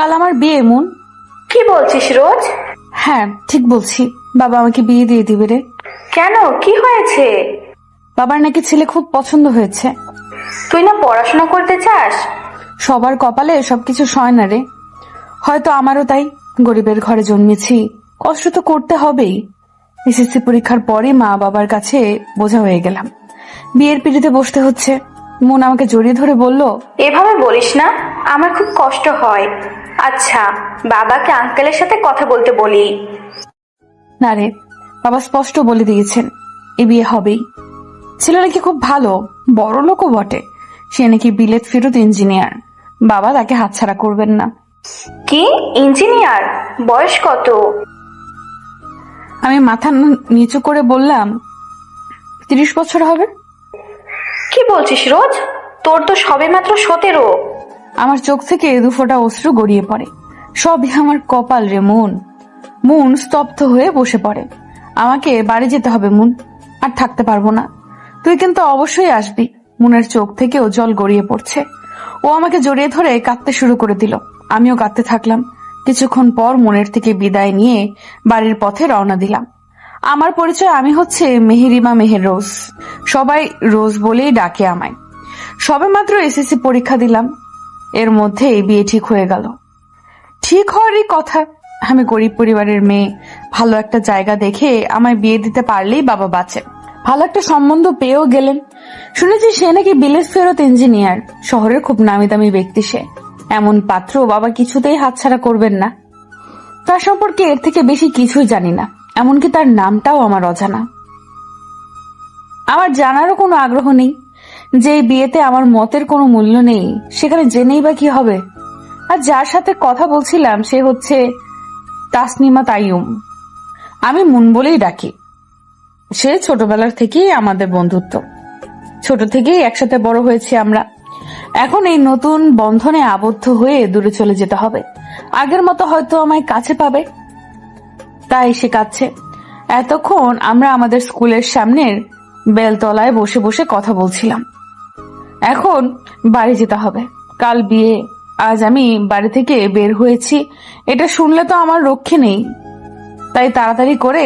কাল আমার বিয়ে মুন। কি বলছিস রোজ? হ্যাঁ ঠিক বলছি, বাবা আমাকে বিয়ে দিয়ে দিবে রে। কেন, কি হয়েছে? বাবার নাকি ছেলে খুব পছন্দ হয়েছে। তুই না পড়াশোনা করতে চাস? সবার কপালে সবকিছু সয় না রে, হয়তো আমারও তাই। গরিবের ঘরে জন্মেছি, কষ্ট তো করতে হবেই। এসএসসি পরীক্ষার পরে মা বাবার কাছে বোঝা হয়ে গেলাম, বিয়ের পিড়িতে বসতে হচ্ছে। মন আমাকে জড়িয়ে ধরে বলল, এভাবে বলিস না, আমার খুব কষ্ট হয়। আচ্ছা, বাবাকে আঙ্কেলের সাথে কথা বলতে বলি। না রে, বাবা স্পষ্ট বলে দিয়েছেন এ বিয়ে হবেই। ছেলে নাকি খুব ভালো, বড় লোকও বটে। সে নাকি বিলেত ফেরত ইঞ্জিনিয়ার। বাবা তাকে হাতছাড়া করবেন না। কি ইঞ্জিনিয়ার? বয়স কত? আমি মাথা নিচু করে বললাম, 30 বছর হবে। কি বলছিস রোজ? তোর তো সবে মাত্র 17। আমার চোখ থেকে দুফোঁটা অশ্রু গড়িয়ে পড়ে। সবই আমার কপাল রে মন। মন স্তব্ধ হয়ে বসে পড়ে। আমাকে বাড়ি যেতে হবে মুন, আর থাকতে পারবো না। তুই কিন্তু অবশ্যই আসবি। মনের চোখ থেকেও জল গড়িয়ে পড়ছে। ও আমাকে জড়িয়ে ধরে কাঁদতে শুরু করে দিল। আমিও কাঁদতে থাকলাম। কিছুক্ষণ পর মনের থেকে বিদায় নিয়ে বাড়ির পথে রওনা দিলাম। আমার পরিচয়, আমি হচ্ছে মেহেরিমা মেহের রোজ। সবাই রোজ বলেই ডাকে আমায়। সবে মাত্র এসএসসি পরীক্ষা দিলাম, এর মধ্যে বিয়ে ঠিক হয়ে গেল। ঠিক হওয়ারই কথা। আমি গরিব পরিবারের মেয়ে, ভালো একটা জায়গা দেখে আমায় বিয়ে দিতে পারলেই বাবা বাঁচে। ভালো একটা সম্বন্ধ পেয়েও গেলেন। শুনেছি সে নাকি বিলেত ফেরত ইঞ্জিনিয়ার, শহরের খুব নামি দামি ব্যক্তি সে। এমন পাত্র বাবা কিছুতেই হাতছাড়া করবেন না। তার সম্পর্কে এর থেকে বেশি কিছুই জানি না, এমনকি তার নামটাও আমার অজানা। আমার জানারও কোনো আগ্রহ নেই। যে বিয়েতে আমার মতের কোনো মূল্য নেই, সেখানে জেনেই বা কি হবে। আর যার সাথে কথা বলছিলাম সে হচ্ছে তাসনিমা তাইয়ুম। আমি মুন বলেই ডাকি। সে ছোটবেলার থেকেই আমাদের বন্ধুত্ব, ছোট থেকেই একসাথে বড় হয়েছি আমরা। এখন এই নতুন বন্ধনে আবদ্ধ হয়ে দূরে চলে যেতে হবে। আগের মতো হয়তো আমায় কাছে পাবে, তাই সে কাঁদছে। এতক্ষণ আমরা আমাদের স্কুলের সামনের বেলতলায় বসে বসে কথা বলছিলাম। এখন বাড়ি যেতে হবে, কাল বিয়ে। আজ আমি বাড়ি থেকে বের হয়েছি, এটা শুনলে তো আমার রক্ষে নেই। তাই তাড়াতাড়ি করে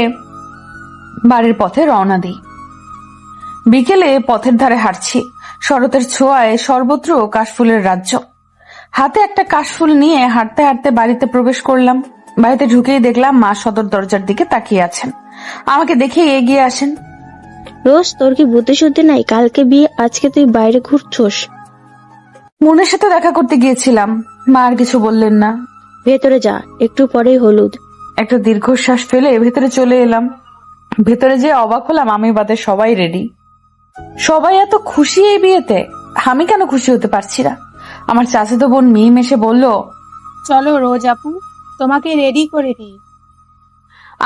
বাড়ির পথে রওনা দিই। বিকেলে পথের ধারে হাঁটছি। শরতের ছোঁয়ায় সর্বত্র কাশফুলের রাজ্য। হাতে একটা কাশফুল নিয়ে হাঁটতে হাঁটতে বাড়িতে প্রবেশ করলাম। বাড়িতে ঢুকেই দেখলাম মা সদর দরজার দিকে তাকিয়ে আছেন। আমাকে দেখে এগিয়ে আসেন। রোজ, তোর কি বুদ্ধি শুদ্ধি নাই? কালকে বিয়ে, আজকে তুই বাইরে ঘুরছস। মনের সাথে দেখা করতে গিয়েছিলাম। মা আর কিছু বললেন না। ভেতরে যা, একটু পরেই হলুদ। একটা দীর্ঘশ্বাস ফেলে ভেতরে চলে এলাম। ভেতরে যে অবাক হলাম, আমি বাদে সবাই রেডি। সবাই এত খুশি এই বিয়েতে, আমি কেন খুশি হতে পারছি না? আমার চাচাতো বোন মিম এসে বলল, চলো রোজ আপু, তোমাকে রেডি করে দিই।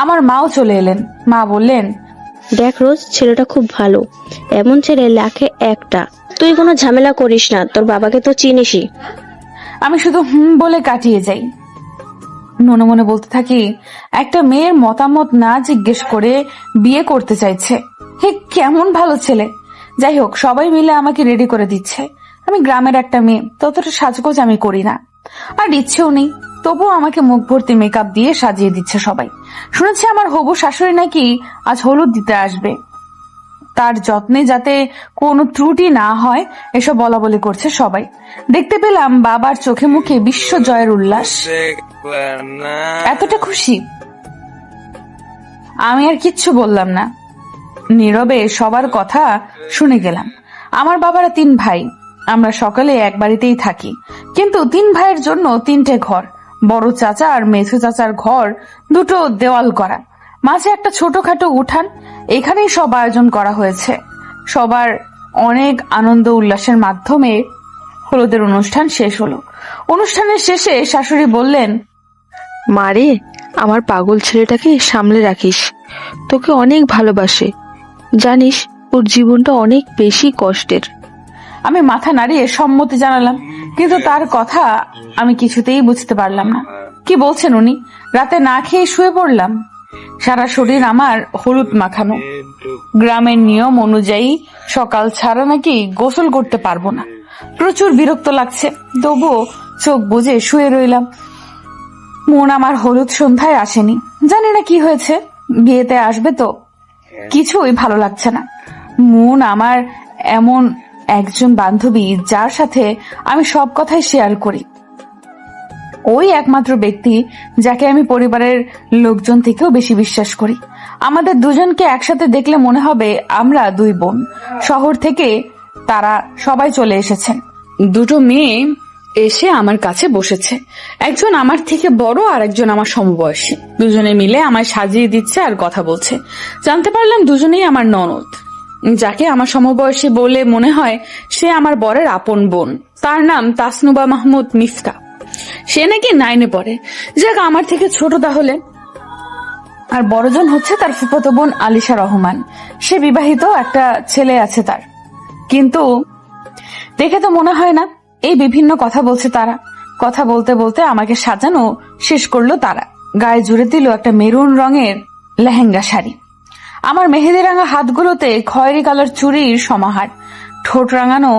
আমার মাও চলে এলেন। মা বললেন, দেখ রোজ, ছেলেটা খুব ভালো, এমন ছেলে লাখে একটা। তুই কোনো ঝামেলা করিস না, তোর বাবাকে তো চিনিসই। আমি শুধু বলে কাটিয়ে যাই। মনে মনে বলতে থাকি, একটা মেয়ের মতামত না জিজ্ঞেস করে বিয়ে করতে চাইছে, হে কেমন ভালো ছেলে। যাই হোক, সবাই মিলে আমাকে রেডি করে দিচ্ছে। আমি গ্রামের একটা মেয়ে, ততটা সাজগোজ আমি করি না, আর ইচ্ছেও নেই। তবুও আমাকে মুখ ভর্তি মেকআপ দিয়ে সাজিয়ে দিচ্ছে সবাই। শুনেছি আমার হবু শাশুড়ি নাকি আজ হলুদ দিতে আসবে। তার যত্নে যাতে কোনো ত্রুটি না হয় এসব বলা বলি করছে সবাই। দেখতে পেলাম বাবার চোখে মুখে বিশ্ব জয়ের উল্লাস। এতটা খুশি, আমি আর কিচ্ছু বললাম না। নীরবে সবার কথা শুনে গেলাম। আমার বাবারা 3 ভাই। আমরা সকালে এক বাড়িতেই থাকি, কিন্তু 3 ভাইয়ের জন্য 3টে ঘর। বড় চাচা আর মেঝো চাচার ঘর দুটো দেওয়াল করা, মাঝে একটা ছোটখাটো উঠান। এখানেই সব আয়োজন করা হয়েছে। সবার অনেক আনন্দ উল্লাসের মাধ্যমে হলুদের অনুষ্ঠান শেষ হলো। অনুষ্ঠানের শেষে শাশুড়ি বললেন, মারে, আমার পাগল ছেলেটাকে সামলে রাখিস, তোকে অনেক ভালোবাসে। জানিস, ওর জীবনটা অনেক বেশি কষ্টের। আমি মাথা নাড়িয়ে সম্মতি জানালাম, কিন্তু তার কথা আমি কিছুতেই বুঝতে পারলাম না। কি বলছেন উনি? রাতে না খেয়ে শুয়ে পড়লাম। সারা শরীর আমার হলুদ মাখানো। গ্রামের নিয়ম অনুযায়ী সকাল ছাড়া নাকি গোসল করতে পারবো না। প্রচুর বিরক্ত লাগছে, তবুও চোখ বুজে শুয়ে রইলাম। মন আমার হলুদ সন্ধ্যায় আসেনি, জানি না কি হয়েছে। বিয়েতে আসবে তো কিছুই ভালো লাগছে না। মন আমার এমন একজন বান্ধবী যার সাথে আমি সব কথাই শেয়ার করি, ওই একমাত্র ব্যক্তি যাকে আমি পরিবারের লোকজন থেকেও বেশি বিশ্বাস করি। আমাদের দুজনকে একসাথে দেখলে মনে হবে আমরা দুই বোন। শহর থেকে তারা সবাই চলে এসেছেন। দুটো মেয়ে এসে আমার কাছে বসেছে, একজন আমার থেকে বড় আর একজন আমার সমবয়সী। দুজনে মিলে আমায় সাজিয়ে দিচ্ছে আর কথা বলছে। জানতে পারলাম দুজনেই আমার ননদ। যাকে আমার সমবয়সী বলে মনে হয় সে আমার বরের আপন বোন। তার নাম তাসনুবা মাহমুদ মিফতা। সে নাকি 9-এ পড়ে। যাক, আমার থেকে ছোট তাহলে। আর বড়জন হচ্ছে তার ফুফাতো বোন আলিশা রহমান। সে বিবাহিত, একটা ছেলে আছে তার। কিন্তু দেখে তো মনে হয় না। এই বিভিন্ন কথা বলছে তারা। কথা বলতে বলতে আমাকে সাজানো শেষ করলো তারা। গায়ে জুড়ে দিল একটা মেরুন রঙের লেহেঙ্গা শাড়ি। আমার মেহেদি রাঙা হাতগুলোতে খয়েরি কালার চুড়ির সমাহার, ঠোঁট রাঙানো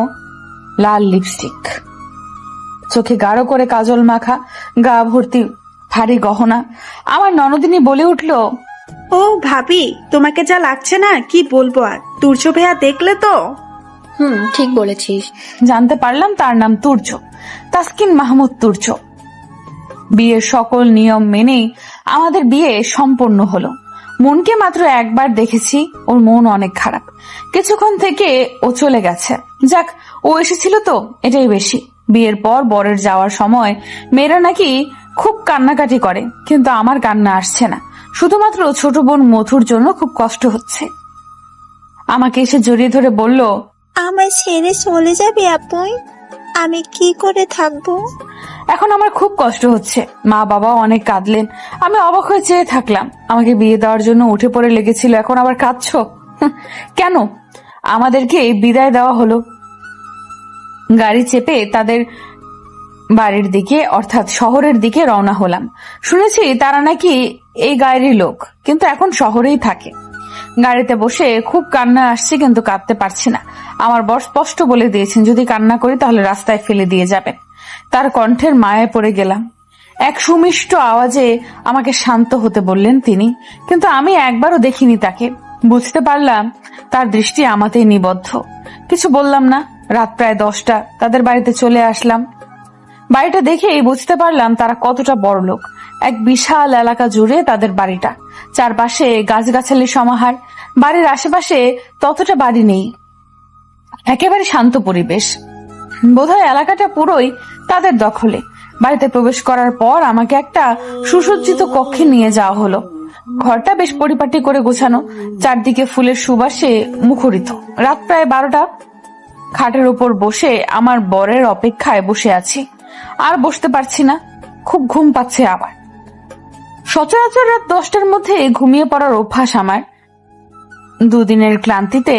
লাল লিপস্টিক, চোখে গাঢ় করে কাজল মাখা, গা ভর্তি ভারী গহনা। আমার ননদিনী বলে উঠল, ও ভাবি, তোমাকে যা লাগছে না কি বলবো। আর তুর্য ভাইয়া দেখলে তো? ঠিক বলেছিস। জানতে পারলাম তার নাম তুর্য, তাসকিন মাহমুদ তুর্য। বিয়ের সকল নিয়ম মেনেই আমাদের বিয়ে সম্পন্ন হলো। মনকে মাত্র একবার দেখেছি, ওর মন অনেক খারাপ। কিছুক্ষণ থেকে ও চলে গেছে। যাক, ও এসেছিল তো, এটাই বেশি। বিয়ের পর বরের যাওয়ার সময় মেয়েরা নাকি খুব কান্নাকাটি করে, কিন্তু আমার কান্না আসছে না। শুধুমাত্র ছোট বোন মধুর জন্য খুব কষ্ট হচ্ছে। আমাকে এসে জড়িয়ে ধরে বলল, আমায় ছেড়ে চলে যাবে আপুই? আমি কি করে থাকবো? এখন আমার খুব কষ্ট হচ্ছে। মা বাবা অনেক কাঁদলেন। আমি অবাক হয়ে চেয়ে থাকলাম। আমাকে বিয়ে দেওয়ার জন্য উঠে পড়ে লেগেছিল, এখন আবার কাঁদছো কেন? আমাদেরকে বিদায় দেওয়া হলো। গাড়ি চেপে তাদের বাড়ির দিকে অর্থাৎ শহরের দিকে রওনা হলাম। শুনেছি তারা নাকি এই গায়েরই লোক, কিন্তু এখন শহরেই থাকে। গাড়িতে বসে খুব কান্না আসছে, কিন্তু কাঁদতে পারছি না। আমার বর স্পষ্ট বলে দিয়েছেন যদি কান্না করি তাহলে রাস্তায় ফেলে দিয়ে যাবেন। তার কণ্ঠের মায়ায় পড়ে গেলাম। এক সুমিষ্ট আওয়াজে আমাকে শান্ত হতে বললেন তিনি, কিন্তু আমি একবারও দেখিনি তাকে। বুঝতে পারলাম তার দৃষ্টি আমাতেই নিবদ্ধ। কিছু বললাম না। রাত প্রায় 10টা। তাদের বাড়িতে চলে আসলাম। বাড়িটা দেখেই বুঝতে পারলাম তারা কতটা বড় লোক। এক বিশাল এলাকা জুড়ে তাদের বাড়িটা, চারপাশে গাছগাছালির সমাহার। বাড়ির আশেপাশে ততটা বাড়ি নেই, একেবারে শান্ত পরিবেশ। বোধহয় এলাকাটা পুরোই তাদের দখলে। বাড়িতে প্রবেশ করার পর আমাকে একটা সুসজ্জিত কক্ষে নিয়ে যাওয়া হলো। ঘরটা বেশ পরিপাটি করে গোছানো, চারদিকে ফুলের সুবাসে মুখরিত। রাত প্রায় 12টা। খাটের উপর বসে আমার বরের অপেক্ষায় বসে আছি। আর বসতে পারছি না, খুব ঘুম পাচ্ছে আমার। সচরাচর রাত 10টার মধ্যে ঘুমিয়ে পড়ার অভ্যাস আমার। দুদিনের ক্লান্তিতে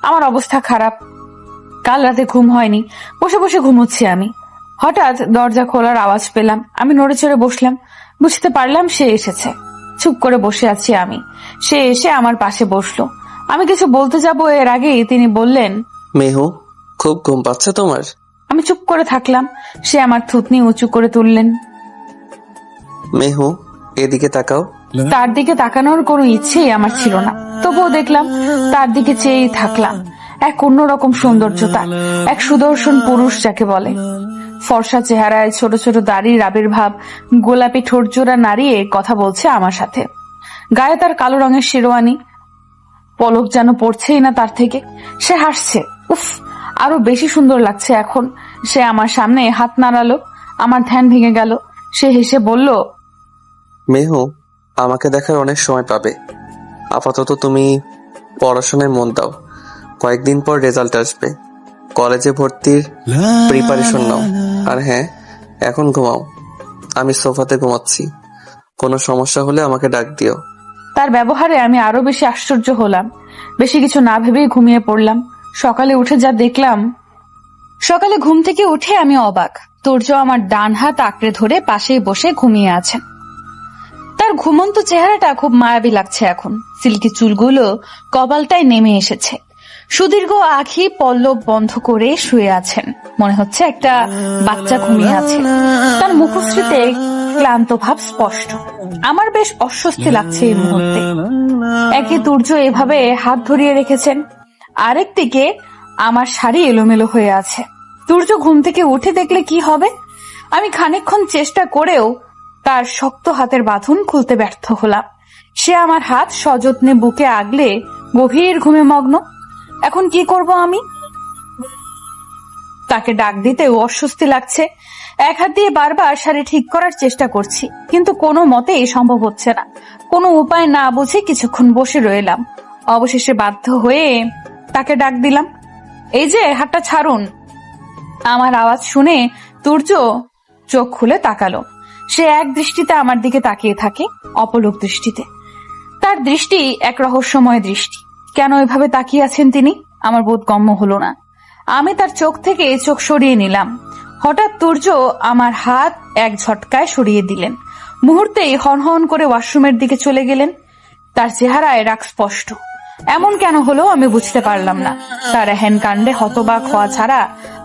আমার অবস্থা খারাপ। কাল রাতে ঘুম হয়নি, বসে বসে ঘুমোচ্ছি আমি। হঠাৎ দরজা খোলার আওয়াজ পেলাম। আমি নড়ে চড়ে বসলাম। বুঝতে পারলাম সে এসেছে। চুপ করে বসে আছি আমি। সে এসে আমার পাশে বসলো। আমি কিছু বলতে যাব এর আগেই তিনি বললেন, মেহু, খুব ঘুম পাচ্ছে তোমার? আমি চুপ করে থাকলাম। সে আমার থুতনি উঁচু করে তুললেন। মেহু, এদিকে তাকাও। তার দিকে তাকানোর কোনো ইচ্ছেই আমার ছিল না, তবুও দেখলাম। তার দিকে চেয়েই থাকলাম। এক অন্যরকম সৌন্দর্য তার, এক সুদর্শন পুরুষ যাকে বলে। ফর্সা চেহারায় ছোট ছোট দাড়ির আবির্ভাব, গোলাপি ঠোঁটজোড়া নাড়িয়ে কথা বলছে আমার সাথে। গায়ে তার কালো রঙের শেরওয়ানি, পলক যেন পড়ছেই না তার থেকে। সে হাসছে। উফ, আরো বেশি সুন্দর লাগছে এখন। সে আমার সামনে হাত নাড়ালো। আমার ধ্যান ভেঙে গেল। সে হেসে বলল, মেহু, আমাকে দেখার অনেক সময় পাবে। আপাতত তুমি পড়াশোনায় মন দাও। কয়েকদিন পর রেজাল্ট আসবে। কলেজে ভর্তির প্রিপারেশন নাও। আর হ্যাঁ, এখন ঘুমাও। আমি সোফাতে ঘুমাচ্ছি। কোনো সমস্যা হলে আমাকে ডাক দিও। তার ব্যবহারে আমি আরো বেশি আশ্চর্য হলাম। বেশি কিছু না ভেবেই ঘুমিয়ে পড়লাম। সকালে উঠে যা দেখলাম, সকালে ঘুম থেকে উঠে আমি অবাক। তুর্য আমার ডান হাত আঁকড়ে ধরে পাশেই বসে ঘুমিয়ে আছেন। তার ঘুমন্ত চেহারাটা খুব মায়াবী লাগছে এখন। সিল্কি চুলগুলো কপালটায় নেমে এসেছে। সুদীর্ঘ আঁখি পল্লব বন্ধ করে শুয়ে আছেন। মনে হচ্ছে একটা বাচ্চা ঘুমিয়ে আছে। তার মুখশ্রীতে ক্লান্ত ভাব স্পষ্ট। আমার বেশ অস্বস্তি লাগছে এই মুহূর্তে। একে তুর্য এভাবে হাত ধরিয়ে রেখেছেন, আরেকদিকে আমার শাড়ি এলোমেলো হয়ে আছে। তুর্য ঘুম থেকে উঠে দেখলে কি হবে? আমি খানিকক্ষণ চেষ্টা করেও তার শক্ত হাতের বাঁধন খুলতে ব্যর্থ হলাম। সে আমার হাত সযত্নে বুকে আগলে গভীর ঘুমে মগ্ন। এখন কি করব আমি? তাকে ডাক দিতেও অস্বস্তি লাগছে। এক হাত দিয়ে বারবার শাড়ি ঠিক করার চেষ্টা করছি, কিন্তু কোনো মতেই সম্ভব হচ্ছে না। কোনো উপায় না বুঝে কিছুক্ষণ বসে রইলাম। অবশেষে বাধ্য হয়ে তাকে ডাক দিলাম, এই যে হাতটা ছাড়ুন। আমার আওয়াজ শুনে তুর্য চোখ খুলে তাকালো। সে এক দৃষ্টিতে আমার দিকে তাকিয়ে থাকে, অপলক দৃষ্টিতে। তার দৃষ্টি এক রহস্যময় দৃষ্টি। কেন এভাবে তাকিয়ে আছেন তিনি আমার বোধগম্য হলো না। আমি তার চোখ থেকে চোখ সরিয়ে নিলাম। হঠাৎ তুর্য আমার হাত এক ঝটকায় সরিয়ে দিলেন। মুহূর্তেই হনহন করে ওয়াশরুমের দিকে চলে গেলেন। তার চেহারায় রাগ স্পষ্ট। এমন কেন হলো আমি বুঝতে পারলাম না। তার এহেন কাণ্ডে হতবাক হওয়া ছাড়া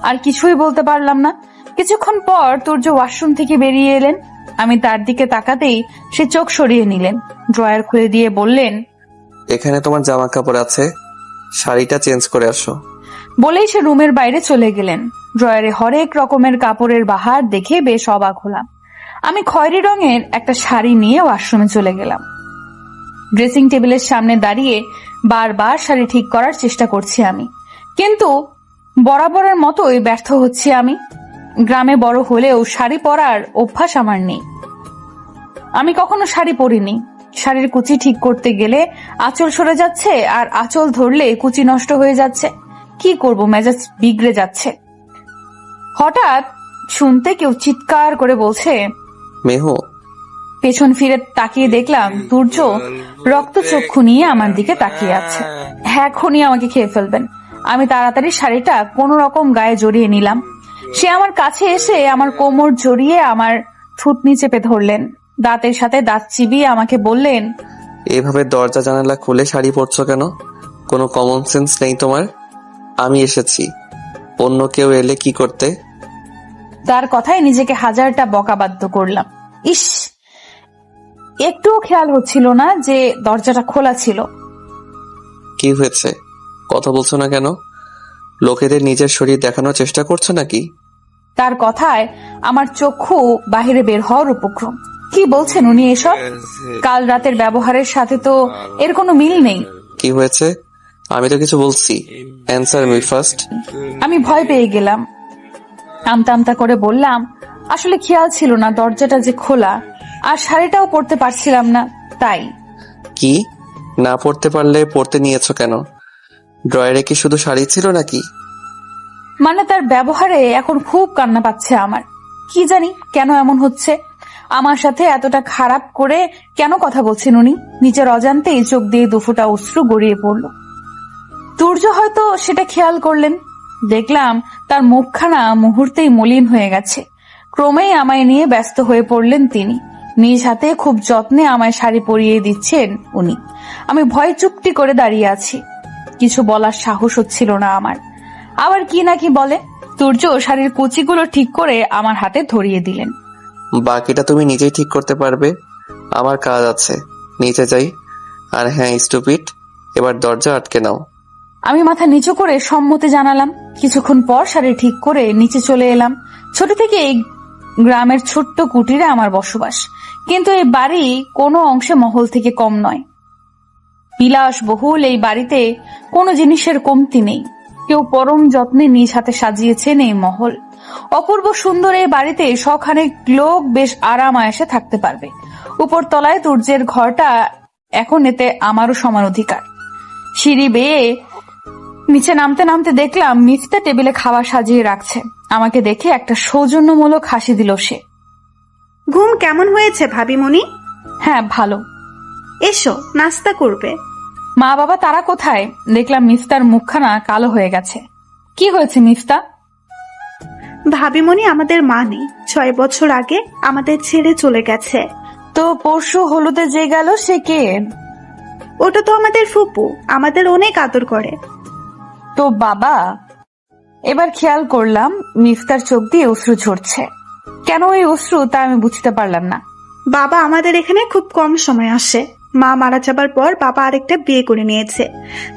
আর কিছুই বলতে পারলাম না। কিছুক্ষণ পর তুর্য ওয়াশরুম থেকে বেরিয়ে এলেন। আমি তার দিকে তাকাতেই সে চোখ সরিয়ে নিলেন, ড্রয়ার খুলে দিয়ে বললেন, এখানে তোমার জামা কাপড় আছে, শাড়িটা চেঞ্জ করে আসো। বলেই সে রুমের বাইরে চলে গেলেন। ড্রয়ারে হরেক রকমের কাপড়ের বাহার দেখে বেশ অবাক হলাম। আমি খয়েরি রঙের একটা শাড়ি নিয়ে ওয়াশরুমে চলে গেলাম। ড্রেসিং টেবিলের সামনে দাঁড়িয়ে বারবার শাড়ি ঠিক করার চেষ্টা করছি আমি, কিন্তু বরাবরের মতোই ব্যর্থ হচ্ছি আমি। গ্রামে বড় হলেও শাড়ি পরার অভ্যাস আমার নেই। আমি কখনো শাড়ি পরিনি। শাড়ির কুচি ঠিক করতে গেলে আঁচল সরে যাচ্ছে, আর আঁচল ধরলে কুচি নষ্ট হয়ে যাচ্ছে। কি করব, মেজাজ বিগড়ে যাচ্ছে। হঠাৎ শুনতে কেউ চিৎকার করে বলছে, মেহু। পেছন ফিরে তাকিয়ে দেখলাম তুর্য রক্তচক্ষু নিয়ে আমার দিকে তাকিয়ে আছে। এখনই আমাকে খেয়ে ফেলবেন। আমি তাড়াতাড়ি শাড়িটা কোন রকম গায়ে জড়িয়ে নিলাম। সে আমার কাছে এসে আমার কোমর জড়িয়ে আমার থুতনি চেপে ধরলেন। দাঁতের সাথে দাঁত চিবিয়ে আমাকে বললেন, এভাবে দরজা জানালা খুলে শাড়ি পরছো কেন? কোনো কমন সেন্স নেই তোমার? আমি এসেছি, অন্য কেউ এলে কি করতে? তার কথায় নিজেকে হাজারটা বকাবাদ্য করলাম। ইস, একটুও খেয়াল হচ্ছিল না যে দরজাটা খোলা ছিল। কি হয়েছে, কথা বলছো না কেন? লোকেদের নিজের শরীর দেখানোর চেষ্টা করছো নাকি? তার কথায় আমার চক্ষু বাহিরে বের হওয়ার উপক্রম। কি বলছেন উনি এসব? কাল রাতের ব্যবহারের সাথে তো এর কোনো মিল নেই। কি হয়েছে? আমি তো কিছু বলছি, অ্যান্সার মি ফার্স্ট। আমি ভয় পেয়ে গেলাম। আমতা আমতা করে বললাম, আসলে খেয়াল ছিল না দরজাটা যে খোলা, আর শাড়িটাও পরতে পারছিলাম না, তাই। কি, না পড়তে পারলে পড়তে নিয়েছো কেন? ড্রয়ারে কি শুধু শাড়ি ছিল নাকি? মানে তার ব্যবহারে এখন খুব কান্না পাচ্ছে আমার। কি জানি কেন এমন হচ্ছে। আমার সাথে এতটা খারাপ করে কেন কথা বলছেন উনি? নিজের অজান্তেই চোখ দিয়ে দুফোঁটা অশ্রু গড়িয়ে পড়ল। তুর্য হয়তো সেটা খেয়াল করলেন। দেখলাম তার মুখখানা মুহূর্তেই মলিন হয়ে গেছে। ক্রমেই আমায় নিয়ে ব্যস্ত হয়ে পড়লেন তিনি। নিজ হাতে খুব যত্নে আমায় শাড়ি পরিয়ে দিচ্ছেন উনি। আমি ভয় চুপটি করে দাঁড়িয়ে আছি। কিছু বলার সাহস হচ্ছিল না আমার। আবার কি না কি বলে। তুর্য শাড়ির কুচিগুলো ঠিক করে আমার হাতে ধরিয়ে দিলেন। বাকিটা তুমি নিজেই ঠিক করতে পারবে, আমার কাজ আছে। নিচে যাই। আর হ্যাঁ স্টুপিড, এবার দরজা আটকে নাও। আমি মাথা নিচু করে সম্মতি জানালাম। কিছুক্ষণ পর শাড়ি ঠিক করে নিচে চলে এলাম। ছোট থেকে এই গ্রামের ছোট্ট কুটিরে আমার বসবাস, কিন্তু এই বাড়ি কোনো অংশে মহল থেকে কম নয়। বিলাসবহুল এই বাড়িতে কোনো জিনিসের কমতি নেই। কেউ পরম যত্নে নিজ হাতে সাজিয়েছেন এই মহল। অপূর্ব সুন্দর এই বাড়িতে শখানেক লোক বেশ আরাম আয়েশে থাকতে পারবে। উপর তলায় তুর্যের ঘরটা, এখন এতে আমারও সমান অধিকার। সিঁড়ি বেয়ে নিচে নামতে নামতে দেখলাম মিফতা টেবিলে খাবার সাজিয়ে রাখছে। আমাকে দেখে একটা সৌজন্যমূলক হাসি দিল সে। ঘুম কেমন হয়েছে ভাবিমণি? হ্যাঁ, ভালো। এসো, নাস্তা করবে। মা বাবা তারা কোথায়? দেখলাম মিফতার মুখখানা কালো হয়ে গেছে। কি হয়েছে মিফতা? ভাবিমণি আমাদের মা নেই, 6 বছর আগে আমাদের ছেড়ে চলে গেছে। তো পরশু হলুদে যে গেল সে কে? ওটা তো আমাদের ফুপু, আমাদের অনেক আদর করে। তো বাবা? এবার খেয়াল করলাম মিফতার চোখ দিয়ে অশ্রু ঝরছে। কেন এই অশ্রু তা আমি বুঝতে পারলাম না। বাবা আমাদের এখানে খুব কম সময় আসে। মা মারা যাবার পর বাবা আরেকটা বিয়ে করে নিয়েছে।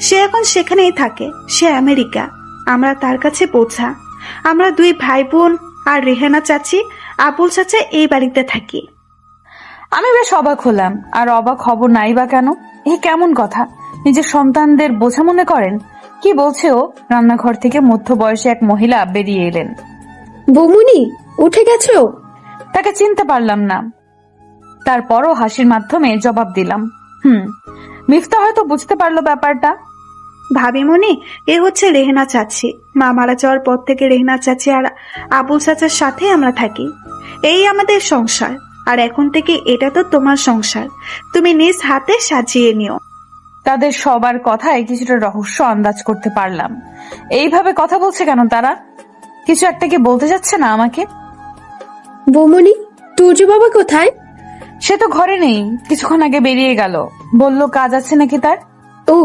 সে এখন সেখানেই থাকে। সে আমেরিকা। আমরা তার কাছে বোঝা। আমরা দুই ভাই বোন আর রেহানা চাচি, আবুল চাচা এই বাড়িতে থাকি। আমি বেশ অবাক হলাম। আর অবাক হব নাই বা কেন? এ কেমন কথা? নিজের সন্তানদের বোঝা মনে করেন? কি বলছে ও? রান্নাঘর থেকে মধ্যবয়সী এক মহিলা বেরিয়ে এলেন। বৌমনি, উঠে গেছো? তাকে চিনতে পারলাম না, তারপরও হাসির মাধ্যমে জবাব দিলাম, মিফতা হয়তো বুঝতে পারলো ব্যাপারটা। ভাবিমণি, এ হচ্ছে রেহানা চাচি। মা মারা যাওয়ার পর থেকে রেহানা চাচি আর আবুল চাচার সাথে আমরা থাকি। এই আমাদের সংসার। আর এখন থেকে এটা তো তোমার সংসার। তুমি নিজ হাতে সাজিয়ে নিও। তাদের সবার কথায় কিছুটা রহস্য আন্দাজ করতে পারলাম। এইভাবে কথা বলছে কেন তারা? কিছু একটা কি বলতে যাচ্ছে না আমাকে? বৌমনি, তুর্য বাবা কোথায়? সে তো ঘরে নেই, কিছুক্ষণ আগে বেরিয়ে গেল। বলল কাজ আছে নাকি তার। ও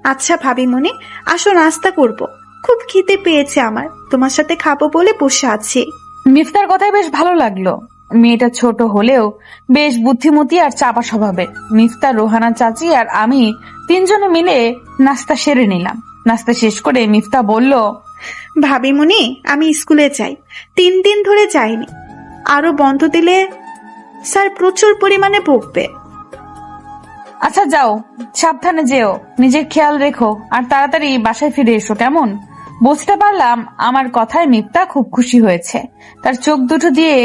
আচ্ছা ভাবিমণি, আসো নাস্তা করব। খুব খিদে পেয়েছে আমার। তোমার সাথে খাবো বলে বসে আছি। মিফতার কথাই বেশ ভালো লাগলো। মেয়েটা ছোট হলেও বেশ বুদ্ধিমতী আর চাপা স্বভাবের। মিফতা, রোহানা চাচি আর আমি তিনজনে মিলে নাস্তা সেরে নিলাম। নাস্তা শেষ করে মিফতা বলল, ভাবিমণি, আমি স্কুলে যাই। 3 দিন ধরে যাইনি। আরো বন্ধ দিলে স্যার প্রচুর পরিমাণে বকবে। আচ্ছা যাও, সাবধানে যেও, নিজের খেয়াল রেখো আর তাড়াতাড়ি বাসায় ফিরে এসো, কেমন? বুঝতে পারলাম আমার কথায় মিফতা খুব খুশি হয়েছে। তার চোখ দুটো দিয়ে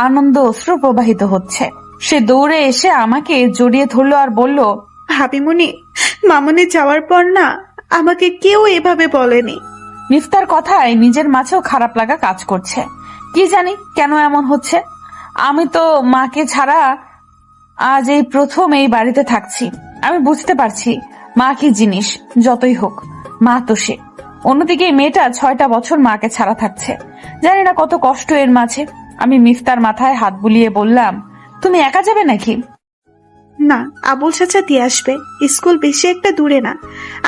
আনন্দ অশ্রু প্রবাহিত হচ্ছে। সে দৌড়ে এসে আমাকে জড়িয়ে ধরলো আর বলল, ভাবিমণি, মামনি যাওয়ার পর না আমাকে কেউ এভাবে বলেনি। মিফতার কথায় নিজের মাঝেও খারাপ লাগা কাজ করছে। কি জানি কেন এমন হচ্ছে। আমি তো মাকে ছাড়া আজ এই প্রথম এই বাড়িতে থাকছি। আমি বুঝতে পারছি মা কি জিনিস। যতই হোক মা তো সে। অন্যদিকে এই মেয়েটা 6টা বছর মাকে ছাড়া থাকছে। জানি না কত কষ্ট এর মাঝে। আমি মিফতার মাথায় হাত বুলিয়ে বললাম, তুমি একা যাবে নাকি? না, আবুল চাচা দিয়ে আসবে। স্কুল বেশি একটা দূরে না।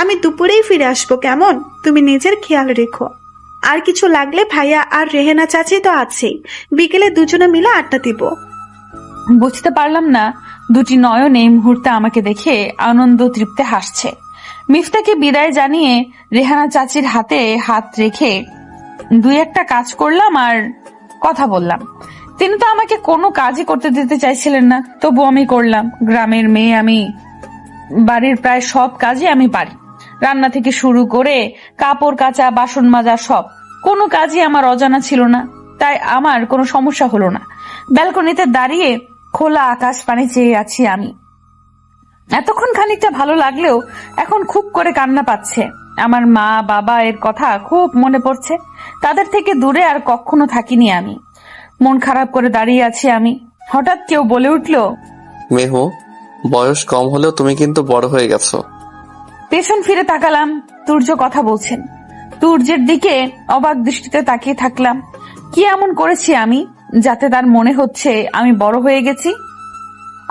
আমি দুপুরেই ফিরে আসবো, কেমন? তুমি নিজের খেয়াল রেখো। আর কিছু লাগলে ভাইয়া আর রেহেনা চাচি তো আছেই। বিকেলে দুজনে মিলে আড্ডা দিব। বুঝতে পারলাম না দুটি নয়ন এই মুহূর্তে আমাকে দেখে আনন্দ তৃপ্তে হাসছে। মিফতাকে বিদায় জানিয়ে রেহানা চাচির হাতে হাত রেখে 2-1টা কাজ করলাম আর কথা বললাম। তিনি তো আমাকে কোনো কাজই করতে দিতে চাইছিলেন না, তবু আমি করলাম। গ্রামের মেয়ে আমি, বাড়ির প্রায় সব কাজই আমি পারি। রান্না থেকে শুরু করে কাপড় কাচা, বাসন মাজা, সব কোনো কাজই আমার অজানা ছিল না। তাই আমার কোনো সমস্যা হলো না। ব্যালকনিতে দাঁড়িয়ে খোলা আকাশ পানে চেয়ে আছি আমি। এতক্ষণ খানিকটা ভালো লাগলেও এখন খুব করে কান্না পাচ্ছে। আমার মা বাবা এর কথা খুব মনে পড়ছে। তাদের থেকে দূরে আর কখনো থাকিনি আমি। মন খারাপ করে দাঁড়িয়ে আছি আমি। হঠাৎ কেউ বলে উঠল, মেহু, বয়স কম হলেও তুমি কিন্তু বড় হয়ে গেছো। পেছন ফিরে তাকালাম। তুর্য কথা বলছেন। তুর্যের দিকে অবাক দৃষ্টিতে তাকিয়ে থাকলাম। কি এমন করেছি আমি যাতে তার মনে হচ্ছে আমি বড় হয়ে গেছি?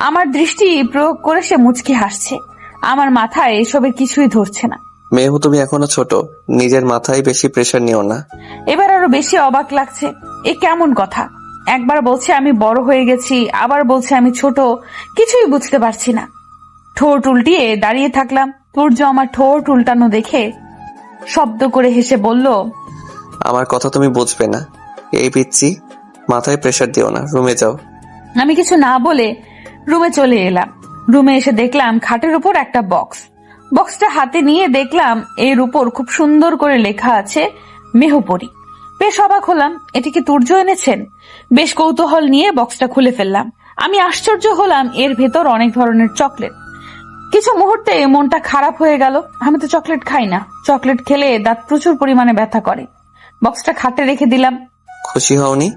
আমার দৃষ্টি প্রয়োগ করে সে মুচকি হাসছে। আমার মাথায় এসবের কিছুই ধরছে না। মেহু, তুমি এখনো ছোট, নিজের মাথায় বেশি প্রেশার নিও না। এবার আরো বেশি অবাক লাগছে। এ কেমন কথা? একবার বলছে আমি বড় হয়ে গেছি, আবার বলছে আমি ছোট। কিছুই বুঝতে পারছি না। ঠোঁট উল্টিয়ে দাঁড়িয়ে থাকলাম। তুর্য আমার ঠোঁট উল্টানো দেখে শব্দ করে হেসে বলল, আমার কথা তুমি বুঝবে না। এই পিচ্ছি, মাথায় প্রেশার দিও না, রুমে যাও। আমি কিছু না বলে রুমে চলে এলাম। রুমে এসে দেখলাম খাটের উপর একটা বক্স। বক্সটা হাতে নিয়ে দেখলাম এর উপর খুব সুন্দর করে লেখা আছে মেহপরি। বেশ অবাক হলাম, এটি কি তুর্য এনেছেন? বেশ কৌতূহল নিয়ে বক্সটা খুলে ফেললাম। আমি আশ্চর্য হলাম এর ভেতর অনেক ধরনের চকলেট। কিছু মুহূর্তে মনটা খারাপ হয়ে গেল। আমি তো চকলেট খাই না। চকলেট খেলে দাঁত প্রচুর পরিমাণে ব্যথা করে। বক্সটা খাটে রেখে দিলাম। খুশি হওনি?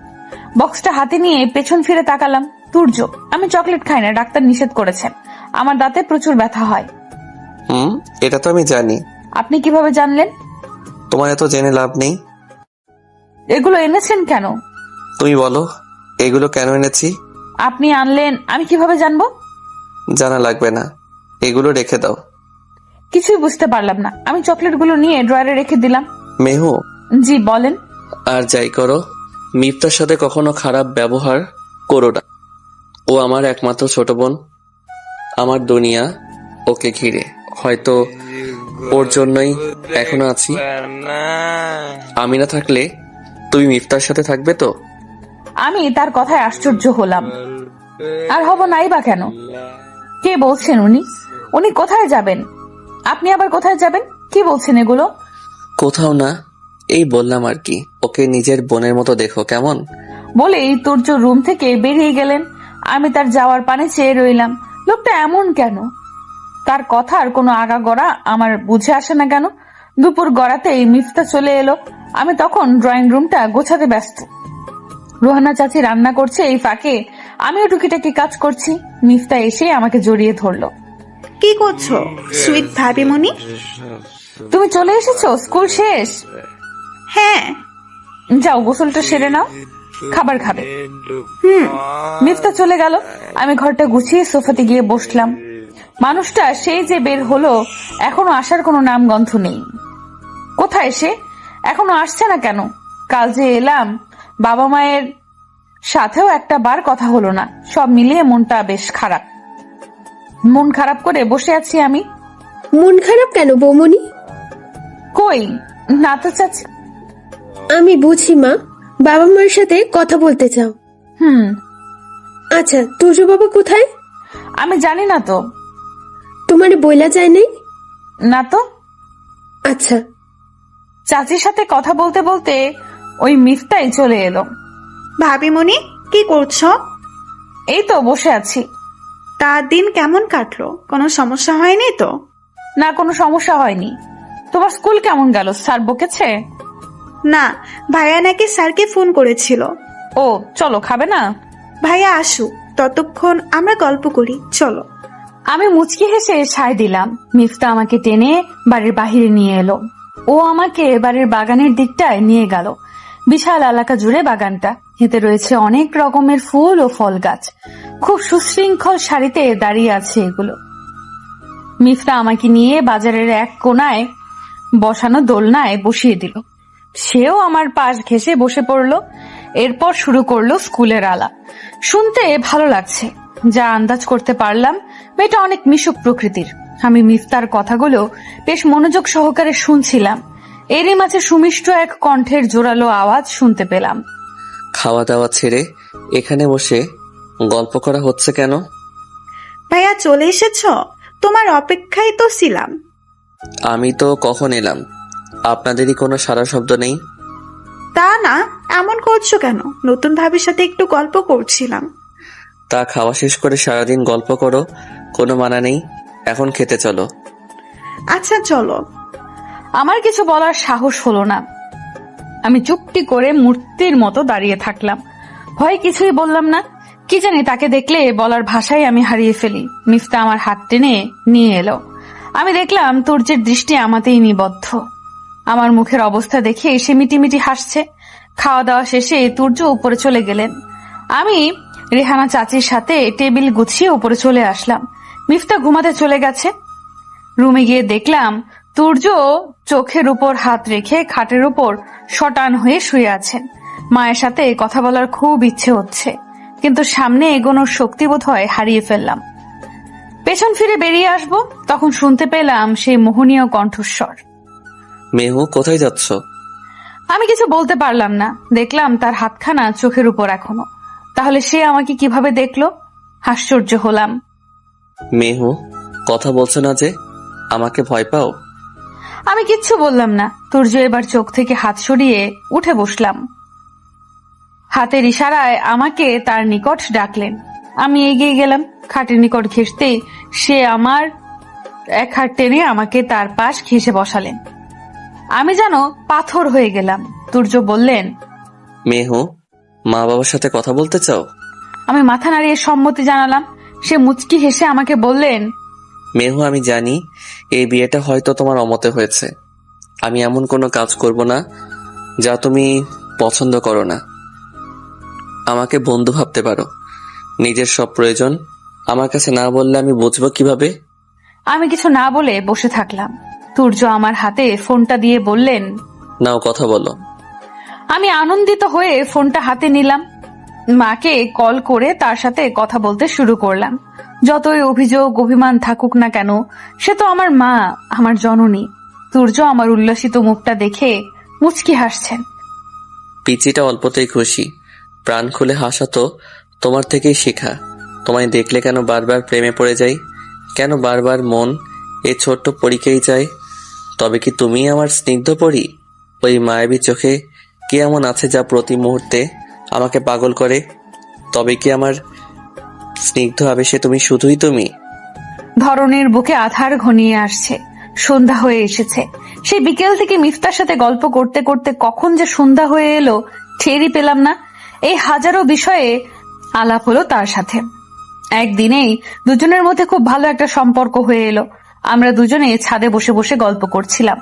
বক্সটা হাতে নিয়ে পেছন ফিরে তাকালাম। তুর্য, আমি চকলেট খাই না, ডাক্তার নিষেধ করেছেন। আমার দাঁতে প্রচুর ব্যথা হয়। এটা তো আমি জানি। আপনি কিভাবে জানলেন? তোমার এত জেনে লাভ নেই। এগুলো এনেছেন কেন? তুমি বলো, এগুলো কেন এনেছি? আপনি আনলেন, আমি কিভাবে জানবো? জানা লাগবে না, এগুলো রেখে দাও। কিছুই বুঝতে পারলাম না। আমি চকলেটগুলো নিয়ে ড্রয়ারে রেখে দিলাম। মেহু, জি বলেন। আর যাই করো, মিফতার সাথে কখনো খারাপ ব্যবহার করো না। ও আমার একমাত্র ছোট বোন। আমার দুনিয়া ওকে ঘিরে। হয়তো ওর জন্যই এখনো আছি। আমি না থাকলে তুমি মিফতার সাথে থাকবে তো? আমি তার কথায় আশ্চর্য হলাম। আর হব নাই বা কেন? কে বলছেন উনি? উনি কোথায় যাবেন? আপনি আবার কোথায় যাবেন? কি বলছেন এগুলো? কোথাও না, এই বললাম আর কি। ওকে নিজের বোনের মতো দেখো কেমন। বলেই তুর্য রুম থেকে বেরিয়ে গেলেন। আমি তার যাওয়ার পানে চেয়ে রইলাম। লোকটা এমন কেন? তার কথার কোনো আগাগোড়া আমার বুঝে আসে না কেন? দুপুর গড়াতেই মিফতা চলে এলো। আমি তখন ড্রয়িং রুমটা গোছাতে ব্যস্ত। রোহানা চাচি রান্না করছে, এই ফাঁকে আমিও টুকিটাকি কাজ করছি। মিফতা এসে আমাকে জড়িয়ে ধরলো। কি করছো সুইট ভাবিমণি? তুমি চলে এসেছো? স্কুল শেষ? হ্যাঁ। যাও গোসলটা সেরে নাও, খাবার খাবে। মিফতা চলে গেল। আমি ঘরটা গুছিয়ে সোফাতে গিয়ে বসলাম। মানুষটা সেই যে বের হলো, এখনো আসার কোনো নামগন্ধ নেই। কোথায় সে? এখনো আসছে না কেন? কাল যে এলাম, বাবা মায়ের সাথেও একটা বার কথা হলো না। সব মিলিয়ে মনটা বেশ খারাপ। মন খারাপ করে বসে আছি আমি। মন খারাপ কেন বৌমনি? কই না তো চাচি। আমি বুঝি মা, বাবা মার সাথে কথা বলতে চাও। আচ্ছা, তুর্য বাবা কোথায়? আমি জানি না তো। তোমার বইলা যায় নাই? না তো। আচ্ছা। চাচির সাথে কথা বলতে বলতে ওই মিফতাই চলে এলো। ভাবিমণি কি করছো? এই তো বসে আছি। তার দিন কেমন কাটলো? কোনো সমস্যা হয়নি তো? না, কোনো সমস্যা হয়নি। তোমার স্কুল কেমন গেল? স্যার বকেছে? না, ভাইয়া নাকি স্যারকে ফোন করেছিল। ও, চলো খাবে না? ভাইয়া আসুক, ততক্ষণ আমরা গল্প করি, চলো। আমি মুচকি হেসে সায় দিলাম। মিফতা আমাকে টেনে বাড়ির বাহিরে নিয়ে এলো। ও আমাকে বাড়ির বাগানের দিকটায় নিয়ে গেল। বিশাল এলাকা জুড়ে বাগানটা। এতে রয়েছে অনেক রকমের ফুল ও ফল গাছ। খুব সুশৃঙ্খল সারিতে দাঁড়িয়ে আছে এগুলো। মিফতা আমাকে নিয়ে বাজারের এক কোনায় বসানো দোলনায় বসিয়ে দিল। সেও আমার পাশ ঘেঁষে বসে পড়লো। এরপর শুরু করলো স্কুলের আলাপ। শুনতে ভালো লাগছে। যা আন্দাজ করতে পারলাম, মেয়েটা অনেক মিশুক প্রকৃতির। আমি মিফতার কথাগুলো বেশ মনোযোগ সহকারে শুনছিলাম। এরই মাঝে সুমিষ্ট এক কণ্ঠের জোরালো আওয়াজ শুনতে পেলাম। খাওয়া দাওয়া ছেড়ে এখানে বসে গল্প করা হচ্ছে কেন? ভাইয়া চলে এসেছ? তোমার অপেক্ষায় তো ছিলাম। আমি তো কখন এলাম, আপনাদেরই কোনো সারা শব্দ নেই। তা না, এমন করছো কেন? নতুন ভাবির সাথে একটু গল্প করছিলাম। তা খাওয়া শেষ করে সারাদিন গল্প করো, কোনো মানা নেই। এখন খেতে চলো। আচ্ছা চলো। আমার কিছু বলার সাহস হলো না। আমি চুপটি করে মূর্তির মতো দাঁড়িয়ে থাকলাম। ভয় কিছুই বললাম না। কি জানি তাকে দেখলে বলার ভাষাই আমি হারিয়ে ফেলি। মিফতা আমার হাত টেনে নিয়ে এলো। আমি দেখলাম তুর্যের দৃষ্টি আমাতেই নিবদ্ধ। আমার মুখের অবস্থা দেখে সে মিটিমিটি হাসছে। খাওয়া দাওয়া শেষে তুর্য উপরে চলে গেলেন। আমি রেহানা চাচির সাথে টেবিল গুছিয়ে উপরে চলে আসলাম। মিফতা ঘুমাতে চলে গেছে। রুমে গিয়ে দেখলাম তুর্য চোখের উপর হাত রেখে খাটের উপর শটান হয়ে শুয়ে আছেন। মায়ের সাথে কথা বলার খুব ইচ্ছে হচ্ছে, কিন্তু সামনে এগোনোর শক্তি বোধ হয় হারিয়ে ফেললাম। পেছন ফিরে বেরিয়ে আসবো, তখন শুনতে পেলাম সেই মোহনীয় কণ্ঠস্বর। মেহু, কোথায় যাচ্ছ? আমি কিছু বলতে পারলাম না। দেখলাম তার হাতখানা চোখের উপর এখনো। তাহলে সে আমাকে কিভাবে দেখলো? আশ্চর্য হলাম। মেহু, কথা বলছো না যে? আমাকে ভয় পাও? আমি কিচ্ছু বললাম না। তুর্য এবার চোখ থেকে হাত সরিয়ে উঠে বসলাম। হাতের ইশারায় আমাকে তার নিকট ডাকলেন। আমি এগিয়ে গেলাম। খাটের নিকট ঘেঁষতেই সে আমার এক হাত টেনে আমাকে তার পাশ ঘেঁষে বসালেন। আমি যেন পাথর হয়ে গেলাম। তুর্য বললেন, মেহু, মা বাবার সাথে কথা বলতে চাও? আমি মাথা নাড়িয়ে সম্মতি জানালাম। সে মুচকি হেসে আমাকে বললেন, মেহু, আমি জানি এই বিয়েটা হয়তো তোমার অমতে হয়েছে। আমি এমন কোনো কাজ করব না যা তুমি পছন্দ করো না। আমাকে বন্ধু ভাবতে পারো। নিজের সব প্রয়োজন আমার কাছে না বললে আমি বুঝবো কিভাবে? আমি কিছু না বলে বসে থাকলাম। তুর্য আমার হাতে ফোনটা দিয়ে বললেন, নাও কথা বলো। আমি আনন্দিত হয়ে ফোনটা হাতে নিলাম, মাকে কল করে তার সাথে কথা বলতে শুরু করলাম। যতই অভিযোগ অভিমান থাকুক না কেন, সে তো আমার মা, আমার জননী। সূর্য আমার উল্লসিত মুখটা দেখে মুচকি হাসছেন। পিচিটা অল্পতেই খুশি, প্রাণ খুলে হাসা তো তোমার থেকেই শেখা। তোমায় দেখলে কেন বারবার প্রেমে পড়ে যাই, কেন বারবার মন এই ছোট্ট পরীকেই চাই। তবে কি তুমি আমার স্নিগ্ধ পরী? ওই মায়াবী চোখে কি এমন আছে যা প্রতি মুহূর্তে আমাকে পাগল করে? তবে কি আমার স্নিগ্ধ আবেশে তুমি শুধুই তুমি? ধরনের বুকে আধার ঘনিয়ে আসছে, সন্ধ্যা হয়ে এসেছে। সেই বিকেল থেকে মিফতার সাথে গল্প করতে করতে কখন যে সন্ধ্যা হয়ে এলো টেরই পেলাম না। এই হাজারো বিষয়ে আলাপ হলো তার সাথে। একদিনেই দুজনের মধ্যে খুব ভালো একটা সম্পর্ক হয়ে এলো। আমরা দুজনে ছাদে বসে বসে গল্প করছিলাম।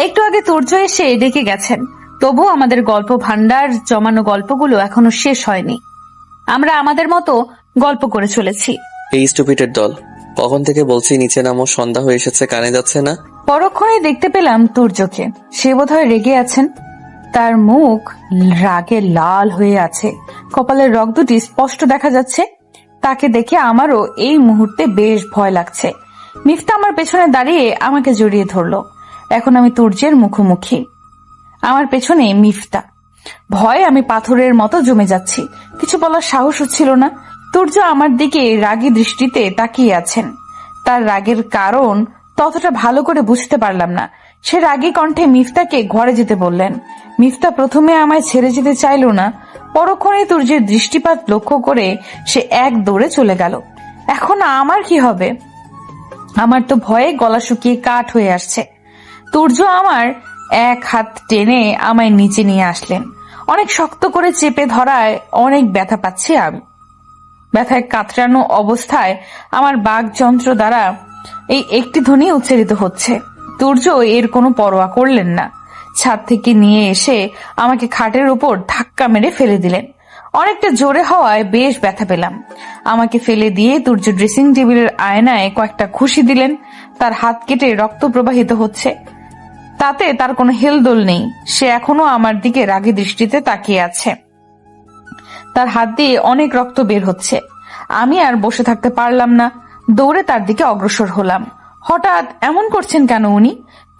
একটু আগে সূর্য এসে ডেকে গেছেন, তবুও আমাদের গল্প ভান্ডার জমানো গল্পগুলো এখনো শেষ হয়নি। আমরা আমাদের মতো গল্প করে চলেছি। এই স্টুপিটের দল, কখন থেকে বলছি নিচে নামো, সন্ধ্যা হয়ে এসেছে, কানে যাচ্ছে না? পরক্ষণে দেখতে পেলাম সূর্যকে। সে বোধহয় রেগে আছেন, তার মুখ রাগে লাল হয়ে আছে, কপালের রগ দুটি স্পষ্ট দেখা যাচ্ছে। তাকে দেখে আমারও এই মুহূর্তে বেশ ভয় লাগছে। মিফতা আমার পেছনে দাঁড়িয়ে আমাকে জড়িয়ে ধরলো। এখন আমি সূর্যের মুখোমুখি, আমার পেছনে মিফতা। ভয়ে আমি পাথরের মতো জমে যাচ্ছি, কিছু বলার সাহস হচ্ছিল না। সূর্য আমার দিকে রাগী দৃষ্টিতে তাকিয়ে আছেন। তার রাগের কারণ ততটা ভালো করে বুঝতে পারলাম না। সে রাগী কণ্ঠে মিফতাকে ঘরে যেতে বললেন। মিফতা প্রথমে আমায় ছেড়ে যেতে চাইল না, পরক্ষণে সূর্যের দৃষ্টিপাত লক্ষ্য করে সে এক দৌড়ে চলে গেল। এখন আমার কি হবে? আমার তো ভয়ে গলা শুকিয়ে কাঠ হয়ে আসছে। সূর্য আমার এক হাত টেনে আমায় নিচে নিয়ে আসলেন। অনেক শক্ত করে চেপে ধরায় অনেক ব্যথা পাচ্ছি আমি। ব্যথায় কাতরানো অবস্থায় আমার বাকযন্ত্র দ্বারা এই একটি ধ্বনি উচ্চারিত হচ্ছে। সূর্য এর কোনো পরোয়া করলেন না। ছাদ থেকে নিয়ে এসে আমাকে খাটের উপর ধাক্কা মেরে ফেলে দিলেন। অনেকটা জোরে হওয়ায় বেশ ব্যথা পেলাম। আমাকে ফেলে দিয়ে সূর্য ড্রেসিং টেবিলের আয়নায় কয়েকটা ঘুষি দিলেন। তার হাত কেটে রক্ত প্রবাহিত হচ্ছে, তাতে তার কোনো হেলদোল নেই। সে এখনো আমার দিকে রাগী দৃষ্টিতে তাকিয়ে আছে। তার হাত দিয়ে অনেক রক্ত বের হচ্ছে। আমি আর বসে থাকতে পারলাম না, দৌড়ে তার দিকে অগ্রসর হলাম। হঠাৎ এমন করছেন কেন উনি?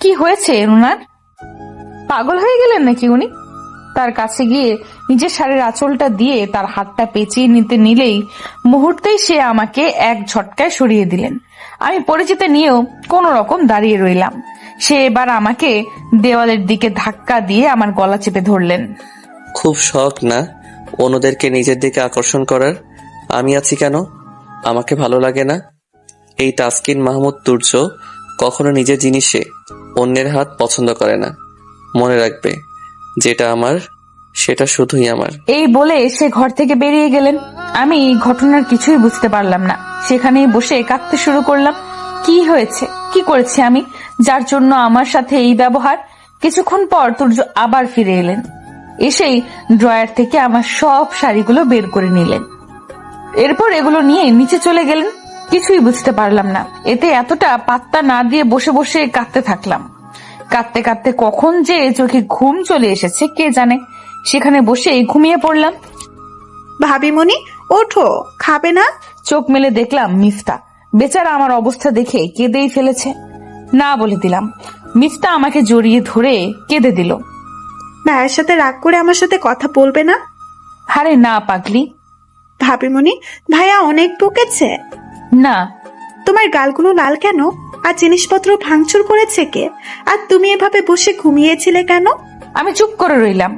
কি হয়েছে উনার? পাগল হয়ে গেলেন নাকি উনি? তার কাছে গিয়ে নিজের শাড়ির আঁচলটা দিয়ে তার হাতটা পেঁচিয়ে নিতে নিলেই মুহূর্তেই সে আমাকে এক ঝটকায় সরিয়ে দিলেন। আমি পরিচিত নিয়েও কোন রকম দাঁড়িয়ে রইলাম। সে এবার আমাকে দেওয়ালের দিকে ধাক্কা দিয়ে আমার গলা চেপে ধরলেন। খুব শখ না অন্যদেরকে নিজের দিকে আকর্ষণ করার? আমি আছি কেন? আমাকে ভালো লাগে না? এই তাসকিন মাহমুদ সূর্য কখনো নিজের জিনিসে অন্যের হাত পছন্দ করে না। মনে রাখবে, যেটা আমার সেটা শুধুই আমার। এই বলে সে ঘর থেকে বেরিয়ে গেলেন। আমি ঘটনার কিছুই বুঝতে পারলাম না। সেখানেই বসে কাঁদতে শুরু করলাম। কি হয়েছে, কি করেছি আমি যার জন্য আমার সাথে এই ব্যবহার? কিছুক্ষণ পর সূর্য আবার ফিরে এলেন। এসেই ড্রয়ার থেকে আমার সব শাড়িগুলো বের করে নিলেন। এরপর এগুলো নিয়ে নিচে চলে গেলেন। কিছুই বুঝতে পারলাম না। এতে এতটা পাত্তা না দিয়ে বসে বসে কাঁদতে থাকলাম। কাঁদতে কাঁদতে কখন যে চোখে ঘুম চলে এসেছে কে জানে। সেখানে বসে ঘুমিয়ে পড়লাম। ভাবিমণি, ওঠো, খাবে না? চোখ মেলে দেখলাম মিফতা। বেচারা আমার অবস্থা দেখে কেঁদেই ফেলেছে। না বলে দিলাম। মিফতা আমাকে জড়িয়ে ধরে কেঁদে দিল। ভাইয়ের সাথে রাগ করে আমার সাথে কথা বলবে না? আরে না পাগলি। ভাবিমণি, ভাইয়া অনেক বকেছে? না। তোমার গালগুলো লাল কেন? আর জিনিসপত্র ভাঙচুর করেছে কে? আর তুমি এভাবে বসে ঘুমিয়েছিলে কেন? আমি চুপ করে রইলাম।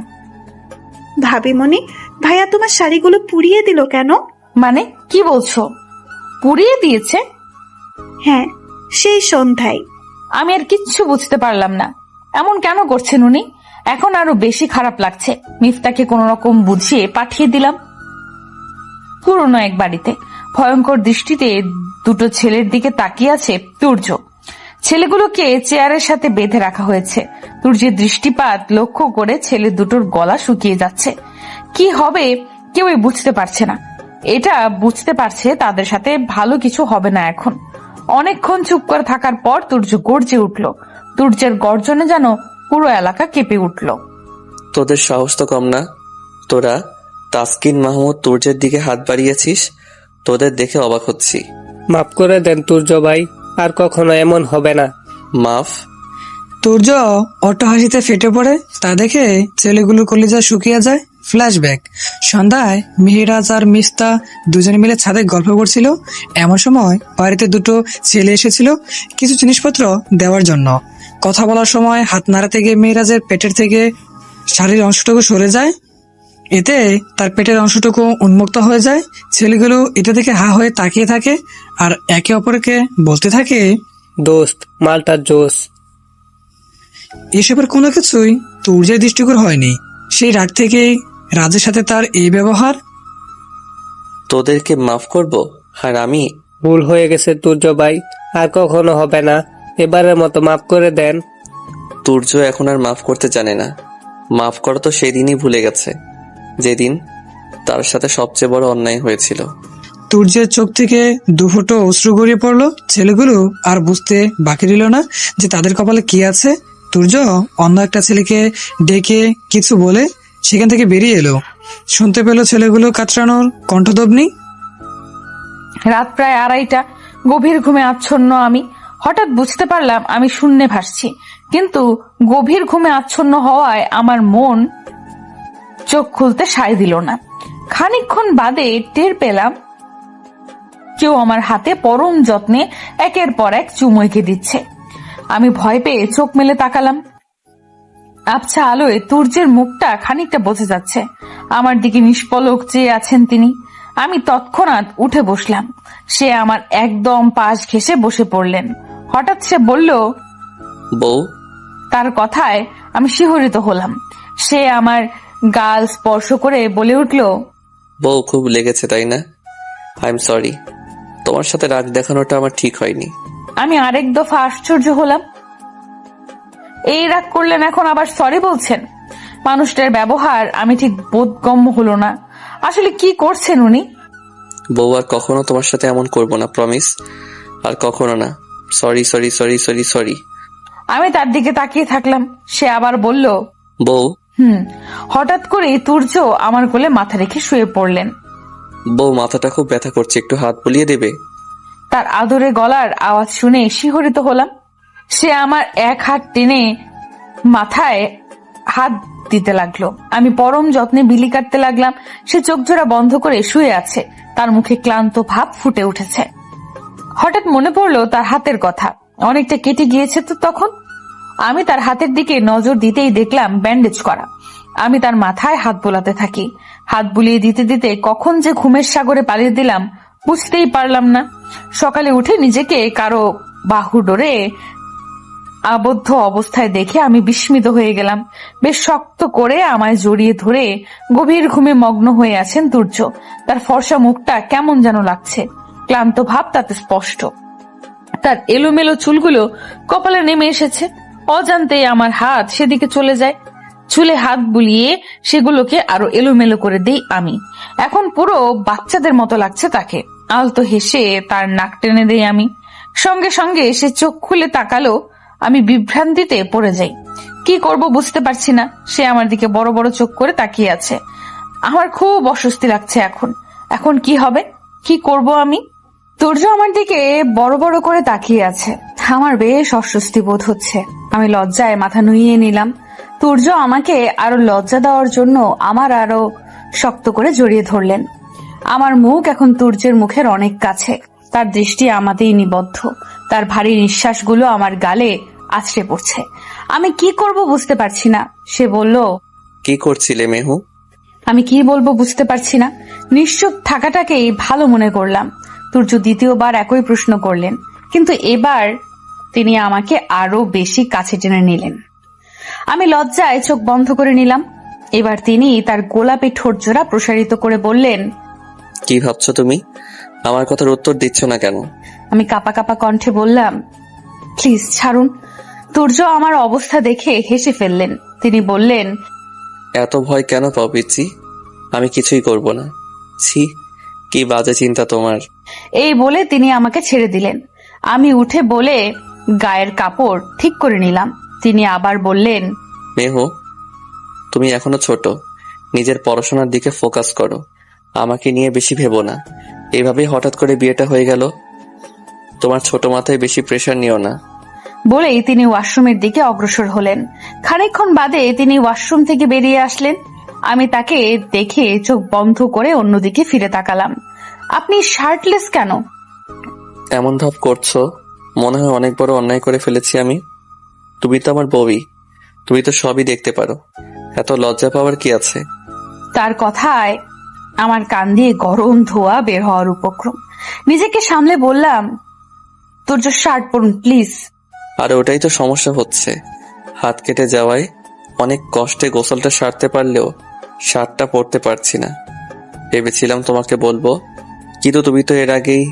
ভাবিমণি, ভাইয়া তোমার শাড়িগুলো পুড়িয়ে দিল কেন? মানে কি বলছো? পুড়িয়ে দিয়েছে? হ্যাঁ, সেই সন্ধ্যায়। আমি আর কিচ্ছু বুঝতে পারলাম না। এমন কেন করছেন উনি? এখন আরো বেশি খারাপ লাগছে। মিফতাকে কোন রকম বুঝিয়ে পাঠিয়ে দিলাম পুরনো এক বাড়িতে। ভয়ঙ্কর দৃষ্টিতে দুটো ছেলের দিকে তাকিয়ে আছে সূর্য। ছেলেগুলোকে চেয়ারের সাথে বেঁধে রাখা হয়েছে। সূর্যের দৃষ্টিপাত লক্ষ্য করে ছেলে দুটোর গলা শুকিয়ে যাচ্ছে। কি হবে কেউই বুঝতে পারছে না। এটা বুঝতে পারছে তাদের সাথে ভালো কিছু হবে না এখন। অনেকক্ষণ চুপ করে থাকার পর সূর্য গর্জে উঠল। সূর্যের গর্জনে যেন পুরো এলাকা কেঁপে উঠল। তোদের সাহস তো কম না। তোরা তাসকিন মাহমুদ তুর্যের দিকে হাত বাড়িয়েছিস, তোদের দেখে অবাক হচ্ছি। মাফ করে দেন তুর্য ভাই, আর কখনো এমন হবে না। মাফ? তুর্য অট্টহাসিতে ফেটে পড়ে, তা দেখে ছেলেগুলো কলিজা শুকিয়ে যায়। ফ্ল্যাশব্যাক, সন্ধ্যায় মেহেরাজ আর মিস্তা দুজনে মিলে ছাদে গল্প করছিল। এমন সময় বাড়িতে দুটো ছেলে এসেছিল কিছু জিনিসপত্র দেওয়ার জন্য। কথা বলার সময় হাত নাড়াতে গিয়ে মেহেরাজের পেটের থেকে শাড়ির অংশটুকু সরে যায়, এতে তার পেটের অংশটুকু উন্মুক্ত হয়ে যায়। ছেলেগুলো এটা দেখে হা হয়ে তাকিয়ে থাকে আর একে অপরকে বলতে থাকে, দোস্ত, মালটার জোস। এসবের কোনো কিছুই তুর্যের দৃষ্টিকর হয়নি। সেই রাগ থেকেই রাজের সাথে তার এই ব্যবহার। তোদেরকে মাফ করব, আর আমি? ভুল হয়ে গেছে তুর্য ভাই, আর কখনো হবে না। এবারের মতো মাফ করে দেন। তুর্য এখন আর মাফ করতে জানে না। মাফ করা তো সেদিনই ভুলে গেছে, যেদিন তার সাথে সবচেয়ে বড় অন্যায় হয়েছিল। তুর্যের চোখ থেকে দুফোঁটো অশ্রু গড়িয়ে পড়লো। ছেলেগুলো আর বুঝতে বাকি রইল না যে তাদের কপালে কি আছে। তুর্য অন্য একটা ছেলেকে ডেকে কিছু বলে সেখান থেকে বেরিয়ে এলো। শুনতে পেল ছেলেগুলো কাতরানোর কণ্ঠধ্বনি। রাত প্রায় 2:30, গভীর ঘুমে আচ্ছন্ন আমি। হঠাৎ বুঝতে পারলাম আমি শূন্যে ভাসছি, কিন্তু গভীর ঘুমে আচ্ছন্ন হওয়ায় আমার মন চোখ খুলতে সায় দিল না। খানিকক্ষণ বাদে টের পেলাম কেউ আমার হাতে পরম যত্নে একের পর এক চুমু এঁকে দিচ্ছে। আমি ভয় পেয়ে চোখ মেলে তাকালাম। আবছা আলোয় তুর্যের মুখটা খানিকটা বোঝা যাচ্ছে। আমার দিকে নিষ্পলক চেয়ে আছেন তিনি। আমি তৎক্ষণাৎ উঠে বসলাম। সে আমার একদম পাশ ঘেঁষে বসে পড়লেন। হঠাৎ সে বলল, বউ। তার কথায় আমি শিহরিত হলাম। সে আমার গাল স্পর্শ করে বলে উঠল, বউ, খুব লেগেছে তাই না? আই এম সরি, তোমার সাথে রাগ দেখানোটা আমার ঠিক হয়নি। আমি আরেক দফা আশ্চর্য হলাম। এই রাগ করলেন, এখন আবার সরি বলছেন? মানুষটার ব্যবহার আমি ঠিক বোধগম্য হলো না। আসলে কি করছেন উনি? বউ, আর কখনো তোমার সাথে এমন করবো না, প্রমিস। আর কখনো না। Sorry sorry sorry sorry sorry. আমি তার দিকে তাকিয়ে থাকলাম। সে আবার বলল, বউ। হঠাৎ করে তুর্য আমার কোলে মাথা রেখে শুয়ে পড়লেন। বউ, মাথাটা খুব ব্যথা করছে, একটু হাত বুলিয়ে দেবে? তার আদরে গলার আওয়াজ শুনে শিহরিত হলাম। সে আমার এক হাত টেনে মাথায় হাত দিতে লাগলো। আমি পরম যত্নে বিলি কাটতে লাগলাম। সে চোখ জোড়া বন্ধ করে শুয়ে আছে, তার মুখে ক্লান্ত ভাব ফুটে উঠেছে। হঠাৎ মনে পড়লো তার হাতের কথা। অনেকটা কেটে গিয়েছে তো তখন। আমি তার হাতের দিকে নজর দিতেই দেখলাম ব্যান্ডেজ করা। আমি তার মাথায় হাত বোলাতে থাকি। হাত বুলিয়ে দিতে দিতে কখন যে ঘুমের সাগরে পালিয়ে দিলাম বুঝতেই পারলাম না। সকালে উঠে নিজেকে কারো বাহু ডোরে আবদ্ধ অবস্থায় দেখে আমি বিস্মিত হয়ে গেলাম। বেশ শক্ত করে আমায় জড়িয়ে ধরে গভীর ঘুমে মগ্ন হয়ে আছেন তুর্য। তার ফর্সা মুখটা কেমন যেন লাগছে, ক্লান্ত ভাব তাতে স্পষ্ট। তার এলোমেলো চুলগুলো কপালে নেমে এসেছে। অজান্তেই আমার হাত সেদিকে চলে যায়। চুলে হাত বুলিয়ে সেগুলোকে আরো এলোমেলো করে দেই আমি। এখন পুরো বাচ্চাদের মতো লাগছে তাকে। আলতো হেসে তার নাক টেনে দেই আমি। সঙ্গে সঙ্গে সে চোখ খুলে তাকালো। আমি বিভ্রান্তিতে পড়ে যাই। কি করব বুঝতে পারছি না। সে আমার দিকে বড় বড় চোখ করে তাকিয়ে আছে। আমার খুব অস্বস্তি লাগছে। এখন কি হবে? কি করব আমি? তুর্য আমার দিকে বড় বড় করে তাকিয়ে আছে। আমার বেশ অস্বস্তি বোধ হচ্ছে। আমি লজ্জায় মাথা নুইয়ে নিলাম। তুর্য আমাকে আরো লজ্জা দেওয়ার জন্য আমার আরো শক্ত করে জড়িয়ে ধরলেন। আমার মুখ এখন তুর্যের মুখের অনেক কাছে। তার দৃষ্টি আমাতেই নিবদ্ধ। তার ভারী নিঃশ্বাসগুলো আমার গালে আছড়ে পড়ছে। আমি কি করব বুঝতে পারছি না। সে বলল, কি করছিলে মেহু? আমি কি বলবো বুঝতে পারছি না। নিশ্চুপ থাকাটাকেই ভালো মনে করলাম। তুর্য দ্বিতীয়বার একই প্রশ্ন করলেন, কিন্তু এবার তিনি আমাকে আরো বেশি কাছে টেনে নিলেন। আমি লজ্জায় চোখ বন্ধ করে নিলাম। এবার তিনি তার গোলাপি ঠোঁট জোড়া প্রসারিত করে বললেন, কি ভাবছো তুমি? আমার কথার উত্তর দিচ্ছ না কেন? আমি কাঁপা কাঁপা কণ্ঠে বললাম, প্লিজ ছাড়ুন। তুর্য আমার অবস্থা দেখে হেসে ফেললেন। তিনি বললেন, এত ভয় কেন পাও পিচ্ছি? আমি কিছুই করব না। ছি, কি বাজে চিন্তা তোমার। এই বলে তিনি আমাকে ছেড়ে দিলেন। আমি উঠে বলে গায়ের কাপড় ঠিক করে নিলাম। তিনি আবার বললেন, মেহু, তুমি এখনো ছোট, নিজের পড়াশোনার দিকে ফোকাস করো, আমাকে নিয়ে বেশি ভেবো না। এভাবেই হঠাৎ করে বিয়েটা হয়ে গেল, তোমার ছোট মাথায় বেশি প্রেশার নিও না। বলেই তিনি ওয়াশরুমের দিকে অগ্রসর হলেন। খানিকক্ষণ বাদে তিনি ওয়াশরুম থেকে বেরিয়ে আসলেন। আমি তাকে দেখে চোখ বন্ধ করে অন্যদিকে ফিরে তাকালাম। আপনি শার্টলেস কেন? এমন ভাব করছো, মনে হয় অনেক বড় অন্যায় করে ফেলেছি আমি। তুমি তো আমার বউই, তুমি তো সবই দেখতে পারো, এত লজ্জা পাওয়ার কি আছে? তার কথায় আমার কান দিয়ে গরম ধোঁয়া বের হওয়ার উপক্রম। নিজেকে সামলে বললাম, তোর যে শার্ট পরুন প্লিজ। আর ওটাই তো সমস্যা হচ্ছে, হাত কেটে যাওয়ায় অনেক কষ্টে গোসলটা সারতে পারলেও শার্টটা পরতে পারছি না। ভেবেছিলাম তোমাকে বলবো, কিন্তু তুমি তো এর আগেই।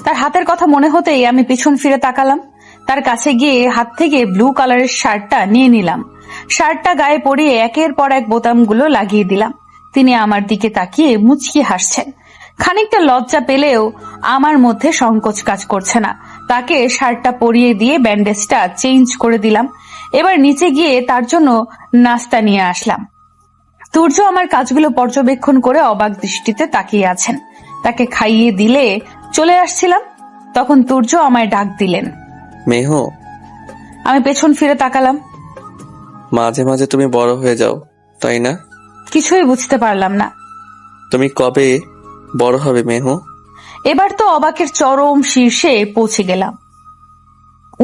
তার হাতের কথা মনে হতেই আমি পিছন ফিরে তাকালাম। তার কাছে গিয়ে হাত থেকে ব্লু কালারের শার্টটা নিয়ে নিলাম। শার্টটা গায়ে পরিয়ে একের পর এক বোতামগুলো লাগিয়ে দিলাম। তিনি আমার দিকে তাকিয়ে মুচকি হাসছেন। খানিকটা লজ্জা পেলেও আমার মধ্যে সংকোচ কাজ করছে না। তাকে শার্টটা পরিয়ে দিয়ে ব্যান্ডেজটা চেঞ্জ করে দিলাম। এবার নিচে গিয়ে তার জন্য নাস্তা নিয়ে আসলাম। তুর্য আমার কাজগুলো পর্যবেক্ষণ করে অবাক দৃষ্টিতে তাকিয়ে আছেন। তাকে খাইয়ে দিলে চলে আসছিলাম, তখন তুর্য আমায় ডাক দিলেন। মেহু। আমি পেছন ফিরে তাকালাম। মাঝে মাঝে তুমি বড় হয়ে যাও, তাই না? কিছুই বুঝতে পারলাম না। তুমি কবে বড় হবে মেহু? এবার তো অবাকের চরম শীর্ষে পৌঁছে গেলাম।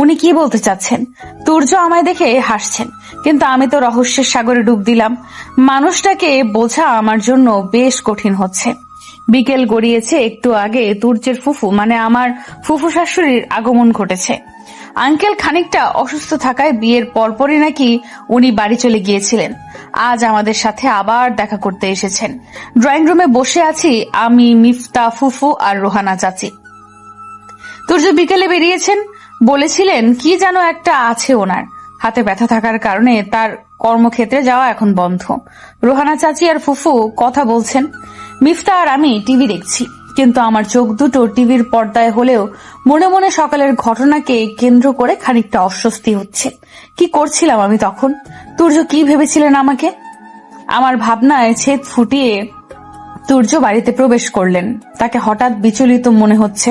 উনি কি বলতে চাচ্ছেন? তুর্য আমায় দেখে হাসছেন, কিন্তু আমি তো রহস্যের সাগরে ডুব দিলাম। মানুষটাকে বোঝা আমার জন্য বেশ কঠিন হচ্ছে। বিকেল গড়িয়েছে, একটু আগে তুর্যের ফুফু মানে আমার ফুফু শাশুড়ির আগমন ঘটেছে। আঙ্কেল খানিকটা অসুস্থ থাকায় বিয়ের পরপরই নাকি উনি বাড়ি চলে গিয়েছিলেন। আজ আমাদের সাথে আবার দেখা করতে এসেছেন। ড্রয়িং রুমে বসে আছি আমি, মিফতা, ফুফু আর রোহানা চাচি। তুর্য বিকেলে বেরিয়েছেন, বলেছিলেন কি যেন একটা আছে ওনার। হাতে ব্যথা থাকার কারণে তার কর্মক্ষেত্রে যাওয়া এখন বন্ধ। রোহানা চাচি আর ফুফু কথা বলছেন। মিফতা আর আমি টিভি দেখছি, কিন্তু আমার চোখ দুটো টিভির পর্দায় হলেও মনে মনে সকালের ঘটনাকে কেন্দ্র করে খানিকটা অস্বস্তি হচ্ছে। কি করছিলাম আমি তখন? তুর্য কি ভেবেছিলেন আমাকে? আমার ভাবনায় ছেদ ফুটিয়ে তুর্য বাড়িতে প্রবেশ করলেন। তাকে হঠাৎ বিচলিত মনে হচ্ছে।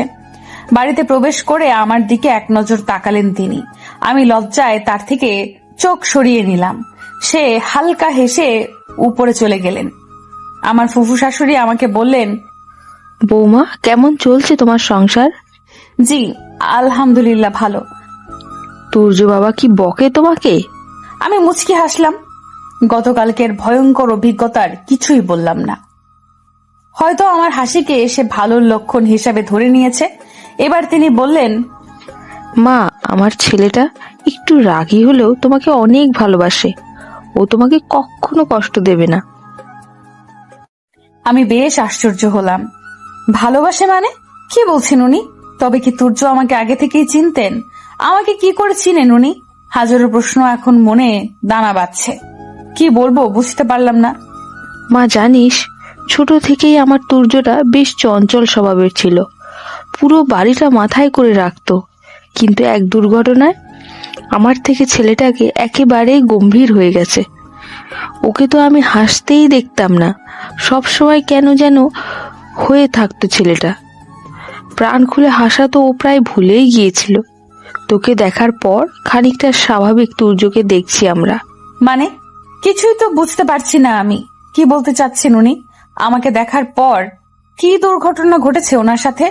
বাড়িতে প্রবেশ করে আমার দিকে এক নজর তাকালেন তিনি। আমি লজ্জায় তার থেকে চোখ সরিয়ে নিলাম। সে হালকা হেসে উপরে চলে গেলেন। আমার ফুফু শাশুড়ি আমাকে বললেন, বৌমা, কেমন চলছে তোমার সংসার? জি আলহামদুলিল্লাহ ভালো। তুর্য বাবা কি বকে তোমাকে? আমি মুচকি হাসলাম। গতকালকের ভয়ঙ্কর অভিজ্ঞতার কিছুই বললাম না। হয়তো আমার হাসিকে সে ভালো লক্ষণ হিসাবে ধরে নিয়েছে। এবার তিনি বললেন, মা, আমার ছেলেটা একটু রাগী হলেও তোমাকে অনেক ভালোবাসে। ও তোমাকে কখনো কষ্ট দেবে না। আমি বেশ আশ্চর্য হলাম। ভালোবাসে মানে? কি বলছেন উনি? তবে কি তুর্য আমাকে আগে থেকেই চিনতেন? আমাকে কি করে চিনেন উনি? হাজারো প্রশ্ন এখন মনে দানা বাঁধছে। কি বলবো বুঝতে পারলাম না। মা, জানিস, ছোট থেকেই আমার তুর্যটা বেশ চঞ্চল স্বভাবের ছিল। পুরো বাড়িটা মাথায় করে রাখতো, কিন্তু এক দুর্ঘটনায় আমার থেকে ছেলেটাকে একেবারেই গম্ভীর হয়ে গেছে। ওকে তো আমি হাসতেই দেখতাম না, সব সময় কেন যেন হয়ে থাকতো ছেলেটা। প্রাণ খুলে হাসা তো ও প্রায় ভুলেই গিয়েছিল। তোকে দেখার পর খানিকটা স্বাভাবিক তুর্যকে দেখছি আমরা। মানে কিছুই তো বুঝতে পারছি না আমি। কি বলতে চাচ্ছেন উনি? আমাকে দেখার পর কি দুর্ঘটনা ঘটেছে ওনার সাথে?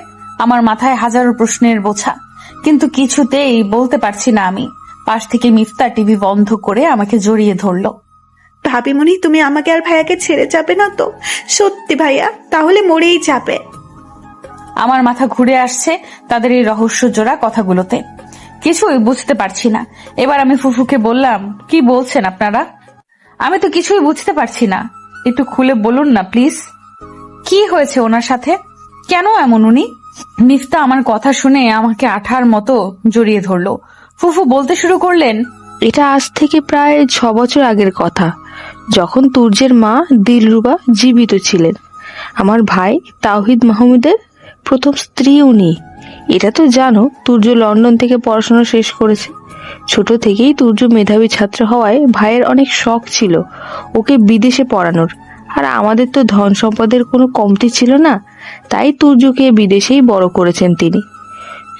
আমার মাথায় হাজারো প্রশ্নের বোঝা, কিন্তু কিছুতেই বলতে পারছি না আমি। পাশ থেকে মিফতা টিভি বন্ধ করে আমাকে জড়িয়ে ধরলো। ভাবিমণি, তুমি আমাকে আর ভাইয়াকে ছেড়ে যাবে না তো? সত্যি ভাইয়া, তাহলে মরেই যাবে। আমার মাথা ঘুরে আসছে তাদের এই রহস্য জোড়া কথাগুলোতে। কিছুই বুঝতে পারছি না। এবার আমি ফুফুকে বললাম, কি বলছেন আপনারা? আমি তো কিছুই বুঝতে পারছি না, একটু খুলে বলুন না প্লিজ। কি হয়েছে ওনার সাথে? কেন এমন উনি? মিফতা আমার কথা শুনে আমাকে আঠার মতো জড়িয়ে ধরলো। ফুফু বলতে শুরু করলেন, এটা আজ থেকে প্রায় 6 বছর আগের কথা, যখন তুর্যের মা দিলরুবা জীবিত ছিলেন। আমার ভাই তাওহিদ মাহমুদের প্রথম স্ত্রী উনি। এটা তো জানো, তুর্য লন্ডন থেকে পড়াশোনা শেষ করেছে। ছোট থেকেই তুর্য মেধাবী ছাত্র হওয়ায় ভাইয়ের অনেক শখ ছিল ওকে বিদেশে পড়ানোর, আর আমাদের তো ধন সম্পদের কোনো কমতি ছিল না, তাই তুর্যকে বিদেশেই বড় করেছেন তিনি।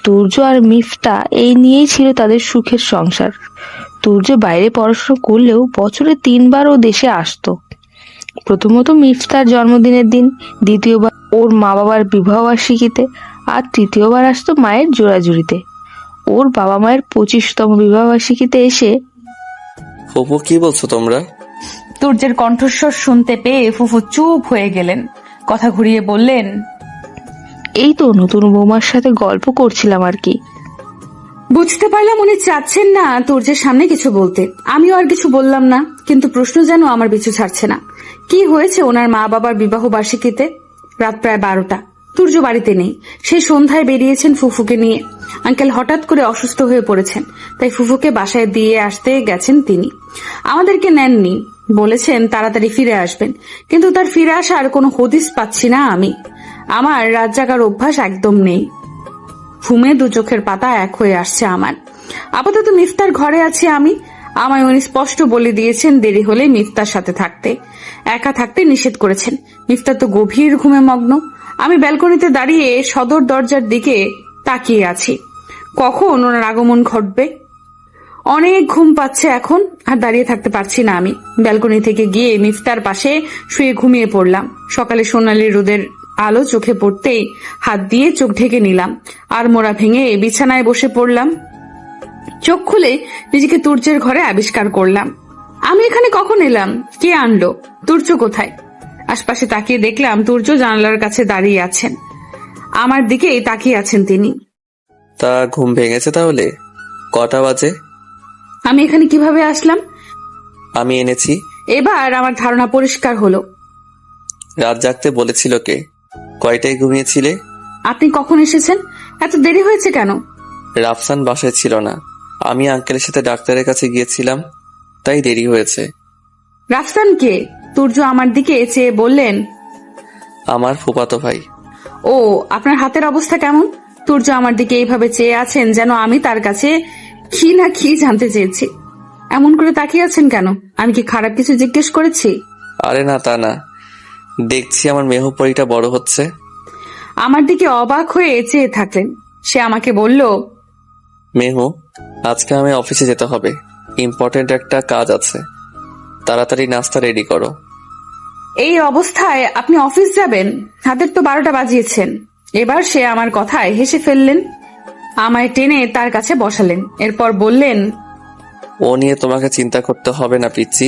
তুর্য আর মিফতা এই নিয়েই ছিল তাদের সুখের সংসার। তুর্য বাইরে পড়াশোনা করলেও বছরে 3 বার ও দেশে আসতো। প্রথমত মিফতার জন্মদিনের দিন, দ্বিতীয়বার ওর মা বাবার বিবাহবার্ষিকীতে, আর তৃতীয়বার আসতো মায়ের জোড়াজুড়িতে। ওর বাবা মায়ের 25তম বিবাহবার্ষিকীতে এসে ফুপু কি বলছো তোমরা? তুর্যের কণ্ঠস্বর শুনতে পেয়ে ফুফু চুপ হয়ে গেলেন। কথা ঘুরিয়ে বললেন, এই তো নতুন বৌমার সাথে গল্প করছিলাম আর কি। বুঝতে পারলাম উনি চাচ্ছেন না তুর্যের সামনে কিছু বলতে। আমিও আর কিছু বললাম না, কিন্তু প্রশ্ন যেন আমার পিছু ছাড়ছে না। কি হয়েছে ওনার মা বাবার বিবাহ বার্ষিকীতে? রাত প্রায় 12টা, তুর্য বাড়িতে নেই। সেই সন্ধ্যায় বেরিয়েছেন ফুফুকে নিয়ে। আঙ্কেল হঠাৎ করে অসুস্থ হয়ে পড়েছেন, তাই ফুফুকে বাসায় দিয়ে আসতে গেছেন তিনি। আমাদেরকে নেননি, বলেছেন তাড়াতাড়ি ফিরে আসবেন, কিন্তু তার ফিরে আসার কোনো হদিস পাচ্ছি না আমি। আমার রাত জাগার অভ্যাস একদম নেই। ঘুমে 2 চোখের পাতা এক হয়ে আসছে আমার। আপাতত মিফতার ঘরে আছি আমি। আমায় উনি স্পষ্ট বলে দিয়েছেন দেরি হলে মিফতার সাথে থাকতে, একা থাকতে নিষেধ করেছেন। মিফতার তো গভীর ঘুমে মগ্ন। আমি ব্যালকনিতে দাঁড়িয়ে সদর দরজার দিকে তাকিয়ে আছি, কখন ওনার আগমন ঘটবে। অনেক ঘুম পাচ্ছে এখন, আর দাঁড়িয়ে থাকতে পারছি না আমি। ব্যালকনি থেকে গিয়ে মিফতার পাশে শুয়ে ঘুমিয়ে পড়লাম। সকালে সোনালি রোদের আলো চোখে পড়তেই হাত দিয়ে চোখ ঢেকে নিলাম, আর মোড়া ভেঙে বিছানায় বসে পড়লাম। চোখ খুলে নিজেকে তুর্যের ঘরে আবিষ্কার করলাম। আমি এখানে কখন এলাম? কে আনলো? তুর্য কোথায়? আশপাশে তাকিয়ে দেখলাম তুর্য জানালার কাছে দাঁড়িয়ে আছেন, আমার দিকেই তাকিয়ে আছেন তিনি। তা ঘুম ভেঙেছে তাহলে? কটা বাজে? আমি এখানে কিভাবে আসলাম? আমি এনেছি। এবার আমার ধারণা পরিষ্কার হলো। রাত জাগতে বলেছিল কে? কয়টায় ঘুমিয়েছিলে? আপনি কখন এসেছেন? এত দেরি হয়েছে কেন? রাফসান বাসায় ছিল না, আমি আঙ্কেলের সাথে ডাক্তারের কাছে গিয়েছিলাম, তাই দেরি হয়েছে। রাফসান কে? তুর্য আমার দিকে চেয়ে বললেন, আমার ফুফাতো ভাই। ও, আপনার হাতের অবস্থা কেমন? তুর্য আমার দিকে এইভাবে চেয়ে আছেন যেন আমি তার কাছে কি না কি জানতে চেয়েছি। এমন করে তাকিয়ে আছেন কেন? আমি কি খারাপ কিছু জিজ্ঞেস করেছি? আরে না, তা না, দেখছি আমার মেহুপরিটা বড় হচ্ছে। আমার দিকে অবাক হয়ে চেয়ে থাকলেন। সে আমাকে বলল, মেহু, আজকে আমি অফিসে যেতে হবে, ইম্পর্টেন্ট একটা কাজ আছে, তাড়াতাড়ি নাস্তা রেডি করো। এই অবস্থায় আপনি অফিস যাবেন? হাতের তো 12টা বাজিয়েছেন। এবার সে আমার কথায় হেসে ফেললেন, আমায় টেনে তার কাছে বসালেন। এরপর বললেন, ও নিয়ে তোমাকে চিন্তা করতে হবে না পিচ্চি,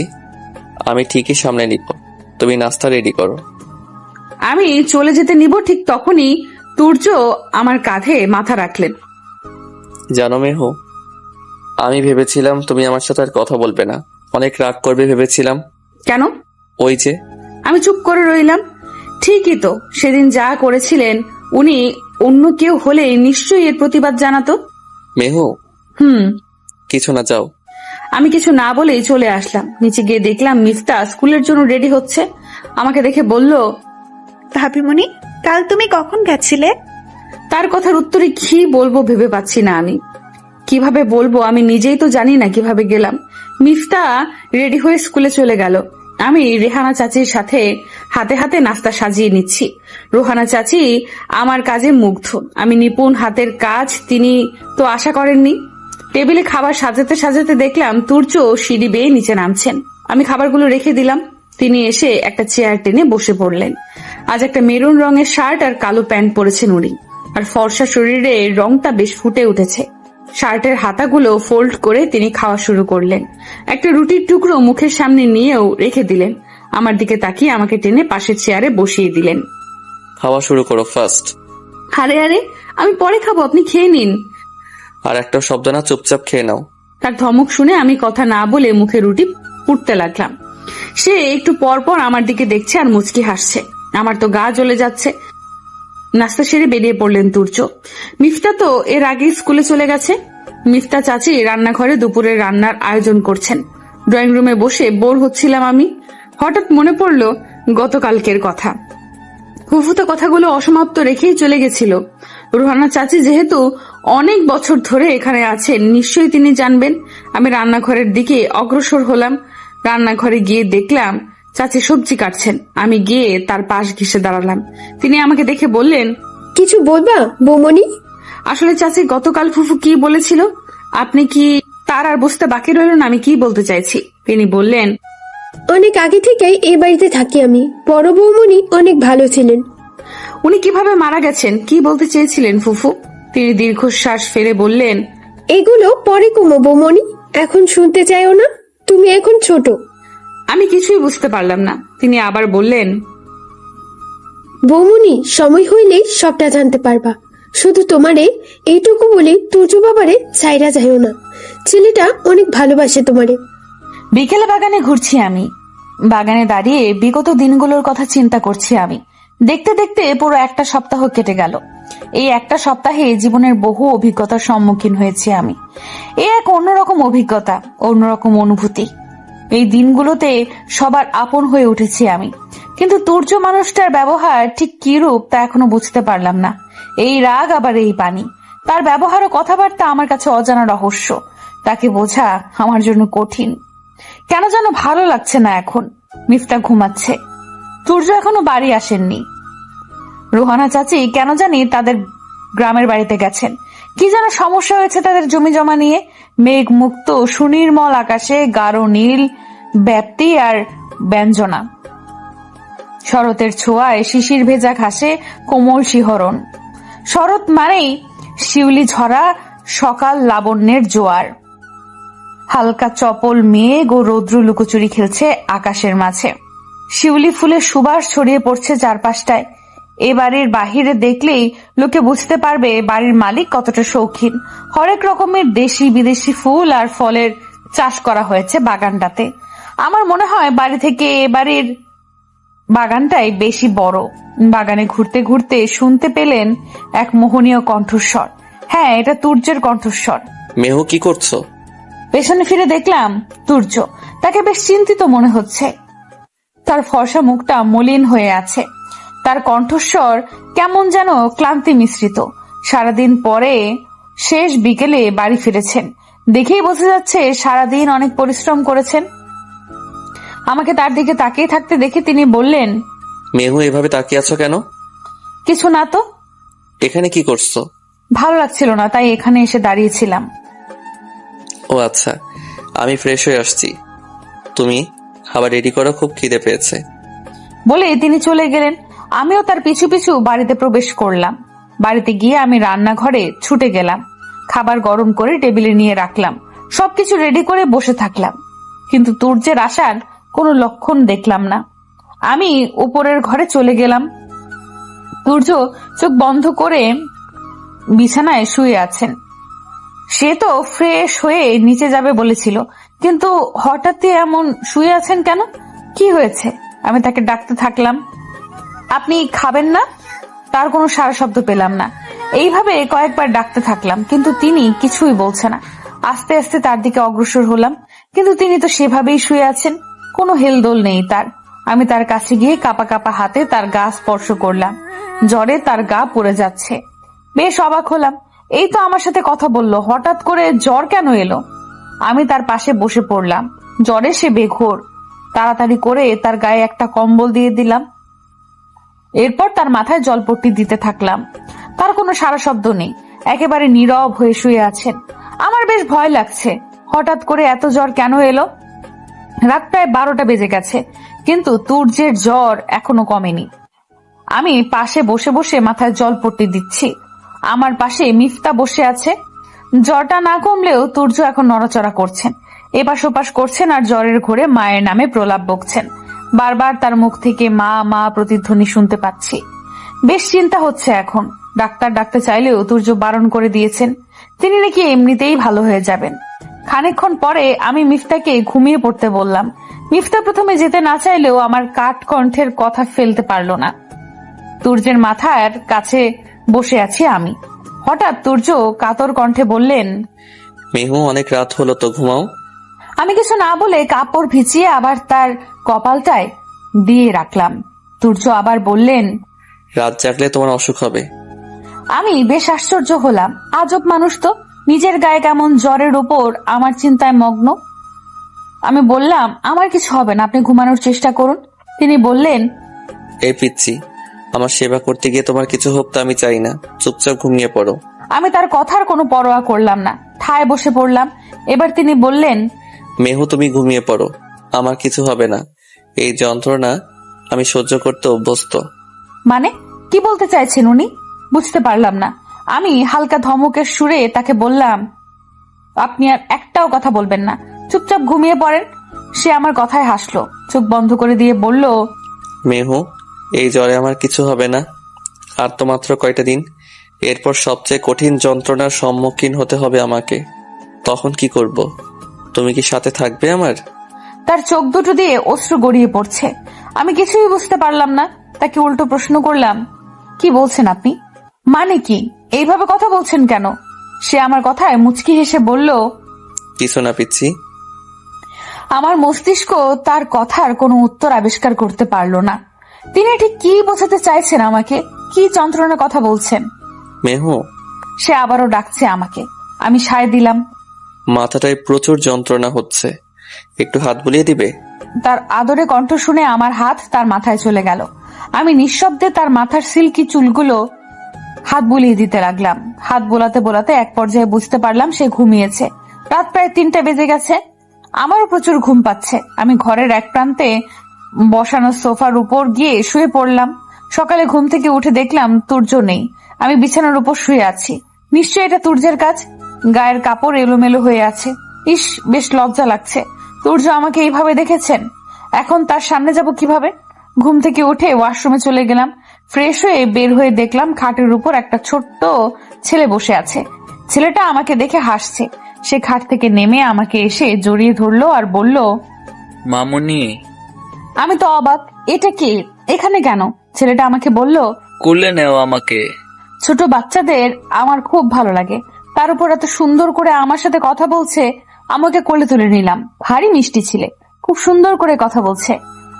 আমি ঠিকই সামলে নিব, তুমি নাস্তা রেডি করো। আমি চলে যেতে নিব, ঠিক তখনই তুর্য আমার কাঁধে মাথা রাখলেন। জানো মেহু, আমি ভেবেছিলাম তুমি আমার সাথে আর কথা বলবে না, অনেক রাগ করবে ভেবেছিলাম। কেন? ওই যে। আমি চুপ করে রইলাম। ঠিকই তো, সেদিন যা করেছিলেন উনি অন্য কেউ হলে নিশ্চয়ই এর প্রতিবাদ জানাতো। মেহু, কিছু না, যাও। আমি কিছু না বলেই চলে আসলাম। নিচে গিয়ে দেখলাম মিফতা স্কুলের জন্য রেডি হচ্ছে। আমাকে দেখে বলল, ভাবিমণি, কাল তুমি কখন গেছিলে? তার কথার উত্তরে কি বলবো ভেবে পাচ্ছি না আমি। কিভাবে বলবো আমি নিজেই তো জানি না কিভাবে গেলাম। মিফতা রেডি হয়ে স্কুলে চলে গেল। আমি রেহানা চাচির সাথে হাতে হাতে নাস্তা সাজিয়ে নিচ্ছি। রোহানা চাচি আমার কাজে মুগ্ধ। আমি নিপুণ হাতের কাজ তিনি তো আশা করেননি। টেবিলে খাবার সাজাতে সাজাতে দেখলাম তুর্য সিঁড়ি বেয়ে নিচে নামছেন। আমি খাবারগুলো রেখে দিলাম। তিনি এসে একটা চেয়ার টেনে বসে পড়লেন। আজ একটা মেরুন রঙের শার্ট আর কালো প্যান্ট পরেছেন উনি, আর ফর্সা শরীরে রংটা বেশ ফুটে উঠেছে। শার্টের হাতাগুলো ফোল্ড করে তিনি খাওয়া শুরু করলেন। একটা রুটির টুকরো মুখের সামনে নিয়েও রেখে দিলেন। আমার দিকে তাকিয়ে আমাকে টেনে পাশের চেয়ারে বসিয়ে দিলেন। খাওয়া শুরু করো ফার্স্ট। আরে আরে, আমি পরে খাবো, আপনি খেয়ে নিন। আর একটা শব্দ না, চুপচাপ খেয়ে নাও। তার ধমক শুনে আমি কথা না বলে মুখে রুটি পুড়তে লাগলাম। সে একটু পর পর আমার দিকে দেখছে আর মুচকি হাসছে। আমার তো গা জ্বলে যাচ্ছে। নাস্তা সেরে বেরিয়ে পড়লেন তুর্য। মিফতা তো এর আগে স্কুলে চলে গেছে। মিফতা চাচি রান্নাঘরে দুপুরের রান্নার আয়োজন করছেন। ড্রয়িং রুমে বসে বোর হচ্ছিলাম আমি। হঠাৎ মনে পড়ল গতকালকের কথা। ফুফু তো কথাগুলো অসমাপ্ত রেখেই চলে গেছিল। রোহানা চাচি যেহেতু অনেক বছর ধরে এখানে আছেন, নিশ্চয়ই তিনি জানবেন। আমি রান্নাঘরের দিকে অগ্রসর হলাম। রান্নাঘরে গিয়ে দেখলাম চাচি সবজি কাটছেন। আমি গিয়ে তার পাশ ঘেঁষে দাঁড়ালাম। তিনি আমাকে দেখে বললেন, কিছু বলবা বৌমনি? আসলে চাচি, গতকাল ফুফু কি বলেছিল আপনি কি তার আর বুঝতে বাকি রইল না আমি কি বলতে চাইছি। তিনি বললেন, অনেক আগে থেকেই এই বাড়িতে থাকি আমি। বড় বৌমনি অনেক ভালো ছিলেন। উনি কিভাবে মারা গেছেন, কি বলতে চেয়েছিলেন ফুফু? তিনি দীর্ঘশ্বাস ফেলে বললেন, এগুলো পরে কমো বৌমনি, এখন শুনতে চাইও না, তুমি এখন ছোট। আমি কিছুই বুঝতে পারলাম না। তিনি আবার বললেন, বৌমনি, সময় হইলেই সবটা জানতে পারবা। শুধু তোমারে এইটুকু বলে তুর্য বাবারে ছাইরা যাইও না, ছেলেটা অনেক ভালোবাসে তোমারে। বিকেলে বাগানে ঘুরছি আমি। বাগানে দাঁড়িয়ে বিগত দিনগুলোর কথা চিন্তা করছি আমি। দেখতে দেখতে পুরো একটা সপ্তাহ কেটে গেল। এই একটা সপ্তাহে জীবনের বহু অভিজ্ঞতার সম্মুখীন হয়েছি আমি। এ এক অন্যরকম অভিজ্ঞতা, অন্যরকম অনুভূতি। এই দিনগুলোতে সবার আপন হয়ে উঠেছি আমি, কিন্তু তুর্য মানুষটার ব্যবহার ঠিক কি রূপ তা এখনো বুঝতে পারলাম না। এই রাগ আবার এই পানি, তার ব্যবহার ও কথাবার্তা আমার কাছে অজানা রহস্য। তাকে বোঝা আমার জন্য কঠিন। কেন যেন ভালো লাগছে না এখন। মিফতা ঘুমাচ্ছে, তুর্য এখনো বাড়ি আসেননি। রোহানা চাচি কেন জানি তাদের গ্রামের বাড়িতে গেছেন। কি যেন সমস্যা হয়েছে তাদের জমি জমা নিয়ে। মেঘ মুক্ত সুনির্মল আকাশে গাঢ় নীল ব্যাপ্তি আর ব্যঞ্জনা। শরতের ছোঁয়ায় শিশির ভেজা ঘাসে কোমল শিহরণ। শরৎ মানেই শিউলি ঝরা সকাল লাবণ্যের জোয়ার। হালকা চপল মেঘ ও রৌদ্র লুকোচুরি খেলছে আকাশের মাঝে। শিউলি ফুলের সুবাস ছড়িয়ে পড়ছে চারপাশটায়। এ বাড়ির বাহিরে দেখলেই লোকে বুঝতে পারবে বাড়ির মালিক কতটা শৌখিন। হরেক রকমের দেশি বিদেশি ফুল আর ফলের চাষ করা হয়েছে বাগানটাতে। আমার মনে হয় বাড়ি থেকে এ বাড়ির বাগানটাই বেশি বড়। বাগানে ঘুরতে ঘুরতে শুনতে পেলেন এক মোহনীয় কণ্ঠস্বর। হ্যাঁ, এটা তুর্যের কণ্ঠস্বর। মেহু, কি করছো? পেছনে ফিরে দেখলাম তুর্য। তাকে বেশ চিন্তিত মনে হচ্ছে। তার ফর্সা মুখটা মলিন হয়ে আছে। তার কণ্ঠস্বর কেমন যেন ক্লান্তি মিশ্রিত। সারাদিন পরে শেষ বিকেলে বাড়ি ফিরেছেন। দেখেই বোঝা যাচ্ছে সারাদিন অনেক পরিশ্রম করেছেন। আমাকে তার দিকে তাকিয়ে থাকতে দেখে তিনি বললেন, মেহু, এভাবে তাকিয়ে আছো কেন? কিছু না তো। এখানে কি করছো? ভালো লাগছিল না, তাই এখানে এসে দাঁড়িয়েছিলাম। ও আচ্ছা, আমি ফ্রেশ হয়ে আসছি। তুমি খাবার রেডি করো, খুব খিদে পেয়েছে। বলে তিনি চলে গেলেন। আমিও তার পিছু পিছু বাড়িতে প্রবেশ করলাম। বাড়িতে গিয়ে আমি রান্নাঘরে ছুটে গেলাম। খাবার গরম করে টেবিলে নিয়ে রাখলাম। সবকিছু রেডি করে বসে থাকলাম, কিন্তু তুর্যের আসার কোনো লক্ষণ দেখলাম না। আমি উপরের ঘরে চলে গেলাম। তুর্য চোখ বন্ধ করে বিছানায় শুয়ে আছেন। সে তো ফ্রেশ হয়ে নিচে যাবে বলেছিল, কিন্তু হঠাৎই এমন শুয়ে আছেন কেন? কি হয়েছে? আমি তাকে ডাকতে থাকলাম, আপনি খাবেন না? তার কোনো সাড়া শব্দ পেলাম না। এইভাবে কয়েকবার ডাকতে থাকলাম, কিন্তু তিনি কিছুই বলছে না। আস্তে আস্তে তার দিকে অগ্রসর হলাম, কিন্তু তিনি তো সেভাবেই শুয়ে আছেন, কোনো হেলদোল নেই তার। আমি তার কাছে গিয়ে কাপা কাপা হাতে তার গা স্পর্শ করলাম। জ্বরে তার গা পড়ে যাচ্ছে। বেশ অবাক হলাম। এই তো আমার সাথে কথা বললো, হঠাৎ করে জ্বর কেন এলো? আমি তার পাশে বসে পড়লাম। জ্বরে সে বেঘোর। তাড়াতাড়ি করে তার গায়ে একটা কম্বল দিয়ে দিলাম। এরপর তার মাথায় জলপট্টি দিতে থাকলাম। তার কোনো সাড়া শব্দ নেই, একেবারে নীরব হয়ে শুয়ে আছেন। আমার বেশ ভয় লাগছে। হঠাৎ করে এত জ্বর কেন এলো? রাত প্রায় 12টা বেজে গেছে, কিন্তু তুর্যের জ্বর এখনো কমেনি। আমি পাশে বসে বসে মাথায় জলপট্টি দিচ্ছি। আমার পাশে মিফতা বসে আছে। জ্বরটা না কমলেও তুর্য এখন নড়াচড়া করছেন, এপাশ ওপাশ করছেন আর জ্বরের ঘোরে মায়ের নামে প্রলাপ বকছেন। বারবার তার মুখ থেকে মা মা প্রতিধ্বনি শুনতে পাচ্ছি। বেশ চিন্তা হচ্ছে এখন। ডাক্তার ডাকতে চাইলেও তুর্য বারণ করে দিয়েছেন। তিনি নাকি এমনিতেই ভালো হয়ে যাবেন। খানিকক্ষণ পরে আমি মিফতাকে ঘুমিয়ে পড়তে বললাম। মিফতা প্রথমে যেতে না চাইলেও আমার কাঠ কণ্ঠের কথা ফেলতে পারল না। তুর্যের মাথার কাছে বসে আছি আমি। হঠাৎ তুর্য কাতর কণ্ঠে বললেন, মেহু, অনেক রাত হলো তো, ঘুমাও। আমি কিছু না বলে কাপড় ভিজিয়ে আবার তার কপালটায় দিয়ে রাখলাম। তুর্য আবার বললেন, রাত জাগলে তোমার অসুখ হবে। আমি বেশ আশ্চর্য হলাম। আজব মানুষ তো, নিজের গায়ে কেমন জ্বরের উপর আমার চিন্তায় মগ্ন। আমি বললাম, আমার কিছু হবে না, আপনি ঘুমানোর চেষ্টা করুন। তিনি বললেন, এই পিচ্ছি, আমার সেবা করতে গিয়ে তোমার কিছু হোক তো আমি চাই না, চুপচাপ ঘুমিয়ে পড়ো। আমি তার কথার কোনো পরোয়া করলাম না, ঠায় বসে পড়লাম। এবার তিনি বললেন, মেহু তুমি ঘুমিয়ে পড়ো, আমার কিছু হবে না। এই যন্ত্রণা আমি সহ্য করতে অভ্যস্ত। মানে কি বলতে চাইছেন উনি? বুঝতে পারলাম না। আমি হালকা ধমকের সুরে তাকে বললাম, আপনি আর একটাও কথা বলবেন না, চুপচাপ ঘুমিয়ে পড়েন। সে আমার কথায় হাসলো, চোখ বন্ধ করে দিয়ে বলল, মেহু, এই জ্বরে আমার কিছু হবে না। আর তো মাত্র কয়টা দিন, এরপর সবচেয়ে কঠিন যন্ত্রণার সম্মুখীন হতে হবে আমাকে। তখন কি করব? তুমি কি সাথে থাকবে আমার? তার চোখ দুটো দিয়ে অশ্রু গড়িয়ে পড়ছে। আমি কিছুই বুঝতে পারলাম না। তাকে উল্টো প্রশ্ন করলাম, কি বলছেন আপনি? মানে কি? এইভাবে কথা বলছেন কেন? সে আমার কথায় মুচকি হেসে বলল, কিছু না পিচ্ছি। আমার মস্তিষ্ক তার কথার কোনো উত্তর আবিষ্কার করতে পারল না। তিনি ঠিক কি বোঝাতে চাইছেন আমাকে? কি যন্ত্রণার কথা বলছেন? মেহু, সে আবারও ডাকছে আমাকে। আমি সায় দিলাম। মাথাটায় প্রচুর যন্ত্রণা হচ্ছে, একটু হাত বুলিয়ে দিবে? তার আদরে কণ্ঠ শুনে আমার হাত তার মাথায় চলে গেল। আমি নিঃশব্দে তার মাথার সিল্কি চুলগুলো হাত বুলিয়ে দিতে লাগলাম। হাত বোলাতে বোলাতে এক পর্যায়ে বুঝতে পারলাম সে ঘুমিয়েছে। রাত প্রায় 3টা বেজে গেছে। আমারও প্রচুর ঘুম পাচ্ছে। আমি ঘরের এক প্রান্তে বসানো সোফার উপর গিয়ে শুয়ে পড়লাম। সকালে ঘুম থেকে উঠে দেখলাম তুর্য নেই। আমি বিছানার উপর শুয়ে আছি। নিশ্চয়ই এটা তুর্যের কাজ। গায়ের কাপড় এলোমেলো হয়ে আছে। ইস, বেশ লজ্জা লাগছে। তুর্য আমাকে এইভাবে দেখেছেন। এখন তার সামনে যাব কিভাবে? ঘুম থেকে উঠে ওয়াশরুমে চলে গেলাম। ফ্রেশ হয়ে বের হয়ে দেখলাম খাটের উপর একটা ছোট্ট ছেলে বসে আছে। ছেলেটা আমাকে দেখে হাসছে। সে খাট থেকে নেমে আমাকে এসে জড়িয়ে ধরলো আর বলল, মামুনি। আমি তো অবাক, এটা কে, এখানে কেন? ছেলেটা আমাকে বলল, কোলে নেও আমাকে। ছোট বাচ্চাদের আমার খুব ভালো লাগে। তার উপর এত সুন্দর করে আমার সাথে কথা বলছে। আমাকে কোলে তুলে নিলাম। ভারী মিষ্টি ছিলে, খুব সুন্দর করে কথা বলছে।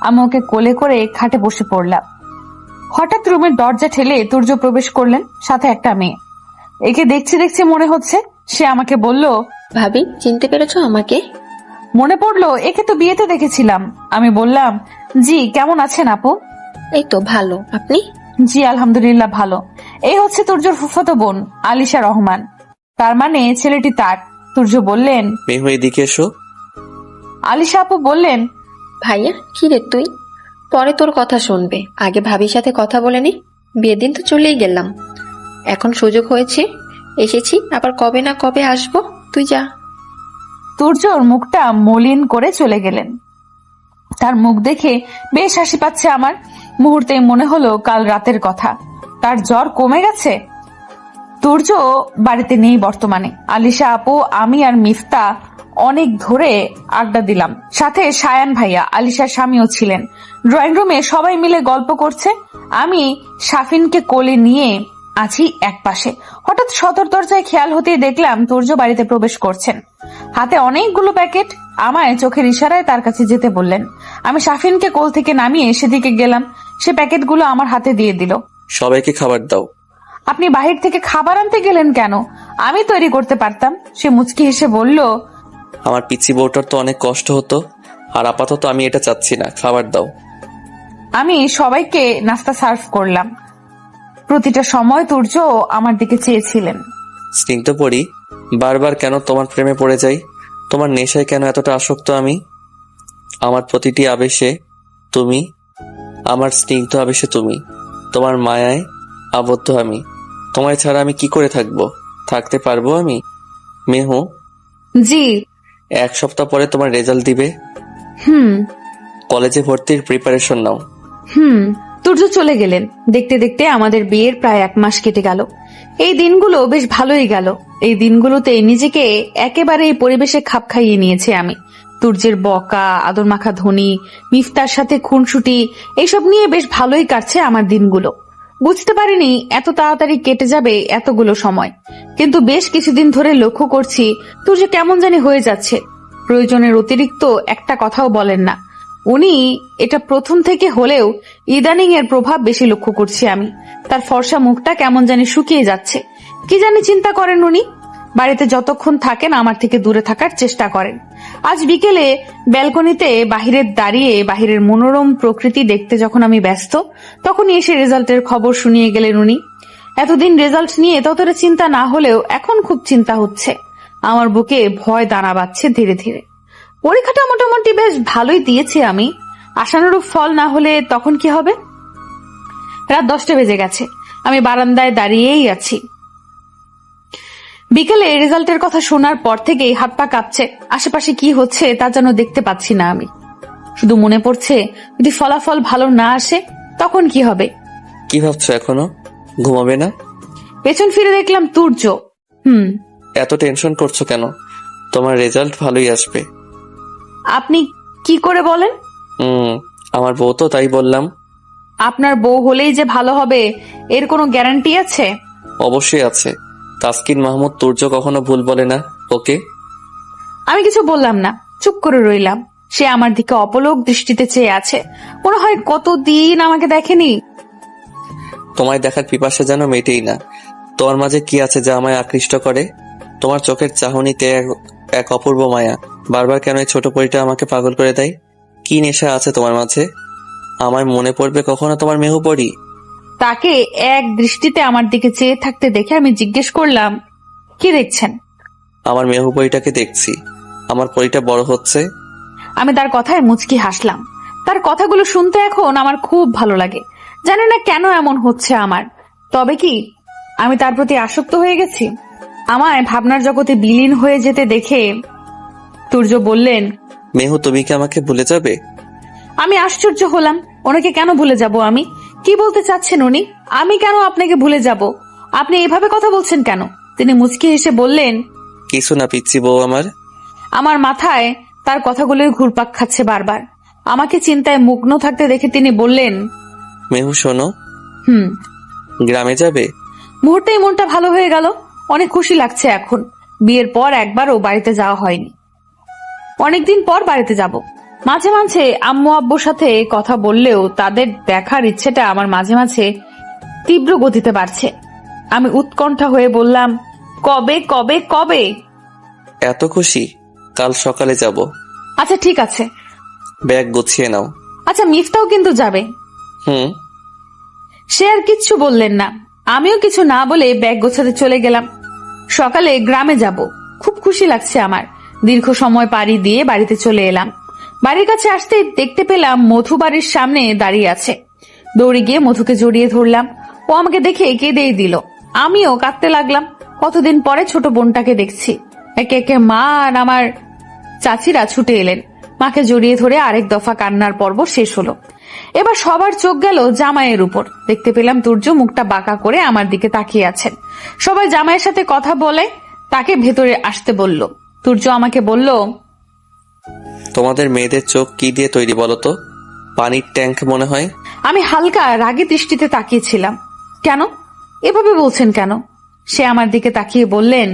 আমি ওকে কোলে করে খাটে বসে পড়লাম। হঠাৎ রুমের দরজা ঠেলে তুর্য প্রবেশ করলেন, সাথে একটা মেয়ে। একে দেখছি দেখছি মনে হচ্ছে। সে আমাকে বলল, ভাবি, চিনতে পেরেছো আমাকে? মনে পড়লো, একে তো বিয়েতে দেখেছিলাম। আমি বললাম, জি, কেমন আছেন আপু? এই তো ভালো, আপনি? জি আলহামদুলিল্লাহ ভালো। এই হচ্ছে তুর্যর ফুফাতো বোন আলিশা রহমান। তার মানে ছেলেটি তার। তুর্য বললেন, মেহু এদিকে এসো। আলিশা আপু বললেন, ভাইয়া, কি রে তুই? পরে তোর কথা শুনবে, আগে ভাবির সাথে কথা বলে নি। বিয়ের দিন তো চলেই গেলাম, এখন সুযোগ হয়েছে, এসেছি, আবার কবে না কবে আসবো, তুই যা। তুর্যর মুখটা মলিন করে চলে গেলেন। তার মুখ দেখে বেশ হাসি পাচ্ছে আমার। মুহূর্তে মনে হলো কাল রাতের কথা। তার জ্বর কমে গেছে। তুর্য বাড়িতে নেই বর্তমানে। আলিশা আপু, আমি আর মিফতা অনেক ধরে আড্ডা দিলাম। সাথে সায়ান ভাইয়া, আলিশার স্বামীও ছিলেন। ড্রয়িং রুমে সবাই মিলে গল্প করছে। আমি শাফিনকে কোলে নিয়ে আছি এক পাশে। হঠাৎ সদর দরজায় খেয়াল হতেই দেখলাম তুর্য বাড়িতে প্রবেশ করছেন। হাতে অনেকগুলো প্যাকেট। আমায় চোখের ইশারায় তার কাছে যেতে বললেন। আমি শাফিনকে কোল থেকে নামিয়ে সেদিকে গেলাম। সে প্যাকেটগুলো আমার হাতে দিয়ে দিল। সবাইকে খাবার দাও। আপনি বাহির থেকে খাবার আনতে গেলেন কেন? আমি তৈরি করতে পারতাম। সে মুচকি হেসে বলল, আমার পিচ্ছি বউটার তো অনেক কষ্ট হতো, আর আপাতত আমি এটা চাচ্ছি না, খাবার দাও। আমি সবাইকে নাস্তা সার্ভ করলাম। প্রতিটা সময় তুর্য আমার দিকে চেয়েছিলেন। স্নিগ্ধ পড়ি, বারবার কেন তোমার প্রেমে পড়ে যাই? তোমার নেশায় কেন এতটা আসক্ত আমি? আমার প্রতিটি আবেশে তুমি, আমার স্নিগ্ধ আবেশে তুমি, তোমার মায়ায় আবদ্ধ আমি। তোমায় ছাড়া আমি কি করে থাকবো? থাকতে পারবো আমি? মেহু, জি। 1 সপ্তাহ পরে তোমার রেজাল্ট দিবে। কলেজে ভর্তির প্রিপারেশন নাও। তুর্য চলে গেলেন। দেখতে দেখতে আমাদের বিয়ের প্রায় 1 মাস কেটে গেল। এই দিনগুলো বেশ ভালোই গেল। এই দিনগুলোতে নিজেকে একেবারে এই পরিবেশে খাপ খাইয়ে নিয়েছে আমি। তুর্যের বকা, আদর মাখা ধ্বনি, মিফতার সাথে খুনসুটি, এইসব নিয়ে বেশ ভালোই কাটছে আমার দিনগুলো। বুঝতে পারিনি এত তাড়াতাড়ি কেটে যাবে এতগুলো সময়। কিন্তু বেশ কিছুদিন ধরে লক্ষ্য করছি তুর্য কেমন জানি হয়ে যাচ্ছে। প্রয়োজনের অতিরিক্ত একটা কথাও বলেন না উনি। এটা প্রথম থেকে হলেও ইদানিং এর প্রভাব বেশি লক্ষ্য করছি আমি। তার ফর্সা মুখটা কেমন জানি শুকিয়ে যাচ্ছে। কি জানি চিন্তা করেন উনি। বাড়িতে যতক্ষণ থাকেন আমার থেকে দূরে থাকার চেষ্টা করেন। আজ বিকেলে ব্যালকনিতে বাহিরে দাঁড়িয়ে বাহিরের মনোরম প্রকৃতি দেখতে যখন আমি ব্যস্ত, তখনই এসে রেজাল্টের খবর শুনিয়ে গেলেন উনি। এতদিন রেজাল্ট নিয়ে ততটা চিন্তা না হলেও এখন খুব চিন্তা হচ্ছে। আমার বুকে ভয় দানা বাঁধছে ধীরে ধীরে। পরীক্ষাটা মোটামুটি বেশ ভালোই দিয়েছি আমি। আশানুরূপ ফল না হলে তখন কি হবে? রাত 10টা বেজে গেছে। আমি বারান্দায় দাঁড়িয়েই আছি। বিকেলে রেজাল্টের কথা শোনার পর থেকেই হাত পা কাঁপছে। আশেপাশে কি হচ্ছে তা যেন দেখতে পাচ্ছি না আমি। শুধু মনে পড়ছে যদি ফলাফল ভালো না আসে তখন কি হবে। কি ভাবছো এখনো? ঘুমাবে না? পেছন ফিরে দেখলাম তুর্য। এত টেনশন করছো কেন? তোমার রেজাল্ট ভালোই আসবে। আপনি কি করে বলেন? আমার বউ তো, তাই বললাম। আপনার বউ হলেই যে ভালো হবে এর কোনো গ্যারান্টি আছে? অবশ্যই আছে। তাসকিন মাহমুদ তুর্য কখনো ভুল বলে না। ওকে। আমি কিছু বললাম না, চুপ করে রইলাম। সে আমার দিকে অপলক দৃষ্টিতে চেয়ে আছে। মনে হয় কতদিন আমাকে দেখেনি। তোমায় দেখার পিপাসা যেন মেটেই না। তোমার মাঝে কি আছে যা আমায় আকৃষ্ট করে? তোমার চোখের চাহনিতে এক অপূর্ব মায়া। বারবার কেন এই ছোট পরীটা আমাকে পাগল করে দেয়? কি নেশা আছে তোমার মাঝে? আমায় মনে পড়বে কখনো তোমার মেহু পরি? তাকে এক দৃষ্টিতে আমার দিকে চেয়ে থাকতে দেখে আমি জিজ্ঞেস করলাম, কি দেখছেন? আমার মেহু পরিটাকে দেখছি। আমার পরিটা বড় হচ্ছে। আমি তার কথায় মুচকি হাসলাম। তার কথাগুলো শুনতে এখন আমার খুব ভালো লাগে। জানি না কেন এমন হচ্ছে আমার। তবে কি আমি তার প্রতি আসক্ত হয়ে গেছি? আমায় ভাবনার জগতে বিলীন হয়ে যেতে দেখে তুর্য বললেন, মেহু, তুমি কি আমাকে ভুলে যাবে? আমি আশ্চর্য হলাম। ওনাকে কেন ভুলে যাব আমি? কি বলতে চাচ্ছেন উনি? আমি কেন আপনাকে ভুলে যাব? আপনি এভাবে কথা বলছেন কেন? তিনি মুচকি হেসে বললেন, কিছু না পিচ্ছি বউ আমার। আমার মাথায় তার কথাগুলোই ঘুরপাক খাচ্ছে বারবার। আমাকে চিন্তায় মগ্ন থাকতে দেখে তিনি বললেন, মেহু শোনো। গ্রামে যাবে? মুহূর্তেই মনটা ভালো হয়ে গেল। অনেক খুশি লাগছে এখন। বিয়ের পর একবারও বাড়িতে যাওয়া হয়নি। অনেকদিন পর বাড়িতে যাব। মাঝে মাঝে আম্মু আব্বুর সাথে কথা বললেও তাদের দেখার ইচ্ছেটা আমার মাঝে মাঝে তীব্র গতিতে বাড়ছে। আমি উৎকণ্ঠা হয়ে বললাম, কবে কবে কবে? এত খুশি? কাল সকালে যাব। আচ্ছা ঠিক আছে। ব্যাগ গুছিয়ে নাও। আচ্ছা, মিফতাও কিন্তু যাবে। সে আর কিচ্ছু বললেন না। আমিও কিছু না বলে ব্যাগ গোছাতে চলে গেলাম। সকালে গ্রামে যাব। খুব খুশি লাগছে আমার। দীর্ঘ সময় পাড়ি দিয়ে বাড়িতে চলে এলাম। বাড়ির কাছে আসতে দেখতে পেলাম মধু বাড়ির সামনে দাঁড়িয়ে আছে। দৌড়ে গিয়ে মধুকে জড়িয়ে ধরলাম। ও আমাকে দেখে কেঁদেই দিল। আমিও কাঁদতে লাগলাম। কতদিন পরে ছোট বোনটাকে দেখছি। একে একে মা আর আমার চাচিরা ছুটে এলেন। মাকে জড়িয়ে ধরে আরেক দফা কান্নার পর্ব শেষ হলো। এবার সবার চোখ গেল জামাইয়ের উপর। দেখতে পেলাম তুর্য মুখটা বাঁকা করে আমার দিকে তাকিয়ে আছেন। সবাই জামাইয়ের সাথে কথা বলে তাকে ভেতরে আসতে বলল। তুর্য আমাকে বলল, তোমাদের মেয়েদের চোখ কি দিয়ে তৈরি বলো তো? পানির ট্যাঙ্ক মনে হয়। আমি হালকা রাগী দৃষ্টিতে তাকিয়েছিলাম। কেন এভাবে বলছেন কেন? সে আমার দিকে তাকিয়ে বললেন,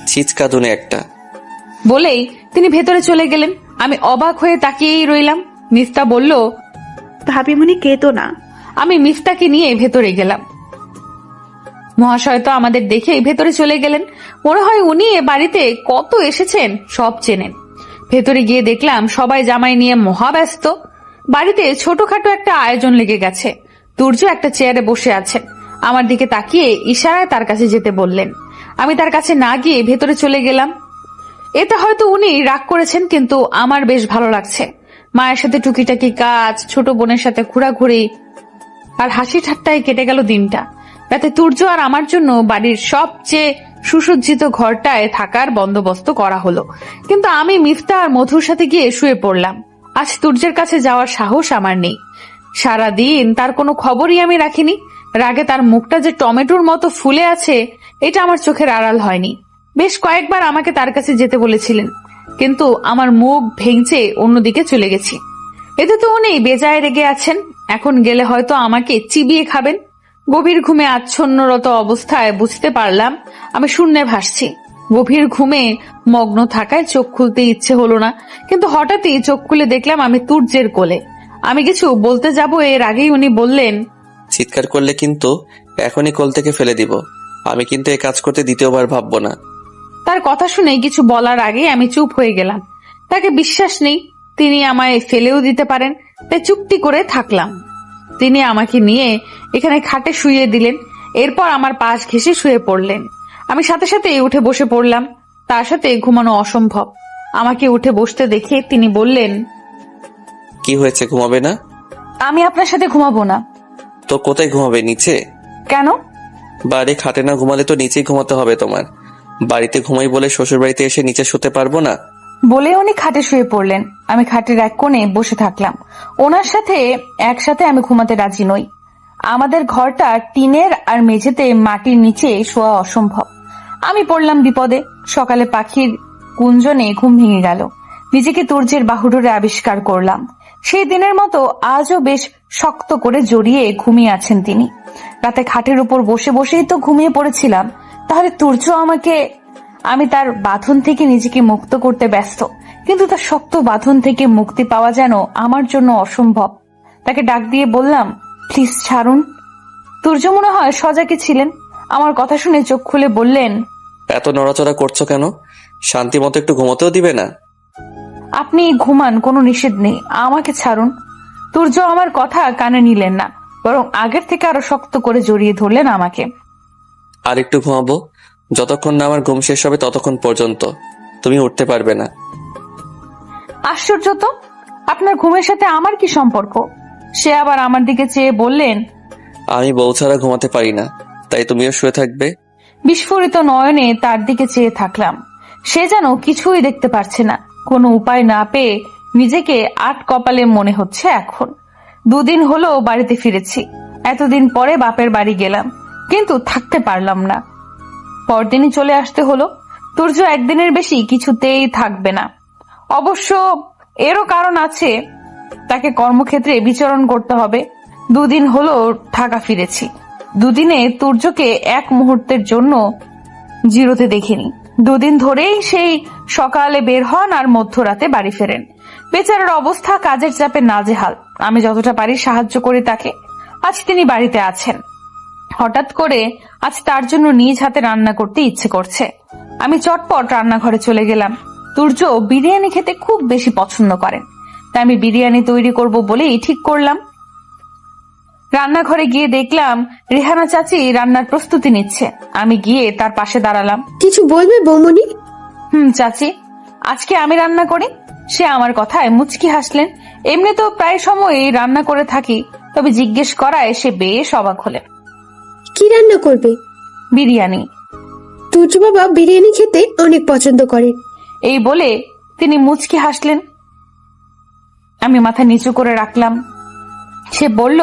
ছিচকাদুনে একটা। বলেই তিনি ভেতরে চলে গেলেন। আমি অবাক হয়ে তাকিয়েই রইলাম। মিফতা বলল, ভাবিমণি কেঁদো না। আমি মিফতাকে নিয়ে ভেতরে গেলাম। মহাশয় তো আমাদের দেখেই ভেতরে চলে গেলেন। মনে হয় উনি এ বাড়িতে কত এসেছেন সব চেনেন। ভেতরে গিয়ে দেখলাম সবাই জামাই নিয়ে মহাব্যস্ত। বাড়িতে ছোটখাটো একটা আয়োজন লেগে গেছে। তুর্য একটা চেয়ারে বসে আছেন। আমার দিকে তাকিয়ে ইশারায় তার কাছে যেতে বললেন। আমি তার কাছে না গিয়ে ভেতরে চলে গেলাম। এতে হয়তো উনি রাগ করেছেন, কিন্তু আমার বেশ ভালো লাগছে। মায়ের সাথে টুকিটাকি কাজ, ছোট বোনের সাথে ঘোরাঘুরি আর হাসি ঠাট্টায় কেটে গেল দিনটা। রাতে তুর্য আর আমার জন্য বাড়ির সবচেয়ে সুসজ্জিত ঘরটায় থাকার বন্দোবস্ত করা হলো। কিন্তু আমি মিফতা আর মধুর সাথে গিয়ে শুয়ে পড়লাম। আজ তুর্যের কাছে যাওয়ার সাহস আমার নেই। সারাদিন তার কোনো খবরই আমি রাখিনি। রাগে তার মুখটা যে টমেটোর মতো ফুলে আছে এটা আমার চোখের আড়াল হয়নি। বেশ কয়েকবার আমাকে তার কাছে যেতে বলেছিলেন, কিন্তু আমার মুখ ভেঙচে অন্যদিকে চলে গেছি। এতে তো উনি বেজায় রেগে আছেন। এখন গেলে হয়তো আমাকে চিবিয়ে খাবেন। গভীর ঘুমে আচ্ছন্নরত অবস্থায় বুঝতে পারলাম আমি শূন্যে ভাসছি। গভীর ঘুমে মগ্ন থাকায় চোখ খুলতে ইচ্ছে হলো না, কিন্তু হঠাৎই চোখ খুলে দেখলাম আমি তুর্যের কোলে। আমি কিছু বলতে যাব এর আগেই উনি বললেন, চিৎকার করলে কিন্তু এখনই কোল থেকে ফেলে দিব। আমি কিন্তু এই কাজ করতে দ্বিতীয়বার ভাববো না। তার কথা শুনে কিছু বলার আগে আমি চুপ হয়ে গেলাম। তাকে বিশ্বাস নেই তিনি আমায় ফেলেও দিতে পারেন, তাই চুপটি করে থাকলাম। তিনি আমাকে নিয়ে এখানে খাটে শুইয়ে দিলেন, এরপর আমার পাশ ঘেঁষে শুয়ে পড়লেন। আমি সাথে সাথে উঠে বসে পড়লাম। তার সাথে ঘুমানো অসম্ভব। আমাকে উঠে বসতে দেখে তিনি বললেন, কি হয়েছে, ঘুমাবে না? আমি আপনার সাথে ঘুমাবো না। তো কোথায় ঘুমাবে, নিচে? কেন? বাড়ি খাটে না ঘুমালে তো নিচেই ঘুমাতে হবে তোমার। বাড়িতে ঘুমাই বলে শ্বশুর বাড়িতে এসে নিচে শুতে পারবো না? বলে উনি খাটে শুয়ে পড়লেন। আমি খাটের এক কোণে বসে থাকলাম। ওনার সাথে একসাথে আমি ঘুমাতে রাজি নই। আমাদের ঘরটা টিনের আর মেঝেতে মাটির নিচে শোয়া অসম্ভব। আমি পড়লাম বিপদে। সকালে পাখির কুঞ্জনে ঘুম ভেঙে গেল। নিজেকে তুর্যের বাহুডোরে আবিষ্কার করলাম। সেই দিনের মতো আজও বেশ শক্ত করে জড়িয়ে ঘুমিয়ে আছেন তিনি। রাতে খাটের উপর বসে বসেই তো ঘুমিয়ে পড়েছিলাম, তাহলে তুর্য আমাকে। আমি তার বাঁধন থেকে নিজেকে মুক্ত করতে ব্যস্ত, কিন্তু তার শক্ত বাঁধন থেকে মুক্তি পাওয়া যেন আমার জন্য অসম্ভব। তাকে ডাক দিয়ে বললাম, প্লিজ ছাড়ুন। তুর্য মনে হয় সজাগে ছিলেন। আমার কথা শুনে চোখ খুলে বললেন, এত নড়াচড়া করছো কেন? শান্তি মতো একটু ঘুমোতেও দিবে না? আপনি ঘুমান, কোনো নিষেধ নেই, আমাকে ছাড়ুন। তুর্য আমার কথা কানে নিলেন না, বরং আগের থেকে আরো শক্ত করে জড়িয়ে ধরলেন আমাকে। আর একটু ঘুমাবো, যতক্ষণ না আমার ঘুম শেষ হবে ততক্ষণ পর্যন্ত তুমি উঠতে পারবে না। আশ্চর্য তো, আপনার ঘুমের সাথে আমার কি সম্পর্ক? সে আবার আমার দিকে চেয়ে বললেন, আমি বউ ছাড়া ঘুমাতে পারি না, তাই তুমিও শুয়ে থাকবে। বিস্ফোরিত নয়নে তার দিকে চেয়ে থাকলাম। সে যেন কিছুই দেখতে পারছে না। কোনো উপায় না পেয়ে নিজেকে আট কপালে মনে হচ্ছে এখন। 2 দিন হলো বাড়িতে ফিরেছি। এতদিন পরে বাপের বাড়ি গেলাম, কিন্তু থাকতে পারলাম না। পরদিনই চলে আসতে হলো। তুর্য একদিনের বেশি কিছুতেই থাকবে না। অবশ্য এরও কারণ আছে, তাকে কর্মক্ষেত্রে বিচরণ করতে হবে। 2 দিন হলো ঢাকা ফিরেছি। 2 দিনে তুর্যকে এক মুহূর্তের জন্য জিরোতে দেখিনি। 2 দিন ধরেই সেই সকালে বের হন আর মধ্যরাতে বাড়ি ফেরেন। বেচারার অবস্থা কাজের চাপে নাজেহাল। আমি যতটা পারি সাহায্য করি তাকে। আজ তিনি বাড়িতে আছেন। হঠাৎ করে আজ তার জন্য নিজ হাতে রান্না করতে ইচ্ছে করছে। আমি চটপট রান্নাঘরে চলে গেলাম। তুর্য বিরিয়ানি খেতে খুব বেশি পছন্দ করেন, তাই আমি বিরিয়ানি তৈরি করব বলেই ঠিক করলাম। রান্নাঘরে গিয়ে দেখলাম রেহানা চাচি রান্নার প্রস্তুতি নিচ্ছে। আমি গিয়ে তার পাশে দাঁড়ালাম। কিছু বলবে বৌমনি? চাচি, আজকে আমি রান্না করি। সে আমার কথায় মুচকি হাসলেন। এমনি তো প্রায় সময়ই রান্না করে থাকি, তবে জিজ্ঞেস করায় সে বেশ অবাক হলেন। কি রান্না করবে? বিরিয়ানি। তুর্য বাবা বিরিয়ানি খেতে অনেক পছন্দ করেন। এই বলে তিনি মুচকি হাসলেন। আমি মাথা নিচু করে রাখলাম। সে বলল,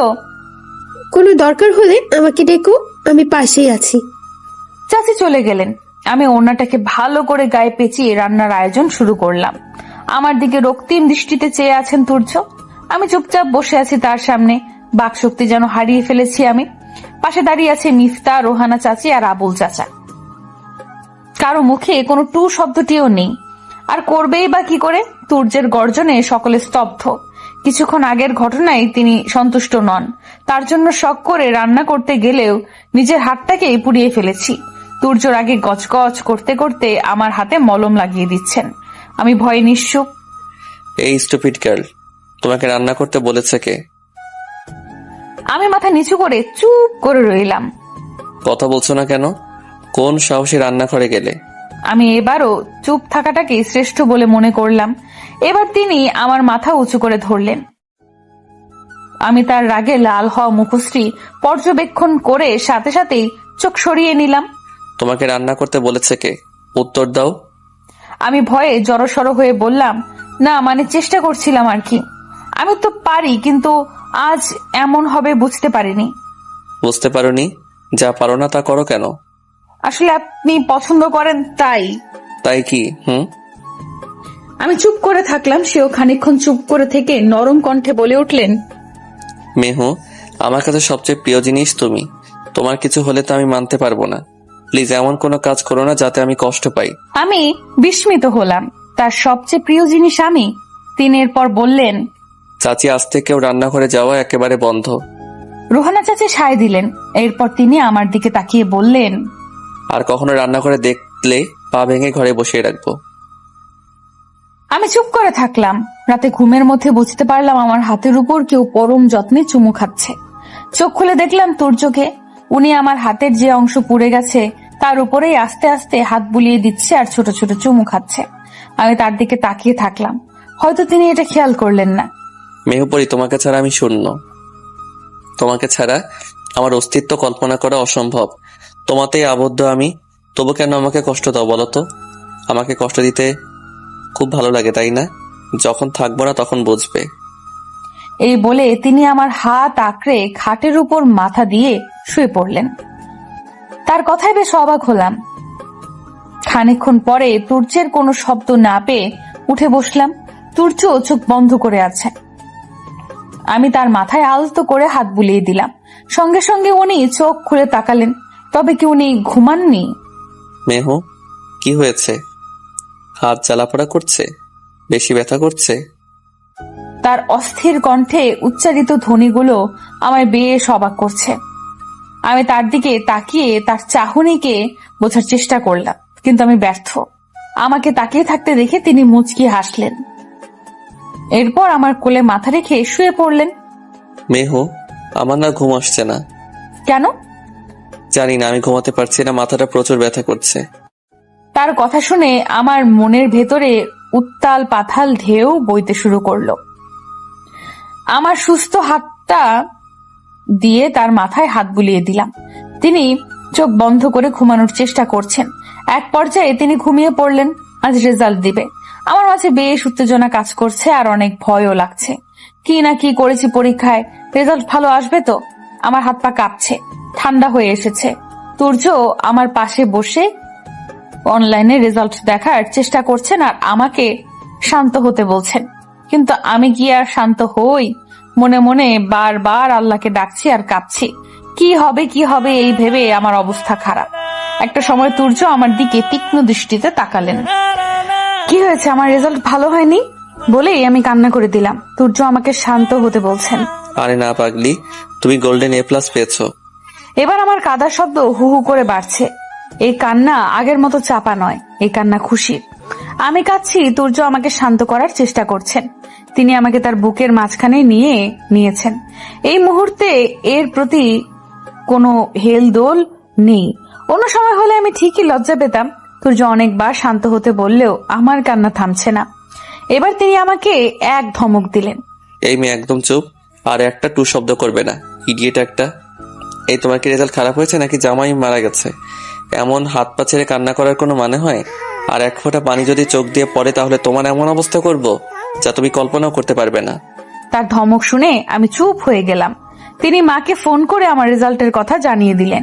কোনো দরকার হলে আমাকে ডেকো, আমি পাশেই আছি। চাচি চলে গেলেন। আমি ওড়নাটাকে ভালো করে গায়ে পেঁচিয়ে রান্নার আয়োজন শুরু করলাম। আমার দিকে রক্তিম দৃষ্টিতে চেয়ে আছেন তুর্য। আমি চুপচাপ বসে আছি তার সামনে। বাকশক্তি যেন হারিয়ে ফেলেছি আমি। পাশে দাঁড়িয়ে আছে মিফতা, রোহানা চাচি আর আবুল চাচা। কারো মুখে কোনো টু শব্দটিও নেই। আর করবেই বা কি করে? তুর্যের গর্জনে সকলে স্তব্ধ। কিছুক্ষণ আগের ঘটনায় তিনি সন্তুষ্ট নন। তার জন্য শখ করে রান্না করতে গেলেও নিজের হাতটাকেই পুড়িয়ে ফেলেছি। তুর্যর আগে গজগজ করতে করতে আমার হাতে মলম লাগিয়ে দিচ্ছেন। আমি ভয়ে নিশ্চুপ। এই স্টুপিড গার্ল, তোমাকে রান্না করতে বলেছে কে? আমি মাথা নিচু করে চুপ করে রইলাম। কথা বলছো না কেন? কোন সাহসী রান্নাঘরে গেলে? আমি এবারও চুপ থাকাটাকে শ্রেষ্ঠ বলে মনে করলাম। এবার তিনি আমার মাথা উঁচু করে ধরলেন। আমি তার রাগে লাল হওয়া মুখশ্রী পর্যবেক্ষণ করে সাথে সাথেই চোখ সরিয়ে নিলাম। তোমাকে রান্না করতে বলেছে কে? উত্তর দাও। আমি ভয়ে জড়সড় হয়ে বললাম, না মানে চেষ্টা করছিলাম আর কি। আমি তো পারি, কিন্তু আজ এমন হবে বুঝতে পারিনি। বুঝতে পারোনি? যা পারো না তা করো কেন? আসলে আপনি পছন্দ করেন তাই। তাই কি? আমি চুপ করে থাকলাম। সেও খানিকক্ষণ চুপ করে থেকে নরম কণ্ঠে বলে উঠলেন, মেহু, আমার কাছে সবচেয়ে প্রিয় জিনিস তুমি। তোমার কিছু হলে তো আমি মানতে পারবো না। প্লিজ এমন কোনো কাজ করো না যাতে আমি কষ্ট পাই। আমি বিস্মিত হলাম। তার সবচেয়ে প্রিয় জিনিস আমি? তিনি এরপর বললেন, চাচি, আজ থেকেও রান্নাঘরে যাওয়া একেবারে বন্ধ। রোহানা চাচি সায় দিলেন। এরপর তিনি আমার দিকে তাকিয়ে বললেন, আর কখনো রান্না করে দেখলে পা ভেঙে ঘরে বসিয়ে রাখবো। আমি চুপ করে থাকলাম। রাতে ঘুমের মধ্যে বুঝতে পারলাম আমার হাতের উপর কেউ পরম যত্নে চুমু খাচ্ছে। চোখ খুলে দেখলাম তুর্যকে। উনি আমার হাতের যে অংশ পুড়ে গেছে তার উপরেই আস্তে আস্তে হাত বুলিয়ে দিচ্ছে আর ছোট ছোট চুমু খাচ্ছে। আমি তার দিকে তাকিয়ে থাকলাম। হয়তো তিনি এটা খেয়াল করলেন না। মেহপরি, তোমাকে ছাড়া আমি শূন্য। তোমাকে ছাড়া আমার অস্তিত্ব কল্পনা করা অসম্ভব। তোমাতেই আবদ্ধ আমি। তবু কেন আমাকে কষ্ট দাও বলো তো? আমাকে কষ্ট দিতে খুব ভালো লাগে, তাই না? যখন থাকবো না তখন বুঝবে। এই বলে তিনি আমার হাত আঁকড়ে খাটের উপর মাথা দিয়ে শুয়ে পড়লেন। তার কথায় বেশ অবাক হলাম। খানিকক্ষণ পরে তুর্যের কোনো শব্দ না পেয়ে উঠে বসলাম। তুর্য চোখ বন্ধ করে আছে। আমি তার মাথায় আলতো করে হাত বুলিয়ে দিলাম। সঙ্গে সঙ্গে উনি চোখ খুলে তাকালেন। তবে কি উনি ঘুমাননি? মেহু, কি হয়েছে? হাত জ্বালাপোড়া করছে? বেশি ব্যথা করছে? তার অস্থির কণ্ঠে উচ্চারিত ধ্বনিগুলো আমায় বেশ অবাক করছে। আমি তার দিকে তাকিয়ে তার চাহনিকে বোঝার চেষ্টা করলাম, কিন্তু আমি ব্যর্থ। আমাকে তাকিয়ে থাকতে দেখে তিনি মুচকি হাসলেন। এরপর আমার কোলে মাথা রেখে শুয়ে পড়লেন। মেহু, আমার না ঘুম আসছে না। কেন? জানি না, আমি ঘুমাতে পারছি না, মাথাটা প্রচুর ব্যথা করছে। তার কথা শুনে আমার মনের ভেতরে উত্তাল পাথাল ঢেউ বইতে শুরু করলো। আমার সুস্থ হাতটা দিয়ে তার মাথায় হাত বুলিয়ে দিলাম। তিনি চোখ বন্ধ করে ঘুমানোর চেষ্টা করছেন। এক পর্যায়ে তিনি ঘুমিয়ে পড়লেন। আজ রেজাল্ট দিবে। আমার মাঝে বেশ উত্তেজনা কাজ করছে আর অনেক ভয়ও লাগছে। কি না কি করেছি পরীক্ষায়, রেজাল্ট ভালো আসবে তো? আমার হাত পা কাঁপছে, ঠান্ডা হয়ে এসেছে। তুর্য আমার পাশে বসে অনলাইনে রেজাল্ট দেখার চেষ্টা করছেন আর আমাকে শান্ত হতে বলছেন। কিন্তু আমি কি আর শান্ত হই? মনে মনে বারবার আল্লাহকে ডাকছি আর কাঁপছি। কি হবে কি হবে এই ভেবে আমার অবস্থা খারাপ। একটা সময় তুর্য আমার দিকে তীক্ষ্ণ দৃষ্টিতে তাকালেন। কি হয়েছে, আমার রেজাল্ট ভালো হয়নি বলেই আমি কান্না করে দিলাম। তুর্য আমাকে শান্ত হতে বলছেন। আরে না পাগলি, তুমি গোল্ডেন A+ পেয়েছো। এবার আমার কাদার শব্দ হু হু করে বাড়ছে। এই কান্না আগের মতো চাপা নয়, এই কান্না খুশির। আমি কাঁদছি, তুর্য আমাকে শান্ত করার চেষ্টা করছেন। তিনি আমাকে তার বুকের মাঝখানে নিয়েছেন। এই মুহূর্তে এর প্রতি কোনো হেলদোল নেই। অন্য সময় হলে আমি ঠিকই লজ্জা পেতাম। তুর্য অনেকবার শান্ত হতে বললেও আমার কান্না থামছে না। এবার তিনি আমাকে এক ধমক দিলেন। এই মেয়ে, একদম চুপ, আর একটা টু শব্দ করবে না, ইডিয়েট একটা। এই, তোমার কি রেজাল্ট খারাপ হয়েছে নাকি জামাই মারা গেছে? এমন হাত পা ছেড়ে কান্না করার কোনো মানে হয়? আর এক ফোঁটা পানি যদি চোখ দিয়ে পড়ে তাহলে তোমার এমন অবস্থা করব যা তুমি কল্পনাও করতে পারবে না। তার ধমক শুনে আমি চুপ হয়ে গেলাম। তিনি মাকে ফোন করে আমার রেজাল্টের কথা জানিয়ে দিলেন।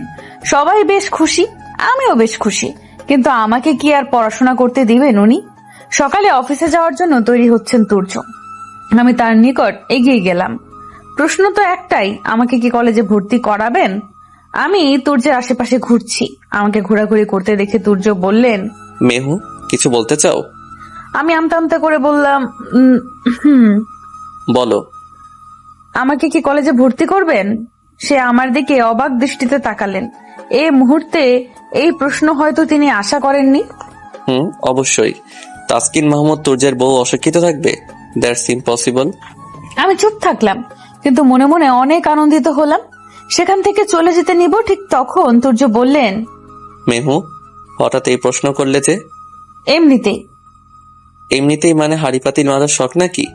সবাই বেশ খুশি, আমিও বেশ খুশি। কিন্তু আমাকে কি আর পড়াশোনা করতে দিবেন উনি? সকালে অফিসে যাওয়ার জন্য তৈরি হচ্ছেন তুর্য। আমি তার নিকট এগিয়ে গেলাম। প্রশ্ন তো একটাই, আমাকে কি কলেজে ভর্তি করাবেন? আমি তুর্যের আশেপাশে ঘুরছি। আমাকে ঘোরাঘুরি করতে দেখে তুর্য বললেন, মেহু, কিছু বলতে চাও? আমি আমতা আমতা করে বললাম, বলো। আমাকে কি কলেজে ভর্তি করবেন? সে আমার দিকে অবাক দৃষ্টিতে তাকালেন। এই মুহূর্তে এই প্রশ্ন হয়তো তিনি আশা করেননি। অবশ্যই। তাসকিন মাহমুদ তুর্যের বউ অশিক্ষিত থাকবে? That's impossible. আমি চুপ থাকলাম, কিন্তু মনে মনে অনেক আনন্দিত হলাম। সেখান থেকে চলে যেতে নিব, ঠিক তখন তুর্য বললেন, মেহু, হঠাৎ এই প্রশ্ন করলে যে? এমনিতেই। এমনিতেই মানে হাড়ি পাতিল মারার শখ নাকি?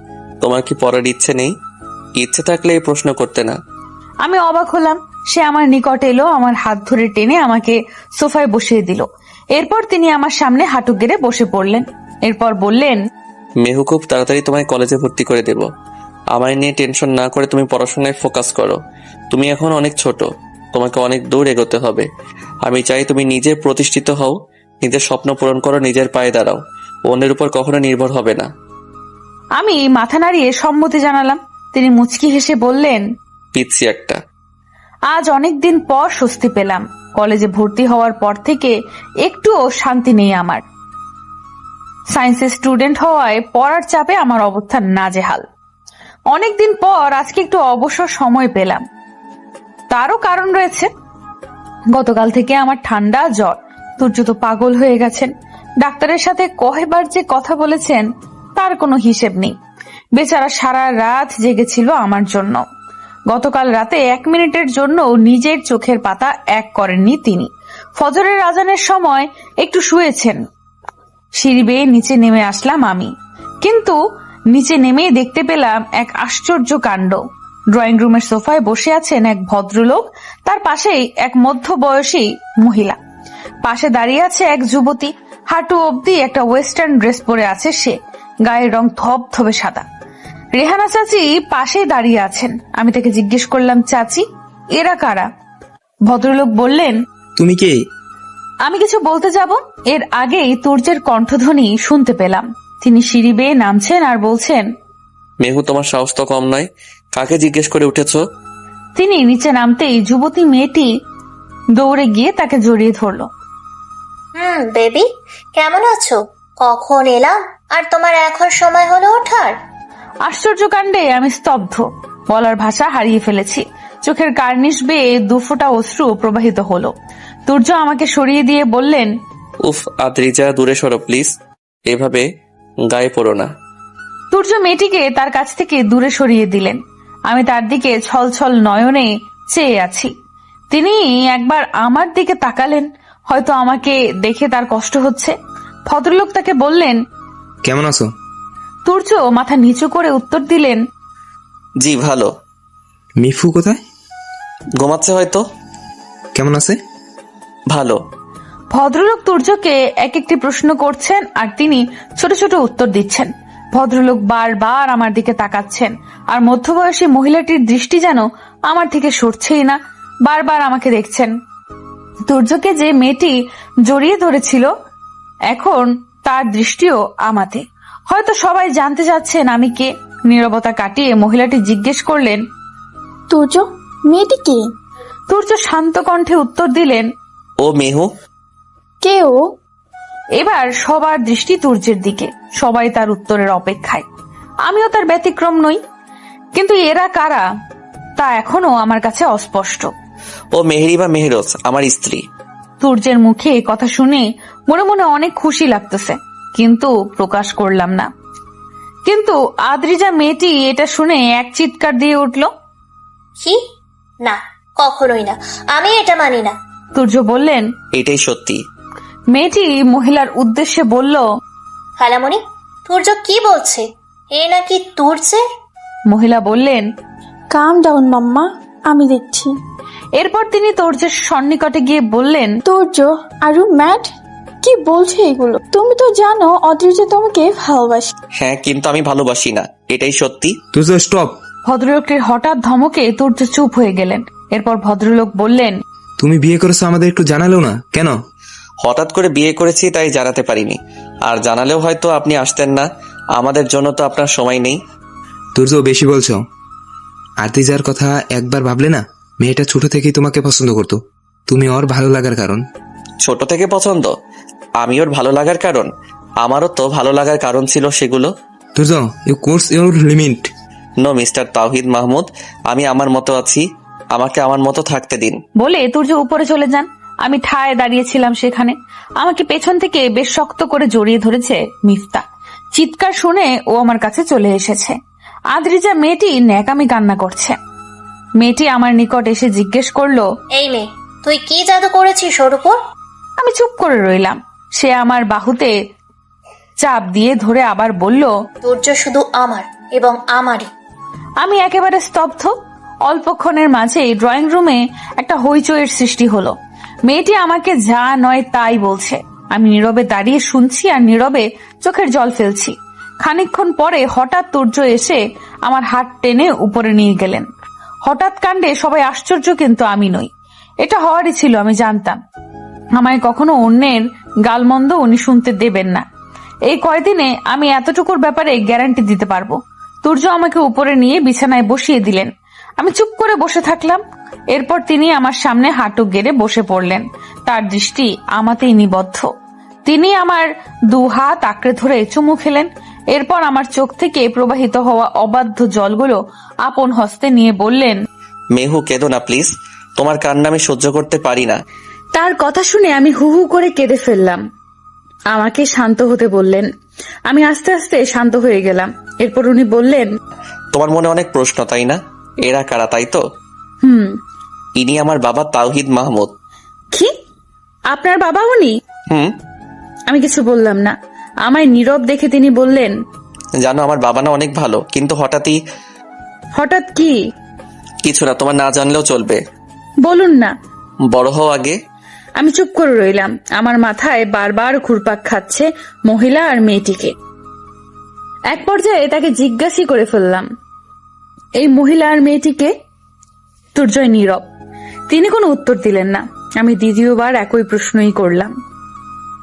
তোমার কি পড়ার ইচ্ছে নেই? ইচ্ছে থাকলে এই প্রশ্ন করতে না। আমি অবাক হলাম। সে আমার নিকট এলো, আমার হাত ধরে টেনে আমাকে সোফায় বসিয়ে দিল। এরপর তিনি আমার সামনে হাঁটু গেড়ে বসে পড়লেন। এরপর বললেন, মেহু, খুব তাড়াতাড়ি তোমায় কলেজে ভর্তি করে দেব। আমায় নিয়ে টেনশন না করে তুমি পড়াশোনায় ফোকাস করো। তুমি এখন অনেক ছোট, তোমাকে অনেক দূর এগোতে হবে। আমি চাই তুমি নিজে প্রতিষ্ঠিত হও, নিজের স্বপ্ন পূরণ করো, নিজের পায়ে দাঁড়াও, অন্যের উপর কখনো নির্ভর হবে না। আমি মাথা নাড়িয়ে সম্মতি জানালাম। তিনি মুচকি হেসে বললেন, পিচ্ছি একটা। আজ অনেকদিন পর স্বস্তি পেলাম। কলেজে ভর্তি হওয়ার পর থেকে একটুও শান্তি নেই আমার। সায়েন্সের স্টুডেন্ট হওয়ায় পড়ার চাপে আমার অবস্থা নাজেহাল। অনেকদিন পর আজকে একটু অবসর সময় পেলাম। তারও কারণ রয়েছে। গতকাল থেকে আমার ঠান্ডা জ্বর। তুর্য তো পাগল হয়ে গেছেন। ডাক্তারের সাথে কয়বার যে কথা বলেছেন তার কোনো হিসেব নেই। বেচারা সারা রাত জেগেছিল আমার জন্য। গতকাল রাতে 1 মিনিটের জন্য নিজের চোখের পাতা এক করেননি তিনি। ফজরের আজানের সময় একটু শুয়েছেন। সিঁড়ি বেয়ে নিচে নেমে আসলাম আমি, কিন্তু নিচে নেমেই দেখতে পেলাম এক আশ্চর্য কাণ্ড। ড্রয়িং রুমের সোফায় বসে আছেন এক ভদ্রলোক, তার পাশেই এক মধ্যবয়সী মহিলা। পাশে দাঁড়িয়ে আছে এক যুবতী, হাঁটু অবধি একটা ওয়েস্টার্ন ড্রেস পরে আছে সে, গায়ের রং ধবধবে সাদা। রেহানা চাচি পাশেই দাঁড়িয়ে আছেন। আমি তাকে জিজ্ঞেস করলাম, চাচি এরা কারা? ভদ্রলোক বললেন, তুমি কে? আমি কিছু বলতে যাব এর আগেই তুর্যের কণ্ঠধ্বনি শুনতে পেলাম। তিনি সিঁড়ি বেয়ে নামছেন আর বলছেন, মেহু তোমার সাহস তো কম নয়, কাকে জিজ্ঞেস করে উঠেছো? তিনি নিচে নামতেই যুবতী মেয়েটি দৌড়ে গিয়ে তাকে জড়িয়ে ধরল। বেবি কেমন আছো? কখন এলাম আর তোমার এখন সময় হলো ওঠার? আশ্চর্য কাণ্ডে আমি স্তব্ধ, বলার ভাষা হারিয়ে ফেলেছি। চোখের কার্নিশ বেয়ে 2 ফোঁটা অশ্রু প্রবাহিত হলো। তুর্য আমাকে সরিয়ে দিয়ে বললেন, উফ আদ্রিজা, দূরে সরো প্লিজ, এভাবে গায়ে পড়ো না। তুর্য মেয়েটিকে তার কাছ থেকে দূরে সরিয়ে দিলেন। আমি তার দিকে ছলছল নয়নে চেয়ে আছি। তিনি একবার আমার দিকে তাকালেন, হয়তো আমাকে দেখে তার কষ্ট হচ্ছে। ভদ্রলোক তাকে বললেন, কেমন আছো? তুর্য মাথা নিচু করে উত্তর দিলেন, জি ভালো। মিফু কোথায়? ঘুমাচ্ছে হয়তো। কেমন আছে? ভালো। ভদ্রলোক তুর্যকে এক একটি প্রশ্ন করছেন আর তিনি ছোট ছোট উত্তর দিচ্ছেন। ভদ্রলোক বারবার আমার দিকে তাকাচ্ছেন আর মধ্যবয়সী মহিলাটির দৃষ্টি যেন আমার থেকে সরছেই না, বারবার আমাকে দেখছেন। তুর্যকে যে মেয়েটি জড়িয়ে ধরেছিল এখন তার দৃষ্টিও আমাতে। হয়তো সবাই জানতে চাচ্ছেন আমি কে। নীরবতা কাটিয়ে মহিলাটি জিজ্ঞেস করলেন, তুর্য মেয়েটি কে? তুর্য শান্ত কণ্ঠে উত্তর দিলেন, ও মেহু। কে ও? এবার সবার দৃষ্টি তুর্যের দিকে, সবাই তার উত্তরের অপেক্ষায়। আমিও তার ব্যতিক্রম নই, কিন্তু এরা কারা তা এখনো আমার কাছে অস্পষ্ট। ও মেহেরি বা মেহেরোজ, আমার স্ত্রী। তুর্যের মুখে কথা শুনে মনে মনে অনেক খুশি লাগতেছে, কিন্তু প্রকাশ করলাম না। কিন্তু আদ্রিজা মেয়েটি এটা শুনে এক চিৎকার দিয়ে উঠল, কি? না, কখনোই না, আমি এটা মানি না। তুর্য বললেন, এটাই সত্যি। মেয়েটি মহিলার উদ্দেশ্যে বলল, খালামণি, তুর্য কি বলছে? এ নাকি তুর্যের? মহিলা বললেন, কাম ডাউন মাম্মা, আমি দেখছি। এরপর তিনি তুর্যের সন্নিকটে গিয়ে বললেন, তুর্য আর ইউ ম্যাড? কি বলছে এগুলো? তুমি তো জানো অদ্রিজা তোমাকে ভালোবাসে। হ্যাঁ, কিন্তু আমি ভালোবাসি না, এটাই সত্যি। তুর্য স্টপ। ভদ্রলোকটির হঠাৎ ধমকে তুর্য চুপ হয়ে গেলেন। এরপর ভদ্রলোক বললেন, তুমি বিয়ে করেছো, আমাদের একটু জানালো না কেন? হঠাৎ করে বিয়ে করেছি তাই জানাতে পারিনি, আর জানালেও হয়তো আপনি আসতেন না। আমাদের জন্য তো আপনার সময় নেই। তুর্য বেশি বলছো। আদ্রিজার কথা একবার ভাবলে না? মেয়েটা ছোট থেকেই তোমাকে পছন্দ করতো, তুমি ওর ভালো লাগার কারণ। ছোট থেকে পছন্দ? আমি ওর ভালো লাগার কারণ? আমারও তো ভালো লাগার কারণ ছিল সেগুলো। Turjo, you cross your limit. No mister Tawhid Mahmud, আমি আমার মতো আছি, আমাকে আমার মতো থাকতে দিন। বলে তুর্য উপরে চলে যান। আমি ঠায় দাঁড়িয়েছিলাম সেখানে। আমাকে পেছন থেকে বেশ শক্ত করে জড়িয়ে ধরেছে মিফতা। চিৎকার শুনে ও আমার কাছে চলে এসেছে। আদ্রিজা মেয়েটি ন্যাকামি কান্না করছে। মেয়েটি আমার নিকট এসে জিজ্ঞেস করলো, এই মেয়ে, তুই কি জাদু করেছিস ওর উপর? আমি চুপ করে রইলাম। সে আমার বাহুতে চাপ দিয়ে ধরে আবার বলল, তুর্য শুধু আমার এবং আমারই। আমি একেবারে স্তব্ধ। অল্পক্ষণের মাঝেই ড্রয়িং রুমে একটা হইচইয়ের সৃষ্টি হলো। মেয়েটি আমাকে যা নয় তাই বলছে। আমি নীরবে দাঁড়িয়ে শুনছি আর নীরবে চোখের জল ফেলছি। খানিকক্ষণ পরে হঠাৎ তুর্য এসে আমার হাত টেনে উপরে নিয়ে গেলেন। হঠাৎ কাণ্ডে সবাই আশ্চর্য, কিন্তু আমি নই। এটা হওয়ারই ছিল, আমি জানতাম। আমায় কখনো অন্যের গালমন্দ উনি শুনতে দেবেন না। এই কয়দিনে আমি এতটুকুর ব্যাপারে গ্যারান্টি দিতে পারবো। তুর্য আমাকে উপরে নিয়ে বিছানায় বসিয়ে দিলেন। আমি চুপ করে বসে থাকলাম। এরপর তিনি আমার সামনে হাঁটু গেড়ে বসে পড়লেন। তার দৃষ্টি আমাতেই নিবদ্ধ। তিনি আমার 2 হাত আঁকড়ে ধরে চুমু খেলেন। এরপর আমার চোখ থেকে প্রবাহিত হওয়া অবাধ্য জলগুলো আপন হস্তে নিয়ে বললেন, মেহু কেঁদো না প্লিজ, তোমার কান্না আমি সহ্য করতে পারি না। তার কথা শুনে আমি হু হু করে কেঁদে ফেললাম। আমাকে শান্ত হতে বললেন। আমি আস্তে আস্তে শান্ত হয়ে গেলাম। এরপর উনি বললেন, তোমার মনে অনেক প্রশ্ন, তাই না? এরা কারা, তাই তো? ইনি আমার বাবা তাওহিদ মাহমুদ। কি? আপনার বাবা উনি? আমি কিছু বললাম না। আমায় নীরব দেখে তিনি বললেন, জানো আমার বাবা না অনেক ভালো, কিন্তু হঠাৎ কি? কিছু না, তোমার না জানলেও চলবে। বলুন না। বড় হও আগে। আমি চুপ করে রইলাম। আমার মাথায় বারবার ঘুরপাক খাচ্ছে মহিলা আর মেয়েটিকে। এক পর্যায়ে তাকে জিজ্ঞাসা করে ফেললাম, এই মহিলা আর মেয়েটিকে? দুর্জয় নীরব। তিনি কোনো উত্তর দিলেন না। আমি দ্বিতীয়বার একই প্রশ্নই করলাম।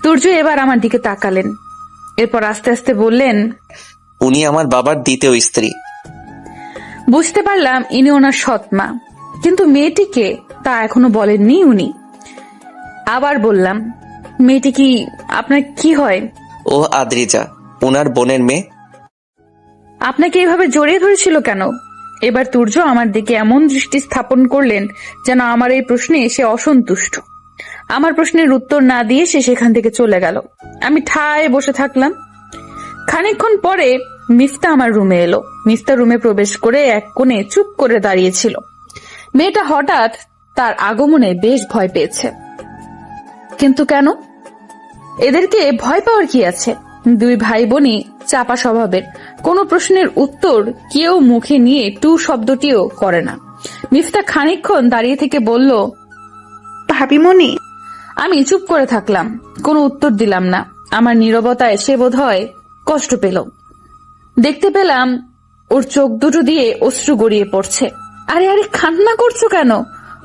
দুর্জয় এবার আমার দিকে তাকালেন। এরপর আস্তে আস্তে বললেন, উনি আমার বাবার দ্বিতীয় স্ত্রী। বুঝতে পারলাম ইনি ওনার সৎ মা, কিন্তু মেয়েটিকে তা এখনো বলেননি উনি। আবার বললাম, মেয়েটি কি আপনার কি হয়? ও আদ্রিজা, ওনার বোনের মেয়ে। আপনাকে এভাবে জড়িয়ে ধরেছিল কেন? এবার তুর্য আমার দিকে এমন দৃষ্টি স্থাপন করলেন যেন আমার এই প্রশ্নে সে অসন্তুষ্ট। আমার প্রশ্নের উত্তর না দিয়ে সে সেখান থেকে চলে গেল। আমি ঠায় বসে থাকলাম। খানিকক্ষণ পরে মিফতা আমার রুমে এলো। মিফতা রুমে প্রবেশ করে এক কোণে চুপ করে দাঁড়িয়েছিল। মেয়েটা হঠাৎ তার আগমনে বেশ ভয় পেয়েছে। কিন্তু কেন? এদেরকে ভয় পাওয়ার কি আছে? দুই ভাই বোনই চাপা স্বভাবের। কোনো প্রশ্নের উত্তর কেউ মুখে নিয়ে টু শব্দটিও করে না। মিফতা খানিকক্ষণ দাঁড়িয়ে থেকে বলল, ভাবিমণি। আমি চুপ করে থাকলাম, কোনো উত্তর দিলাম না। আমার নীরবতায় সে বোধহয় কষ্ট পেল। দেখতে পেলাম ওর চোখ দুটো দিয়ে অশ্রু গড়িয়ে পড়ছে। আরে আরে, কান্না করছো কেন?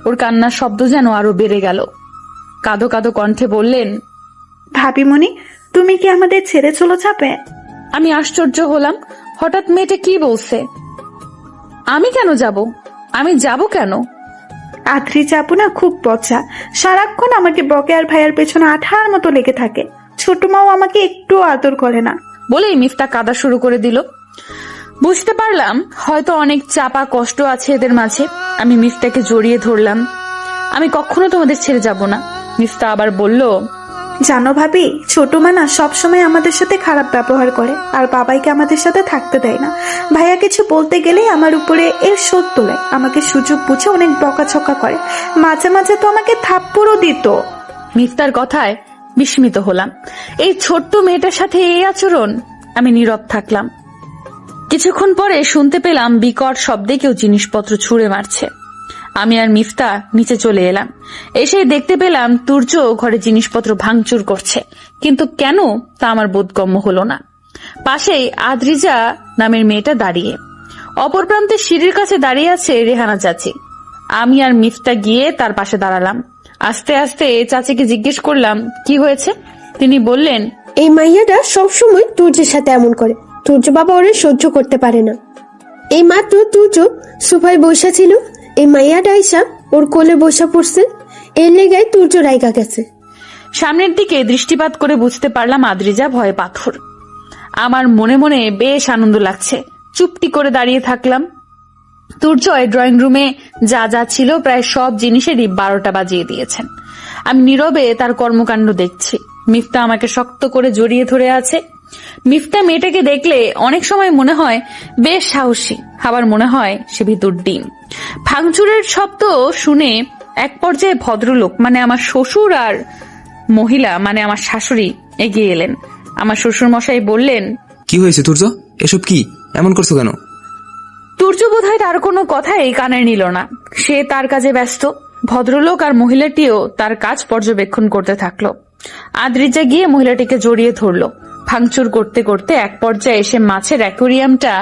ওর কান্নার শব্দ যেন আরো বেড়ে গেল। কাঁদো কাঁদো কণ্ঠে বললেন, ভাবিমণি, তুমি কি আমাদের ছেড়ে চলে যাবে? আমি আশ্চর্য হলাম। হঠাৎ মেয়েটা কি বলছে? আমি কেন যাব? আমি যাব কেন? আদ্রি যাবো না খুব পচা। সারাক্ষণ আমাকে বকে আর ভাইয়ার পেছনে আঠার মতো লেগে থাকে। ছোট মাও আমাকে একটু আদর করে না। বলেই মিফতা কাঁদা শুরু করে দিল। বুঝতে পারলাম হয়তো অনেক চাপা কষ্ট আছে এদের মাঝে। আমি মিফতাকে জড়িয়ে ধরলাম। আমি কখনো তোমাদের ছেড়ে যাব না। মিফতা আবার বলল, জানো ভাবি, ছোট মা না সবসময় আমাদের সাথে খারাপ ব্যবহার করে আর বাবাইকে আমাদের সাথে থাকতে দেয় না। ভাইয়া কিছু বলতে গেলেই আমার উপরে এর শোধ তোলে। আমাকে সুযোগ বুঝে অনেক বকাঝকা করে। মাঝে মাঝে তো আমাকে থাপ্পড়ও দিত। মিফতার কথায় বিস্মিত হলাম। এই ছোট্ট মেয়েটার সাথে এই আচরণ? আমি নীরব থাকলাম। কিছুক্ষণ পরে শুনতে পেলাম বিকট শব্দে কেউ জিনিসপত্র ছুঁড়ে মারছে। আমি আর মিফতা নিচে চলে এলাম। এসে দেখতে পেলাম তুর্য ঘরে জিনিসপত্র ভাঙচুর করছে, কিন্তু কেন তা আমার বোধগম্য হলো না। পাশেই আদ্রিজা নামের মেয়েটা দাঁড়িয়ে। অপর প্রান্তে সিঁড়ির কাছে দাঁড়িয়ে আছে রেহানা চাচি। আমি আর মিফতা গিয়ে তার পাশে দাঁড়ালাম। আস্তে আস্তে চাচিকে জিজ্ঞেস করলাম, কি হয়েছে? তিনি বললেন, এই মাইয়াটা সবসময় তুর্যের সাথে এমন করে। তুর্য বাবা ওরে সহ্য করতে পারে না। এই মাত্র তুর্য সোফায় বসা ছিল, এই মাইয়াটা আইসা ওর কোলে বসা পড়ছে। এর লেগায় তুর্য রাইগা গেছে। সামনের দিকে দৃষ্টিপাত করে বুঝতে পারলাম আদ্রিজা ভয়ে পাথর। আমার মনে মনে বেশ আনন্দ লাগছে। চুপটি করে দাঁড়িয়ে থাকলাম। তুর্জয় ড্রয়িং রুমে যা যা ছিল প্রায় সব জিনিসেরই 12টা বাজিয়ে দিয়েছেন। আমি নীরবে তার কর্মকাণ্ড দেখছি। মিফতা আমাকে শক্ত করে জড়িয়ে ধরে আছে। মিফতা মেয়েটাকে দেখলে অনেক সময় মনে হয় বেশ সাহসী, আবার মনে হয় সে ভিতর ডিম। ভাঙচুরের শব্দ শুনে এক পর্যায়ে ভদ্রলোক মানে আমার শ্বশুর আর মহিলা মানে আমার শাশুড়ি এগিয়ে এলেন। আমার শ্বশুর মশাই বললেন, কি হয়েছে তুর্য? এসব কি এমন করছো কেন? তুর্য বোধহয় তার কোনো কথাই কানে নিল না। সে তার কাজে ব্যস্ত। ভদ্রলোক আর মহিলাটিও তার কাজ পর্যবেক্ষণ করতে থাকলো। আদ্রিজা গিয়ে মহিলাটিকে জড়িয়ে ধরলো। ভাঙচুর করতে করতে এক পর্যায়ে এসে মাছের অ্যাকোয়ারিয়ামটা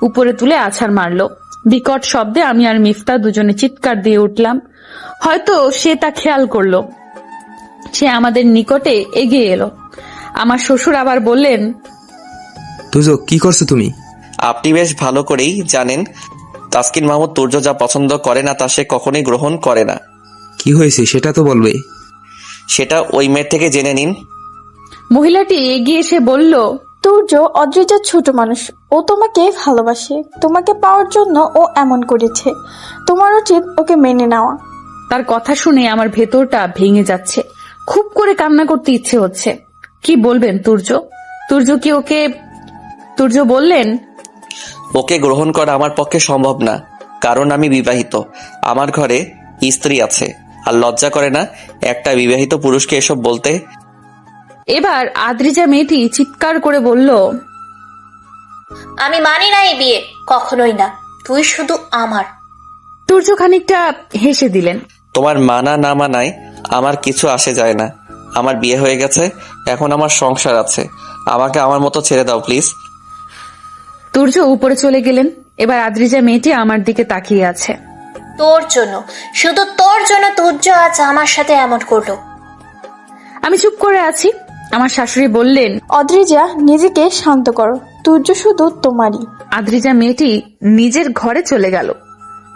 উপরে তুলে আছাড় মারলো। বিকট শব্দে আমি আর মিফতা দুজনে চিৎকার দিয়ে উঠলাম। হয়তো সে তা খেয়াল করলো। সে আমাদের নিকটে এগিয়ে এলো। আমার শ্বশুর আবার বললেন, তুর্য, কি করছো তুমি? আপনি বেশ ভালো করেই জানেন তাসকিন মাহমুদ তুর্য যা পছন্দ করে না তা সে কখনোই গ্রহণ করে না। কি হয়েছে সেটা তো বলবে। সেটা ওই মেয়ের থেকে জেনে নিন। মহিলাটি এগিয়ে এসে বলল, তুর্য অদ্রিজার ছোট মানুষ। ও তোমাকে ভালোবাসে। তোমাকে পাওয়ার জন্য ও এমন করেছে। তোমার উচিত ওকে মেনে নেওয়া। তার কথা শুনে আমার ভেতরটা ভেঙে যাচ্ছে, খুব করে কান্না করতে ইচ্ছে হচ্ছে। কি বলবেন তুর্য? তুর্য বললেন, ওকে গ্রহণ করা আমার পক্ষে সম্ভব না, কারণ আমি বিবাহিত, আমার ঘরে স্ত্রী আছে। আর লজ্জা করে না একটা বিবাহিত পুরুষকে এসব বলতে? এবার আদ্রিজা মেয়েটি চিৎকার করে বলল, আমি মানি না এই বিয়ে, কখনোই না। তুই শুধু আমার। তুর্য খানিকটা হেসে দিলেন। তোমার মানা না মানায় আমার কিছু আসে যায় না। আমার বিয়ে হয়ে গেছে, এখন আমার সংসার আছে, আমাকে আমার মতো ছেড়ে দাও প্লিজ। তুর্য উপরে চলে গেলেন। এবার আদ্রিজা মেয়েটি আমার দিকে তাকিয়ে আছে। তোর জন্য, শুধু তোর জন্য তুর্য আজ আমার সাথে এমন করলো। আমি চুপ করে আছি। আমার শাশুড়ি বললেন, অদ্রিজা, নিজেকে শান্ত করো, তুর্য শুধু তোমারই। আদ্রিজা মেয়েটি নিজের ঘরে চলে গেল।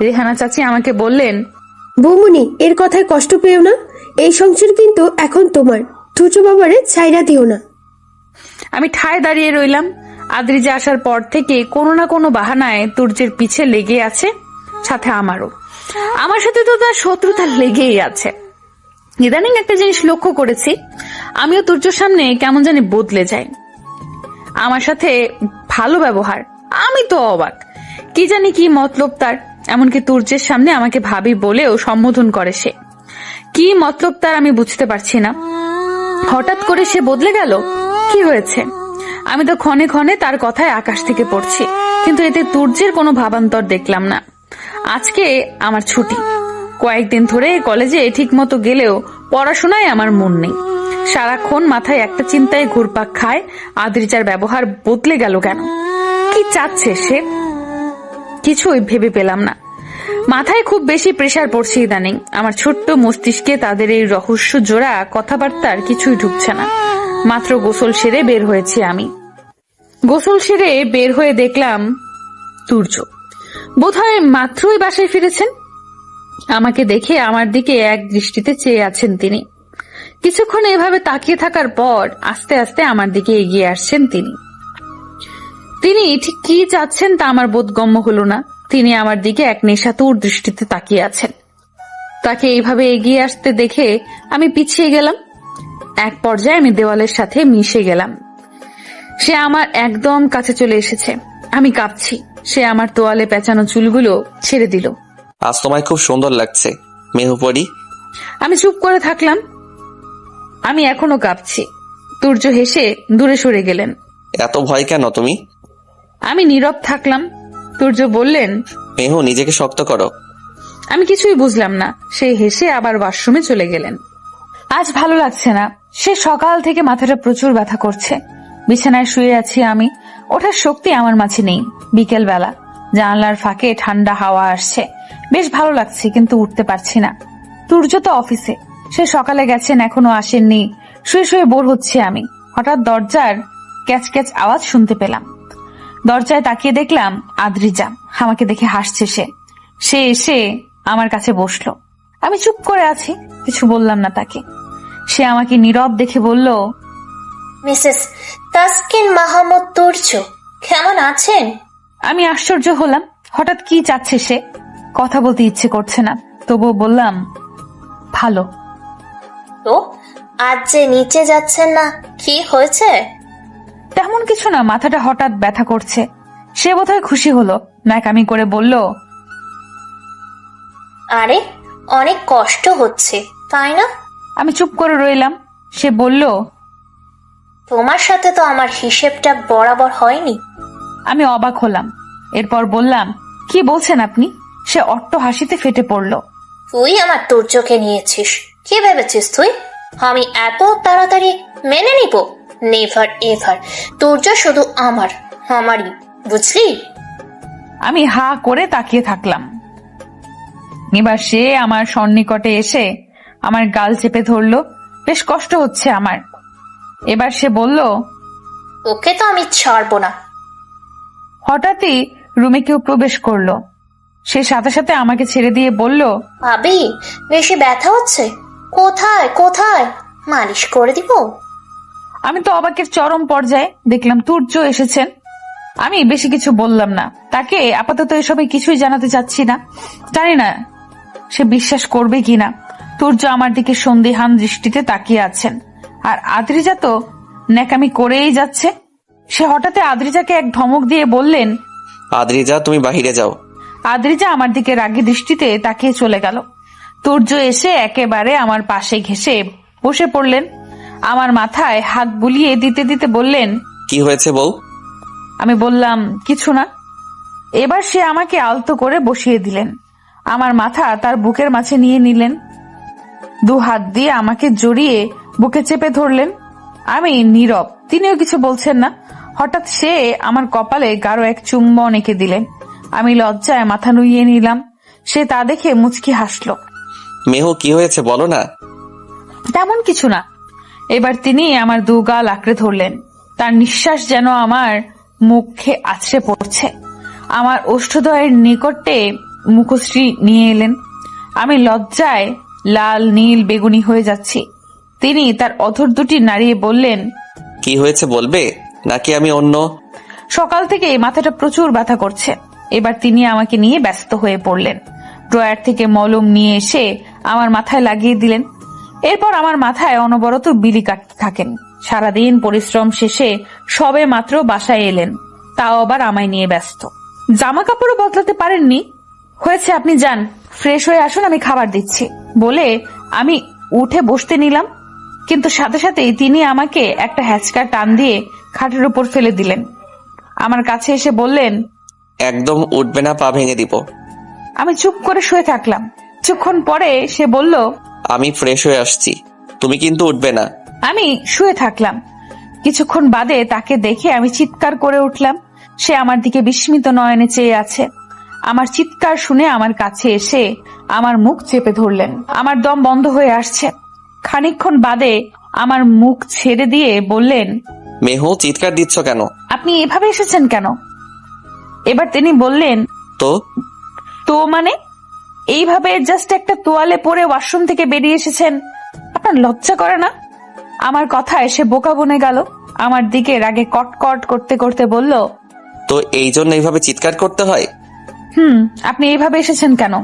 রেহানা চাচি আমাকে বললেন, বৌমনি, এর কথায় কষ্ট পেও না, এই সংসার কিন্তু এখন তোমার। তুর্য বাবারে ছাইরা দিও না। আমি ঠায় দাঁড়িয়ে রইলাম। আদ্রিজা আসার পর থেকে কোনো না কোনো বাহানায় তুর্যের পিছে লেগে আছে, সাথে আমারও। আমার সাথে তো তার শত্রুতা লেগেই আছে। ইদানিং একটা জিনিস লক্ষ্য করেছি, আমিও তুর্যর সামনে কেমন জানি বদলে যাই। আমার সাথে ভালো ব্যবহার, আমি তো অবাক। কি জানি কি মতলব তার। এমনকি তুর্যের সামনে আমাকে ভাবি বলেও সম্বোধন করে সে। কি মতলব তার আমি বুঝতে পারছি না। হঠাৎ করে সে বদলে গেল, কি হয়েছে? আমি তো ক্ষণে ক্ষণে তার কথায় আকাশ থেকে পড়ছি, কিন্তু এতে তুর্যের কোনো ভাবান্তর দেখলাম না। আজকে আমার ছুটি, কয়েকদিন ধরে কলেজে ঠিক মতো গেলেও পড়াশোনায় আমার মন নেই। সারাক্ষণ মাথায় একটা চিন্তায় ঘুরপাক খায়, আদ্রিজার ব্যবহার বদলে গেল কেন? কি চাচ্ছে সে? কিছুই ভেবে পেলাম না। মাথায় খুব বেশি প্রেসার পড়ছে ইদানিং। আমার ছোট্ট মস্তিষ্কে তাদের এই রহস্য জোড়া কথাবার্তার কিছুই ঢুকছে না। মাত্র গোসল সেরে বের হয়েছি আমি। গোসল সেরে বের হয়ে দেখলাম তুর্য বোধহয় মাত্রই বাসায় ফিরেছেন। আমাকে দেখে আমার দিকে এক দৃষ্টিতে চেয়ে আছেন তিনি। কিছুক্ষণ এভাবে তাকিয়ে থাকার পর আস্তে আস্তে আমার দিকে এগিয়ে আসছেন তিনি। তিনি ঠিক কি চাচ্ছেন তা আমার বোধগম্য হলো না। তিনি আমার দিকে এক নেশাতুর দৃষ্টিতে তাকিয়ে আছেন। তাকে এইভাবে এগিয়ে আসতে দেখে আমি পিছিয়ে গেলাম। এক পর্যায়ে আমি দেওয়ালের সাথে মিশে গেলাম। সে আমার একদম কাছে চলে এসেছে। আমি কাঁপছি। সে আমার তোয়ালে পেঁচানো চুলগুলো ছেড়ে দিল। আজ তোমায় খুব সুন্দর লাগছে মেহুপরি। আমি চুপ করে থাকলাম। আমি এখনো কাঁপছি। তুর্য হেসে দূরে সরে গেলেন। এত ভয় কেন তুমি? আমি নীরব থাকলাম। তুর্য বললেন, মেহু, নিজেকে শক্ত করো। আমি কিছুই বুঝলাম না। সে হেসে আবার ওয়াশরুমে চলে গেলেন। আজ ভালো লাগছে না। সে সকাল থেকে মাথাটা প্রচুর ব্যথা করছে। বিছানায় শুয়ে আছি আমি, ওঠার শক্তি আমার মাঝে নেই। বিকেল বেলা, জানালার ফাঁকে ঠান্ডা হাওয়া আসছে, বেশ ভালো লাগছে, কিন্তু উঠতে পারছি না। তুর্য তো অফিসে, সে সকালে গেছেন, এখনো আসেননি। শুয়ে শুয়ে বোর হচ্ছে আমি। হঠাৎ দরজার ক্যাচ ক্যাচ আওয়াজ শুনতে পেলাম। দরজায় তাকিয়ে দেখলাম আদ্রিজা। আমাকে দেখে হাসছে সে এসে আমার কাছে বসলো। আমি চুপ করে আছি, কিছু বললাম না তাকে। সে আমাকে নীরব দেখে বলল, মিসেস তাসকিন মাহমুদ তুর্য, কেমন আছেন? আমি আশ্চর্য হলাম। হঠাৎ কি চাচ্ছে সে? কথা বলতে ইচ্ছে করছে না, তবুও বললাম, ভালো। তো আজ যে নিচে যাচ্ছেন না, কি হয়েছে? তেমন কিছু না, মাথাটা হঠাৎ ব্যথা করছে। সে বোধহয় খুশি হলো, ন্যাকামি করে বলল, আরে অনেক কষ্ট হচ্ছে তাই না? আমি চুপ করে রইলাম। সে বলল, তোমার সাথে তো আমার হিসেবটা বরাবর হয়নি। আমি অবাক হলাম। এরপর বললাম, কি বলছেন আপনি? সে অট্ট হাসিতে ফেটে পড়ল। তুই আমার তুর্যকে নিয়েছিস, কি ভেবেছিস তুই আমি এত তাড়াতাড়ি মেনে নিব? Never ever. তুর্য শুধু আমারই, বুঝলি? আমি হা করে তাকিয়ে থাকলাম। এবার সে আমার সন্নিকটে এসে আমার গাল চেপে ধরলো। বেশ কষ্ট হচ্ছে আমার। এবার সে বলল, ওকে তো আমি ছাড়বো না। হঠাৎই রুমে কেউ প্রবেশ করলো। সে সাথে সাথে আমাকে ছেড়ে দিয়ে বলল, ভাবি, বেশি ব্যথা হচ্ছে? কোথায় মালিশ করে দিব? আমি তো অবাকের চরম পর্যায়ে। দেখলাম তুর্য এসেছেন। আমি বেশি কিছু বললাম না তাকে। আপাতত এসবে কিছুই জানাতে চাচ্ছি না। জানি না সে বিশ্বাস করবে কিনা। তুর্য আমার দিকে সন্দিহান দৃষ্টিতে তাকিয়ে আছেন, আর আদ্রিজা তো ন্যাকামি করেই যাচ্ছে। সে হঠাৎ আদ্রিজাকে এক ধমক দিয়ে বললেন, আদ্রিজা, তুমি বাহিরে যাও। আদ্রিজা আমার দিকে রাগী দৃষ্টিতে তাকিয়ে চলে গেল। তুর্য এসে একেবারে আমার পাশে ঘেঁষে বসে পড়লেন। আমার মাথায় হাত বুলিয়ে দিতে দিতে বললেন, কি হয়েছে বউ? আমি বললাম, কিছু না। এবার সে আমাকে আলতো করে বসিয়ে দিলেন। আমার মাথা তার বুকের মাঝে নিয়ে নিলেন। 2 হাত দিয়ে আমাকে জড়িয়ে বুকে চেপে ধরলেন। আমি নীরব, তিনিও কিছু বলছেন না। হঠাৎ সে আমার কপালে গাঢ় এক চুম্বন এঁকে দিলেন। আমি লজ্জায় মাথা নুইয়ে নিলাম। সে তা দেখে মুচকি হাসল। মেহু, কি হয়েছে বলো না। তেমন কিছু না। এবার তিনি আমার 2 গাল আঁকড়ে ধরলেন। তার নিঃশ্বাস যেন আমার মুখে আছড়ে পড়ছে। আমার ওষ্ঠদ্বয়ের নিকটে মুখশ্রী নিয়ে এলেন। আমি লজ্জায় লাল নীল বেগুনি হয়ে যাচ্ছি। তিনি তার অধর দুটি নাড়িয়ে বললেন, কি হয়েছে বলবে নাকি আমি অন্য? সকাল থেকে মাথাটা প্রচুর ব্যথা করছে। এবার তিনি আমাকে নিয়ে ব্যস্ত হয়ে পড়লেন। ড্রয়ার থেকে মলম নিয়ে এসে আমার মাথায় লাগিয়ে দিলেন। এরপর আমার মাথায় অনবরত বিলি কাটতে থাকেন। সারাদিন পরিশ্রম শেষে সবে মাত্র বাসায় এলেন, তাও আবার আমায় নিয়ে ব্যস্ত। জামা কাপড়ও বদলাতে পারেননি। হয়েছে, আপনি যান, ফ্রেশ হয়ে আসুন, আমি খাবার দিচ্ছি বলে আমি উঠে বসতে নিলাম। কিন্তু সাথে সাথেই তিনি আমাকে একটা হ্যাচকা টান দিয়ে খাটের উপর ফেলে দিলেন। আমার কাছে এসে বললেন, একদম উঠবে না, পা ভেঙে দিব। আমি চুপ করে শুয়ে থাকলাম। কিছুক্ষণ পরে সে বলল, আমি ফ্রেশ হয়ে আসছি, তুমি কিন্তু উঠবে না। আমি শুয়ে থাকলাম। কিছুক্ষণ বাদে তাকে দেখে আমি চিৎকার করে উঠলাম। সে আমার দিকে বিস্মিত নয়নে চেয়ে আছে। আমার চিৎকার শুনে আমার কাছে এসে আমার মুখ চেপে ধরলেন। আমার দম বন্ধ হয়ে আসছে। খানিকক্ষণ বাদে আমার মুখ ছেড়ে দিয়ে বললেন, মেহু, চিৎকার দিচ্ছ কেন? আপনি এভাবে এসেছেন কেন? এবার তিনি বললেন, তো মানে এইভাবে জাস্ট একটা তোয়ালে পরে ওয়াশরুম থেকে বেরিয়ে এসেছেন, আপনার লজ্জা করে না? আমার কথায় সে বোকা বনে গেল। আমার দিকে রাগে কটকট করতে করতে বলল, তো এই জন্য এইভাবে চিৎকার করতে হয়? আপনি এইভাবে এসেছেন কেন?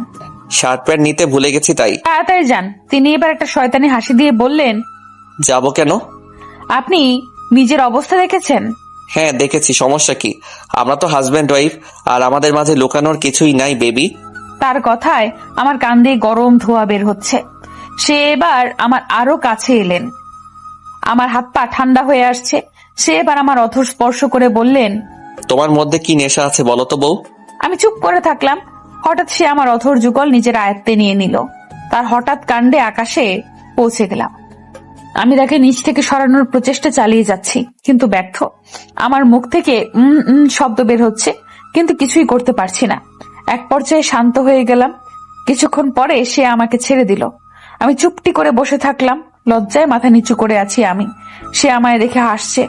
শার্ট প্যান্ট নিতে ভুলে গেছি তাই। তাড়াতাড়ি যান। তিনি এবার একটা শয়তানি হাসি দিয়ে বললেন, যাবো কেন? আপনি নিজের অবস্থা দেখেছেন? হ্যাঁ দেখেছি, সমস্যা কি? আমরা তো হাজব্যান্ড ওয়াইফ, আর আমাদের মাঝে লুকানোর কিছুই নাই বেবি। তার কথায় আমার কান দিয়ে গরম ধোঁয়া বের হচ্ছে। সে এবার আমার আরো কাছে এলেন। আমার হাত পা ঠান্ডা হয়ে আসছে। সে এবার আমার অধর স্পর্শ করে বললেন, তোমার মধ্যে কি নেশা আছে বলো তো বউ? আমি চুপ করে থাকলাম। হঠাৎ সে আমার অধর যুগল নিজের আয়ত্তে নিয়ে নিল। তার হঠাৎ কাণ্ডে আকাশে পৌঁছে গেলাম। আমি তাকে নিচ থেকে সরানোর প্রচেষ্টা চালিয়ে যাচ্ছি, কিন্তু ব্যর্থ। আমার মুখ থেকে শব্দ বের হচ্ছে, কিন্তু কিছুই করতে পারছি না। এক পর্যায়ে শান্ত হয়ে গেলাম। কিছুক্ষণ পরে সে আমাকে ছেড়ে দিল। আমি চুপটি করে বসে থাকলাম। লজ্জায় মাথা নিচু করে আছি আমি। সে আমায় দেখে হাসছে।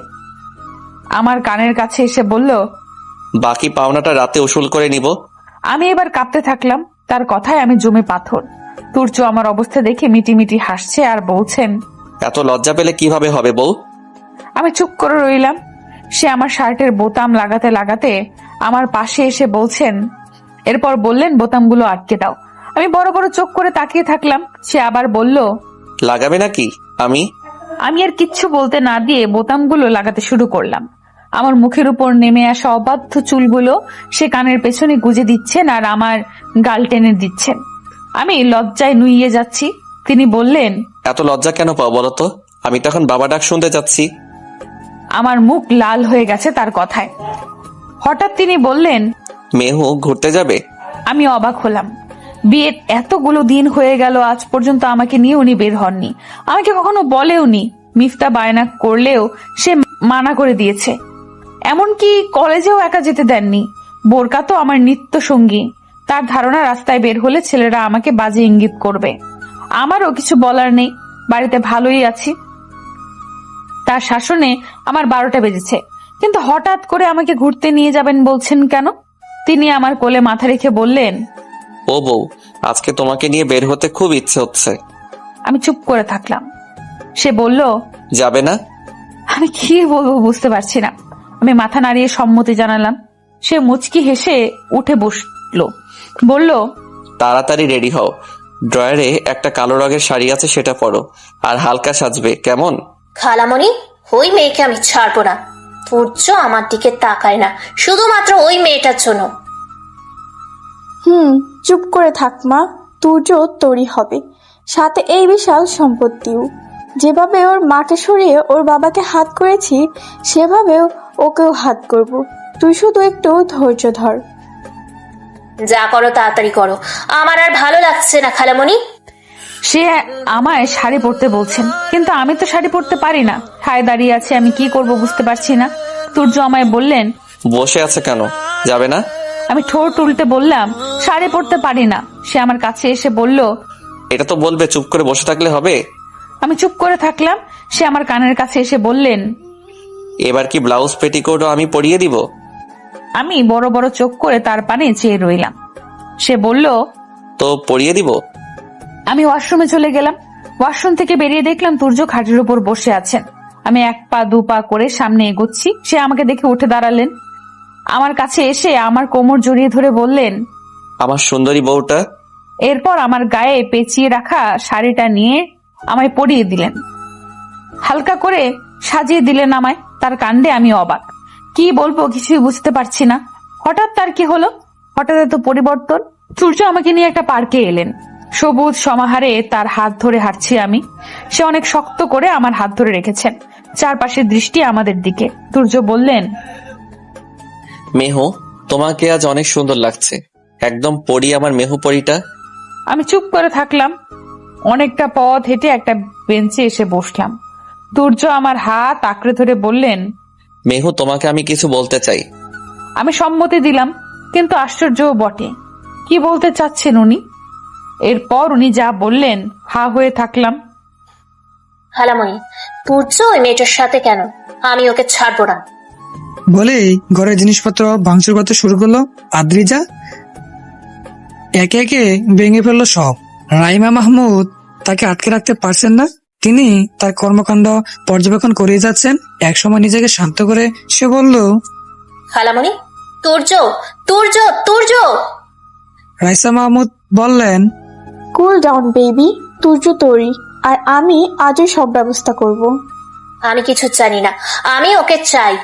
আমার কানের কাছে এসে বলল, বাকি পাওনাটা রাতে উসুল করে নিব। আমি এবার কাঁপতে থাকলাম। তার কথায় আমি জমে পাথর। তুর্য আমার অবস্থা দেখে মিটিমিটি হাসছে আর বলছেন, এত লজ্জা পেলে কিভাবে হবে বউ? আমি চুপ করে রইলাম। সে আমার শার্টের বোতাম লাগাতে লাগাতে আমার পাশে এসে বলছেন, এরপর বললেন, বোতামগুলো আটকে দাও। আমি বড় বড় চোখ করে তাকিয়ে থাকলাম। সে আবার বলল, লাগাবে নাকি? আমি আর কিচ্ছু বলতে না দিয়ে বোতামগুলো লাগাতে শুরু করলাম। আমার মুখের উপর নেমে আসা অবাধ্য চুলগুলো সে কানের পেছনে গুজে দিচ্ছেন আর আমার গাল টেনে দিচ্ছেন। আমি লজ্জায় নুইয়ে যাচ্ছি। তিনি বললেন, এত লজ্জা কেন পাও বলতো? আমি তখন বাবা ডাক শুনতে যাচ্ছি। আমার মুখ লাল হয়ে গেছে তার কথায়। হঠাৎ তিনি বললেন, মেহু, ঘুরতে যাবে? আমি অবাক হলাম। বিয়ের এতগুলো দিন হয়ে গেল, আজ পর্যন্ত আমাকে নিয়ে উনি বের হননি। আমাকে কখনো বলেওনি। মিফতা বায়না করলেও সে মানা করে দিয়েছে। এমনকি কলেজেও একা যেতে দেননি। বোরকা তো আমার নিত্য সঙ্গী। তার ধারণা রাস্তায় বের হলে ছেলেরা আমাকে বাজে ইঙ্গিত করবে। আমারও কিছু বলার নেই, বাড়িতে ভালোই আছি। তার শাসনে আমার 12টা বেজেছে, কিন্তু হঠাৎ করে আমাকে ঘুরতে নিয়ে যাবেন বলছেন কেন? তিনি আমার কোলে মাথা রেখে বললেন, ও বউ, আজকে তোমাকে নিয়ে বের হতে খুব ইচ্ছে হচ্ছে। আমি চুপ করে থাকলাম। সে বলল, যাবে না? আমি কি বলবো বুঝতে পারছি না। আমি মাথা নাড়িয়ে সম্মতি জানালাম। সে মুচকি হেসে উঠে বসলো, বলল, তাড়াতাড়ি রেডি হও, ড্রয়ারে একটা কালো রঙের শাড়ি আছে, সেটা পরো আর হালকা সাজবে, কেমন? খালামণি, ওই মেয়েকে আমি ছাড়বো না। তুর্য আমার দিকে তাকায় না শুধুমাত্র ওই মেয়েটার জন্য। চুপ করে থাক মা। তুর্য তোরই হবে, সাথে এই বিশাল সম্পত্তিও। যেভাবে ওর মাকে সরিয়ে ওর বাবাকে হাত করেছি, সেভাবেও ওকেও হাত করব। তুই শুধু একটু ধৈর্য ধর। যা করো তাড়াতাড়ি করো, আমার আর ভালো লাগছে না খালামণি। সে আমায় শাড়ি পরতে বলছেন, কিন্তু আমি তো শাড়ি পরতে পারি না। ঠায় দাঁড়িয়ে আছে, আমি কি করব বুঝতে পারছি না। তুর্য আমায় বললেন, বসে আছে কেন, যাবে না? আমি ঠোঁট উল্টে বললাম, শাড়ি পরতে পারি না। সে আমার কাছে এসে বলল, এটা তো বলবে, চুপ করে বসে থাকলে হবে? আমি চুপ করে থাকলাম। সে আমার কানের কাছে এসে বললেন, এবার কি ব্লাউজ পেটিকোটও আমি পরিয়ে দিব? আমি বড় বড় চোখ করে তার পানে চেয়ে রইলাম। সে বলল, তো পরিয়ে দিব। আমি ওয়াশরুমে চলে গেলাম। ওয়াশরুম থেকে বেরিয়ে দেখলাম তুর্য খাটের উপর বসে আছেন। আমি এক পা দু পা করে সামনে এগোচ্ছি। সে আমাকে দেখে উঠে দাঁড়ালেন। আমার কাছে এসে আমার কোমর জড়িয়ে ধরে বললেন, আমার সুন্দরী বউটা। এরপর আমার গায়ে পেঁচিয়ে রাখা শাড়িটা নিয়ে আমায় পরিয়ে দিলেন, হালকা করে সাজিয়ে দিলেন আমায়। তার কাণ্ডে আমি অবাক, কি বলবো কিছুই বুঝতে পারছি না। হঠাৎ তার কি হলো, হঠাৎ এত পরিবর্তন। সূর্য আমাকে নিয়ে একটা পার্কে এলেন। সবুজ সমাহারে তার হাত ধরে হাঁটছি আমি। সে অনেক শক্ত করে আমার হাত ধরে রেখেছেন। চারপাশের দৃষ্টি আমাদের দিকে। সূর্য বললেন, মেহু, তোমাকে আজ অনেক সুন্দর লাগছে, একদম পরি আমার মেহু পরিটা। আমি চুপ করে থাকলাম। অনেকটা পথ হেঁটে একটা বেঞ্চে এসে বসলাম। সূর্য আমার হাত আঁকড়ে ধরে বললেন, মেহু, তোমাকে আমি কিছু বলতে চাই। আমি সম্মতি দিলাম, কিন্তু আশ্চর্যও বটে, কি বলতে চাচ্ছেন উনি? এরপর উনি যা বললেন হা হয়ে থাকলাম। খালামণি, তুর্য ওই মেয়েটার সাথে কেন? আমি ওকে ছাড়বো না। বলেই ঘরের জিনিসপত্র ভাঙচুর করতে শুরু করলো আদ্রিজা। একে একে ভেঙে ফেললো সব। রাইমা মাহমুদ তাকে আটকে রাখতে পারছেন না। তিনি তার কর্মকাণ্ড পর্যবেক্ষণ করে যাচ্ছেন। একসময় নিজেকে শান্ত করে সে বলল, খালামণি, তুর্য তুর্য তুর্য। রাইসা মাহমুদ বললেন, কুল ডাউন বেবি। তুর্য তোরই, আর আমি আজই সব ব্যবস্থা করব। আমি কিছু জানি না, আমি ওকে চাই।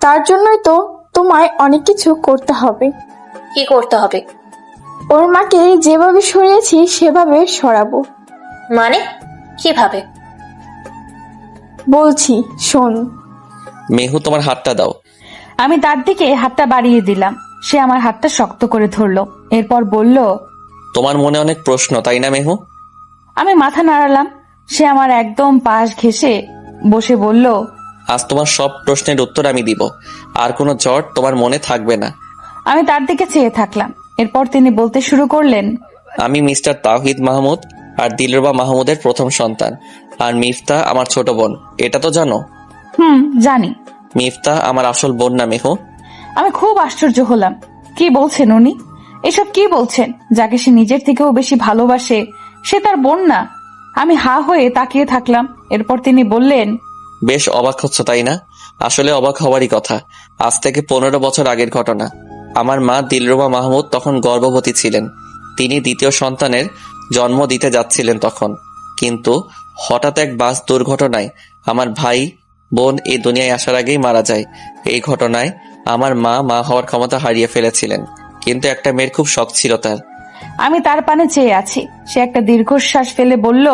তার জন্যই তো তোমায় অনেক কিছু করতে হবে। কি করতে হবে? ওর মাকে যেভাবে সরিয়েছি সেভাবে সরাবো। মানে কিভাবে? বলছি, শোন। মেহু, তোমার হাতটা দাও। আমি তার দিকে হাতটা বাড়িয়ে দিলাম। সে আমার হাতটা শক্ত করে ধরলো। এরপর বলল, তোমার মনে অনেক প্রশ্ন, তাই না মেহু? আমি মাথা নাড়ালাম। সে আমার একদম পাশ ঘেঁষে বসে বলল, আজ তোমার সব প্রশ্নের উত্তর আমি দিব, আর কোনো জট তোমার মনে থাকবে না। আমি তার দিকে চেয়ে থাকলাম। এরপর তিনি বলতে শুরু করলেন, আমি মিস্টার তাওহিদ মাহমুদ আর দিলরুবা মাহমুদের প্রথম সন্তান, আর মিফতা আমার ছোট বোন, এটা তো জানো? জানি। মিফতা আমার আসল বোন না মেহু? আমি খুব আশ্চর্য হলাম। কি বলছেন উনি? এসব কি বলছেন? যাকে সে নিজের থেকেও বেশি ভালোবাসে সে তার বোন না? আমি হা হয়ে তাকিয়ে থাকলাম। এরপর তিনি বললেন, বেশ অবাক হচ্ছ তাই না? আসলে অবাক হওয়ারই কথা। আজ থেকে 15 বছর আগের ঘটনা। আমার মা দিলরুবা মাহমুদ তখন গর্ভবতী ছিলেন। তিনি দ্বিতীয় সন্তানের জন্ম দিতে যাচ্ছিলেন তখন। কিন্তু হঠাৎ এক বাস দুর্ঘটনায় আমার ভাই বোন এই দুনিয়ায় আসার আগেই মারা যায়। এই ঘটনায় আমার মা হওয়ার ক্ষমতা হারিয়ে ফেলেছিলেন। কিন্তু একটা মেয়ের খুব শখ ছিল তার। আমি তার পানে চেয়ে আছি। সে একটা দীর্ঘশ্বাস ফেলে বলল,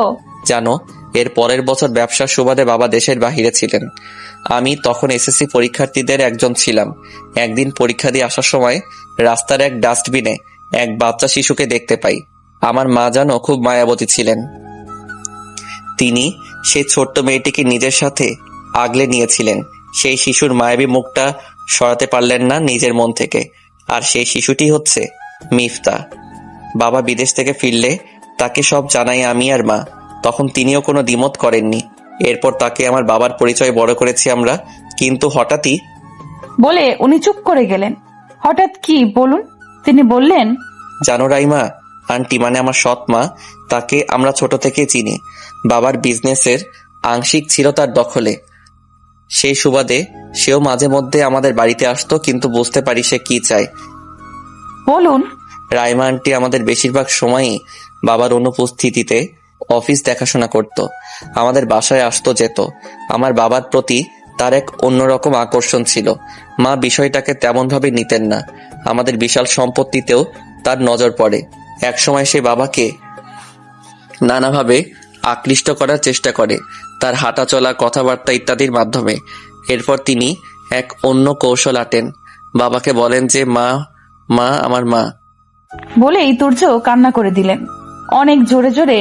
জানো, এর পরের বছর ব্যবসার সুবাদে বাবা দেশের বাহিরে ছিলেন। আমি তখন এসএসসি পরীক্ষার্থীদের একজন ছিলাম। একদিন পরীক্ষা দিয়ে আসার সময় রাস্তার এক ডাস্টবিনে এক বাচ্চা শিশুকে দেখতে পাই। আমার মা যেন খুব মায়াবতী ছিলেন। তিনি সেই ছোট্ট মেয়েটিকে নিজের সাথে আগলে নিয়েছিলেন। সেই শিশুর মায়াবী মুখটা সরাতে পারলেন না নিজের মন থেকে। আর সেই শিশুটি হচ্ছে মিফতা। বাবা বিদেশ থেকে ফিরলে তাকে সব জানাই আমি আর মা। তখন তিনিও কোনো দ্বিমত করেননি। এরপর তাকে আমার বাবার পরিচয় বড় করেছি আমরা। কিন্তু হঠাৎই বলে উনি চুপ করে গেলেন। হঠাৎ কি বলুন? তিনি বললেন, জানো রাইমা, আন্টি মানে আমার সৎ মা, তাকে আমরা ছোট থেকে চিনি। বাবার বিজনেসের আংশিক ছিল তার দখলে। সেই সুবাদে সেও মাঝে মধ্যে আমাদের বাড়িতে আসতো, কিন্তু বুঝতে পারি সে কি চায়। বলুন। রাইমা আন্টি আমাদের বেশিরভাগ সময়ই বাবার অনুপস্থিতিতে অফিস দেখাশোনা করত। আমাদের বাসায় আসতো যেত। আমার বাবার প্রতি তার এক অন্যরকম আকর্ষণ ছিল। মা বিষয়টাকে তেমনভাবে নিতেন না। আমাদের বিশাল সম্পত্তিতেও তার নজর পড়ে। একসময় সে বাবাকে নানাভাবে আকৃষ্ট করার চেষ্টা করে, তার হাঁটা চলা, কথাবার্তা ইত্যাদির মাধ্যমে। এরপর তিনি এক অন্য কৌশল আঁটেন। বাবাকে বলেন যে মা মা আমার মা বলেই তুর্য কান্না করে দিলেন। অনেক জোরে জোরে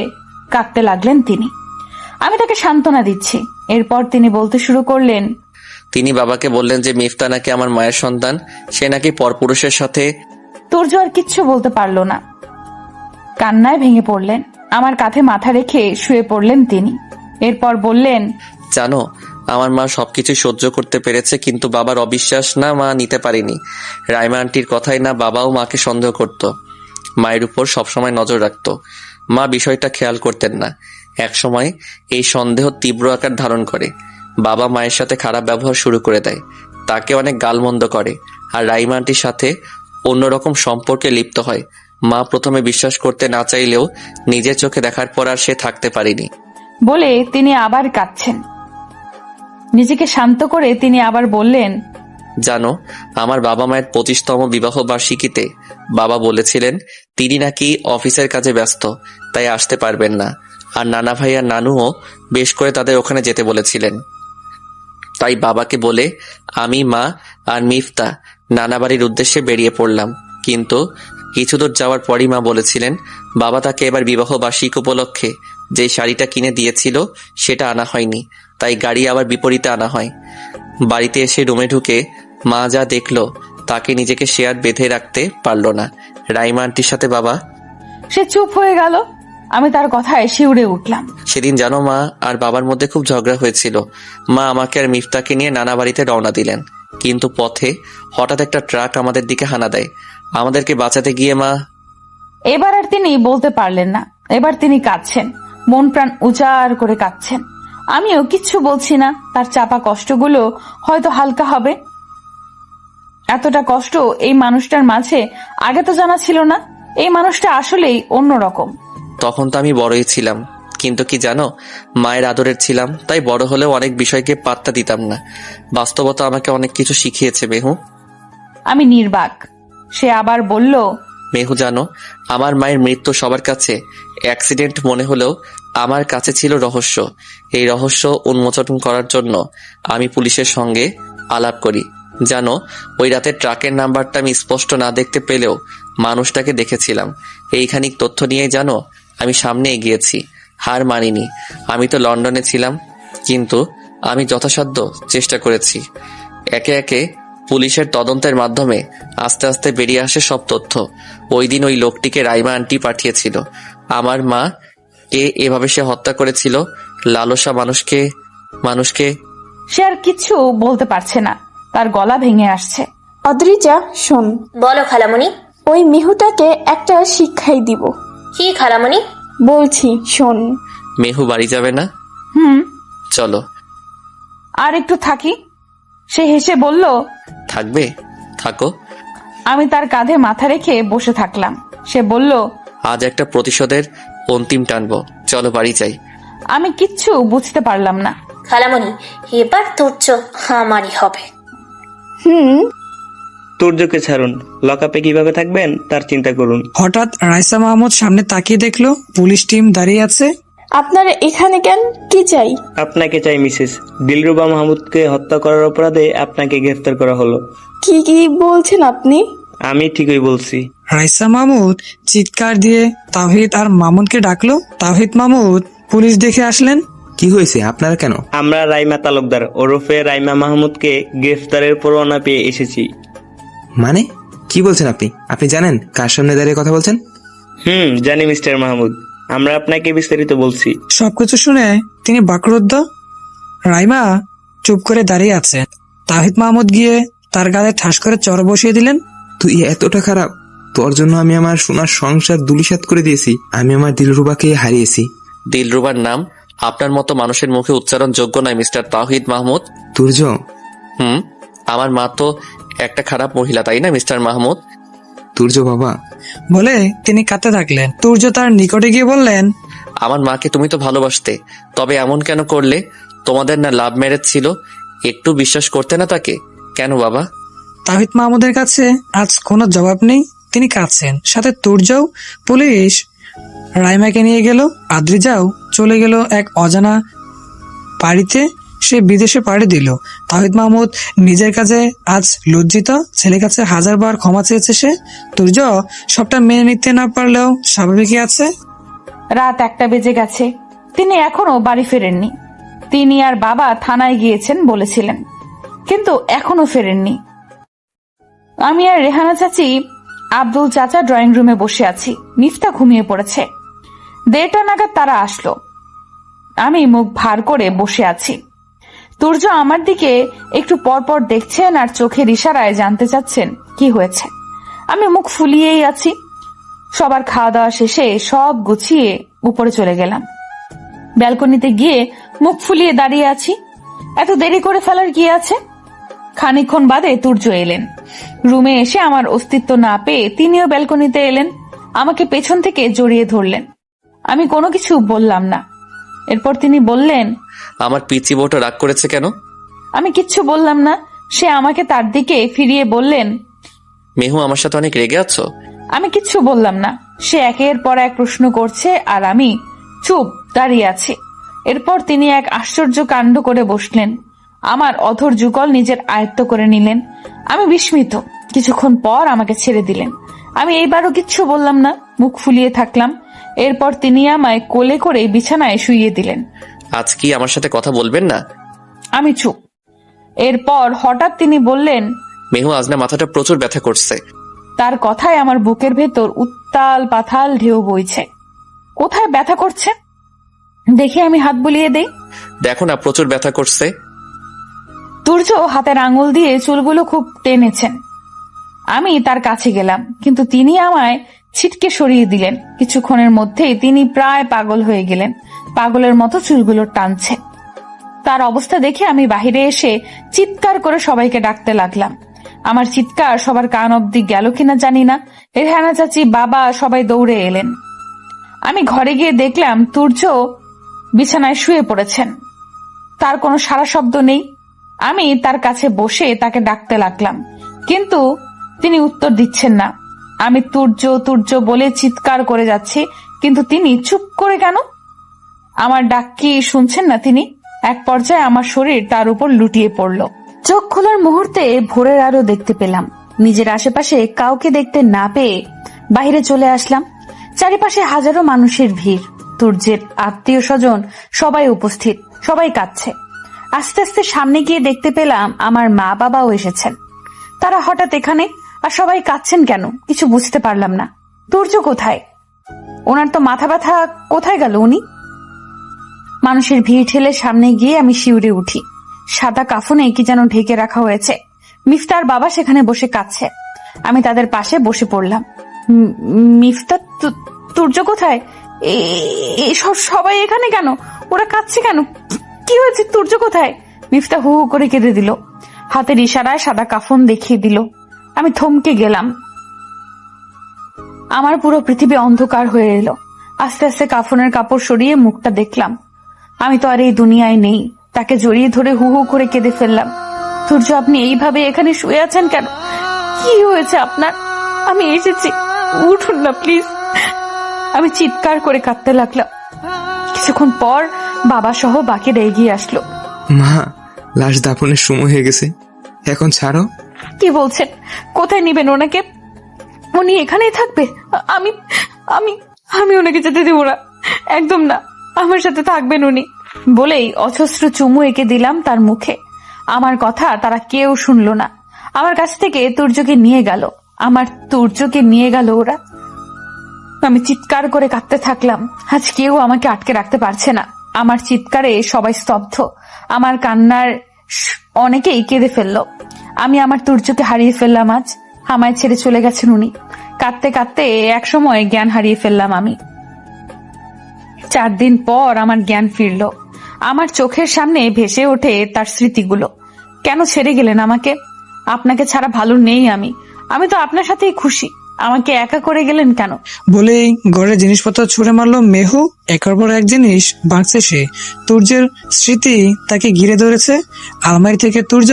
কাঁদতে লাগলেন তিনি। আমি তাকে সান্ত্বনা দিচ্ছি। এরপর তিনি বলতে শুরু করলেন, তিনি বাবাকে বললেন যে মিফতা নাকি আমার মায়ের সন্তান, সে নাকি পরপুরুষের সাথে। তুর্য আর কিচ্ছু বলতে পারল না, কান্নায় ভেঙে পড়লেন। আমার কাঁধে মাথা রেখে শুয়ে পড়লেন তিনি। এরপর বললেন, জানো, আমার মা সবকিছু সহ্য করতে পেরেছে, কিন্তু বাবার অবিশ্বাস না মা নিতে পারেনি। রাইমা আন্টির কথাই না বাবাও মাকে সন্দেহ করত, মায়ের উপর সবসময় নজর রাখত। মা বিষয়টা খেয়াল করতেন না। একসময় এই সন্দেহ তীব্র আকার ধারণ করে। বাবা মায়ের সাথে খারাপ ব্যবহার শুরু করে দেয়, তাকে অনেক গালমন্দ করে, আর রাইমা আন্টির সাথে অন্যরকম সম্পর্কে লিপ্ত হয়। মা প্রথমে বিশ্বাস করতে না চাইলেও নিজের চোখে দেখার পর আর সে থাকতে পারেনি। বলে তিনি আবার কাঁদছেন। নিজেকে শান্ত করে তিনি আবার বললেন, জানো, আমার বাবা মায়ের 25তম বিবাহ বার্ষিকীতে বাবা বলেছিলেন তিনি নাকি অফিসের কাজে ব্যস্ত, তাই আসতে পারবেন না। আর নানা ভাই আর নানুও বেশ করে তাদের ওখানে যেতে বলেছিলেন। তাই বাবাকে বলে আমি, মা আর মিফতা নানা বাড়ির উদ্দেশ্যে বেরিয়ে পড়লাম। কিন্তু কিছু দূর যাওয়ার পরই মা বলেছিলেন বাবা তাকে এবার বিবাহ বার্ষিক উপলক্ষে যে শাড়িটা কিনে দিয়েছিল সেটা আনা হয়নি, তাই গাড়ি আবার বিপরীতে আনা হয়। বাড়িতে এসে রুমে ঢুকে মা যা দেখলো তাকে নিজেকে শেয়ার বেঁধে রাখতে পারল না। রাইমা আন্টির সাথে বাবা। সে চুপ হয়ে গেল। আমি তার কথায় শিউরে উঠলাম। সেদিন জানো, মা আর বাবার মধ্যে খুব ঝগড়া হয়েছিল। মা আমাকে আর মিফতাকে নিয়ে নানা বাড়িতে রওনা দিলেন, কিন্তু পথে হঠাৎ একটা ট্রাক আমাদের দিকে হানা দেয়। আমাদেরকে বাঁচাতে গিয়ে মা। এবার আর তিনি বলতে পারলেন না। এবার তিনি কাঁদছেন, মন প্রাণ উজাড় করে কাঁদছেন। আমিও কিচ্ছু বলছি না। তার চাপা কষ্টগুলো হয়তো হালকা হবে। এতটা কষ্ট এই মানুষটার মাঝে আগে তো জানা ছিল না। এই মানুষটা আসলেই অন্যরকম। তখন তো আমি বড়ই ছিলাম, কিন্তু কি জানো, মায়ের আদরের ছিলাম, তাই বড় হলেও অনেক বিষয়কে পাত্তা দিতাম না। বাস্তবতা আমাকে অনেক কিছু শিখিয়েছে মেহু। আমি নির্বাক। সে আবার বলল, মেহু জানো, আমার মায়ের মৃত্যু সবার কাছে অ্যাক্সিডেন্ট মনে হলেও আমার কাছে ছিল রহস্য। এই রহস্য উন্মোচন করার জন্য আমি পুলিশের সঙ্গে আলাপ করি। জানো, ওই রাতে ট্রাকের নাম্বারটা আমি স্পষ্ট না দেখতে পেলেও মানুষটাকে দেখেছিলাম। এইখানিক তথ্য নিয়ে জানো আমি সামনে এগিয়েছি, হার মানিনি। আমি তো লন্ডনে ছিলাম, কিন্তু আমি যথাসাধ্য চেষ্টা করেছি। একে একে পুলিশের তদন্তের মাধ্যমে আস্তে আস্তে বেরিয়ে আসে সব তথ্য। ওই দিন ওই লোকটিকে রাইমা আন্টি পাঠিয়েছিল। আমার মা কে এভাবে সে হত্যা করেছিল, লালসা মানুষকে। সে আর কিছু বলতে পারছে না, তার গলা ভেঙে আসছে। অদ্রিজা, শোন। বলো খালামণি। ওই মিহুটাকে একটা শিক্ষাই দিব। কি খালামণি? বলছি শোন। মেহু বাড়ি যাবে না? চলো। আর একটু থাকি। সে হেসে বলল, থাকবে? থাকো। আমি তার কাঁধে মাথা রেখে বসে থাকলাম। সে বলল, আজ একটা প্রতিশোধের অন্তিম টানবো, চলো বাড়ি যাই। আমি কিচ্ছু বুঝতে পারলাম না। খালামণি, এবার তুর্য আমারই হবে। তুর্যকে ছাড়ুন, লকআপে কিভাবে থাকবেন তার চিন্তা করুন। হঠাৎ রাইসা মাহমুদ সামনে তাকিয়ে দেখলো পুলিশ টিম দাঁড়িয়ে আছে। আপনারা এখানে কেন? কি চাই? আপনাকে চাই মিসেস। দিলরুবা মাহমুদকে হত্যা করার অপরাধে আপনাকে গ্রেফতার করা হলো। কি কি বলছেন আপনি? আমি ঠিকই বলছি। রাইসা মাহমুদ চিৎকার দিয়ে তাওহিদ আর মামুনকে ডাকলো। তাওহিদ মাহমুদ পুলিশ দেখে আসলেন। কি হয়েছে, আপনারা কেন? আমরা রাইমা তালুকদার ওরফে রাইমা মাহমুদকে গ্রেফতারের পরোয়ানা পেয়ে এসেছি। মানে কি বলছেন আপনি? আপনি জানেন কার সামনে দাঁড়িয়ে কথা বলছেন? জানি মিস্টার মাহমুদ, আমরা আপনাকে বিস্তারিত বলছি। সবকিছু শুনে তিনি বাকরুদ্ধ। রাইমা চুপ করে দাঁড়িয়ে আছে। তাওহিদ মাহমুদ গিয়ে তার গালে ঠাস করে চড় বসিয়ে দিলেন। তুই এতটা খারাপ? তোর জন্য আমি আমার সোনার সংসার দুলিশাত করে দিয়েছি। আমি আমার দিলরুবাকে হারিয়েছি। দিলরুবার নাম আপনার মতো মানুষের মুখে উচ্চারণ যোগ্য নয় মিস্টার তাওহিদ মাহমুদ। তুর্য। আমার মা তো একটা খারাপ মহিলা, তাই না মিস্টার মাহমুদ? তুর্য বাবা, বলে তিনি কাঁদতে থাকলেন। তুর্য তার নিকটে গিয়ে বললেন, আমার মাকে তুমি তো ভালোবাসতে, তবে এমন কেন করলে? তোমাদের না লাভ ম্যারেজ ছিল? একটু বিশ্বাস করতে না তাকে? কেন বাবা? তাহিদ মাহমুদের কাছে আজ কোনো জবাব নেই, তিনি কাঁদছেন। সাথে তুর্যও। পুলিশ রাইমাকে নিয়ে গেল। আদ্রিজাও চলে গেল এক অজানা পাড়িতে। সে বিদেশে পাড়ি দিল। তাহিদ মাহমুদ নিজের কাছে আজ লজ্জিত। ছেলের কাছে হাজারবার ক্ষমা চেয়েছে সে। তুর্য সবটা মেনে নিতে না পারলেও স্বাভাবিকই আছে। রাত 1টা বেজে গেছে, তিনি এখনো বাড়ি ফেরেননি। তিনি আর বাবা থানায় গিয়েছেন বলেছিলেন, কিন্তু এখনো ফেরেননি। আমি আর রেহানা চাচি আব্দুল চাচা ড্রয়িং রুমে বসে আছি। মিফতা ঘুমিয়ে পড়েছে। 1:30 নাগাদ তারা আসলো। আমি মুখ ভার করে বসে আছি। তুর্য আমার দিকে একটু পরপর দেখছেন আর চোখের ইশারায় জানতে চাচ্ছেন কি হয়েছে। আমি মুখ ফুলিয়েই আছি। সবার খাওয়া দাওয়া শেষে সব গুছিয়ে উপরে চলে গেলাম। ব্যালকনিতে গিয়ে মুখ ফুলিয়ে দাঁড়িয়ে আছি। এত দেরি করে ফেলার কি আছে? খানিকক্ষণ বাদে তুর্য এলেন। রুমে এসে আমার অস্তিত্ব না পেয়ে তিনিও ব্যালকনিতে এলেন। আমাকে পেছন থেকে জড়িয়ে ধরলেন। আমি কোনো কিছু বললাম না। এরপর তিনি বললেন, আমার পিচি বউটা রাগ করেছে কেন? আমি কিচ্ছু বললাম না। সে আমাকে তার দিকে ফিরিয়ে বললেন, মেহু আমার সাথে অনেক রেগে আছো? আমি কিচ্ছু বললাম না। সে একের পর এক প্রশ্ন করছে আর আমি চুপ দাঁড়িয়ে আছি। এরপর তিনি এক আশ্চর্য কাণ্ড করে বসলেন। আমার অধর যুগল নিজের আয়ত্ত করে নিলেন। আমি বিস্মিত। কিছুক্ষণ পর আমাকে ছেড়ে দিলেন। আমি এইবারও কিচ্ছু বললাম না, মুখ ফুলিয়ে থাকলাম। এরপর তিনি আমায় কোলে করে বিছানায় শুইয়ে দিলেন। আজ কি আমার সাথে কথা বলবেন না? আমি চুপ। এরপর হঠাৎ তিনি বললেন, মেহু আজ না মাথাটা প্রচুর ব্যথা করছে। তার কথায় আমার বুকের ভেতর উত্তাল পাথাল ঢেউ বইছে। কোথায় ব্যথা করছে দেখে আমি হাত বুলিয়ে দেই। দেখো না, প্রচুর ব্যথা করছে। তুর্য হাতের আঙুল দিয়ে চুলগুলো খুব টেনেছেন। আমি তার কাছে গেলাম, কিন্তু তিনি আমায় ছিটকে সরিয়ে দিলেন। কিছুক্ষণের মধ্যেই তিনি প্রায় পাগল হয়ে গেলেন। পাগলের মতো চুলগুলো টানছে। তার অবস্থা দেখে আমি বাহিরে এসে চিৎকার করে সবাইকে ডাকতে লাগলাম। আমার চিৎকার সবার কান অব্দি গেল কিনা জানি না। রেহানা চাচি, বাবা সবাই দৌড়ে এলেন। আমি ঘরে গিয়ে দেখলাম তুর্য বিছানায় শুয়ে পড়েছেন। তার কোনো সারা শব্দ নেই। আমি তার কাছে বসে তাকে ডাকতে লাগলাম, কিন্তু তিনি উত্তর দিচ্ছেন না। আমি তুর্য তুর্য বলে চিৎকার করে যাচ্ছি, কিন্তু তিনি চুপ করে কেন? আমার ডাক কি শুনছেন না তিনি? এক পর্যায়ে আমার শরীর তার উপর লুটিয়ে পড়ল। চোখ খোলার মুহূর্তে ভোরের আলো দেখতে পেলাম। নিজের আশেপাশে কাউকে দেখতে না পেয়ে বাইরে চলে আসলাম। চারিপাশে হাজারো মানুষের ভিড়। তুর্যের আত্মীয় স্বজন সবাই উপস্থিত, সবাই কাঁদছে। আস্তে আস্তে সামনে গিয়ে দেখতে পেলাম আমার মা বাবাও এসেছেন। তারা হঠাৎ এখানে, আর সবাই কাঁদছেন কেন কিছু বুঝতে পারলাম না। তুর্য কোথায়? ওনার তো মাথা ব্যথা, কোথায় গেল উনি? মানুষের ভিড় ঠেলে সামনে গিয়ে আমি শিউরে উঠি। সাদা কাফনে কি যেন ঢেকে রাখা হয়েছে। মিফতার বাবা সেখানে বসে কাঁদছে। আমি তাদের পাশে বসে পড়লাম। মিফতা, তুর্য কোথায়? সবাই এখানে কেন? ওরা কাঁদছে কেন? কি হয়েছে? তুর্য কোথায়? মিফতা হু হু করে কেঁদে দিল। হাতের ইশারায় সাদা কাফন দেখিয়ে দিল। আমি থমকে গেলাম। আমার পুরো পৃথিবী অন্ধকার হয়ে এলো। আস্তে আস্তে কাফনের কাপড় সরিয়ে মুখটা দেখলাম। আমি তো আর এই দুনিয়ায় নেই। তাকে জড়িয়ে ধরে হু হু করে কেঁদে ফেললাম। তুর্য, আপনি এইভাবে এখানে শুয়ে আছেন কেন? কি হয়েছে আপনার? আমি এসেছি, উঠুন না প্লিজ। আমি চিৎকার করে কাঁদতে লাগলাম। কিছুক্ষণ পর বাবা সহ বাকিরা এগিয়ে আসলো। মা, লাশ দাফনের সময় হয়ে গেছে, এখন ছাড়ো। কি বলছেন? কোথায় নিবেন ওনাকে? উনি এখানেই থাকবে? আমি আমি আমি ওনাকে যেতে দেব না, একদম না। আমার সাথে থাকবেন উনি। বলেই অজস্র চুমু এঁকে দিলাম তার মুখে। আমার কথা তারা কেউ শুনলো না। আমার কাছ থেকে তুর্যকে নিয়ে গেল। আমার তুর্যকে নিয়ে গেল ওরা। আমি চিৎকার করে কাঁদতে থাকলাম। আজ কেউ আমাকে আটকে রাখতে পারছে না। আমার চিৎকারে সবাই স্তব্ধ। আমার কান্নার অনেকেই কেঁদে ফেললো। আমি আমার তুর্যকে হারিয়ে ফেললাম। আজ আমায় ছেড়ে চলে গেছেন উনি। কাঁদতে কাঁদতে একসময় জ্ঞান হারিয়ে ফেললাম আমি। 4 দিন পর আমার জ্ঞান ফিরল। আমার চোখের সামনে ভেসে ওঠে তার স্মৃতিগুলো। কেন ছেড়ে গেলেন আমাকে? আপনাকে ছাড়া ভালো নেই আমি। আমি তো আপনার সাথেই খুশি। আমাকে একা করে গেলেন কেন? বলেই ঘরের জিনিসপত্র ছুঁড়ে মারলো মেহু। একের পর এক জিনিস ভাঙছে সে। তুর্যের স্মৃতি তাকে ঘিরে ধরেছে। আলমারি থেকে তুর্য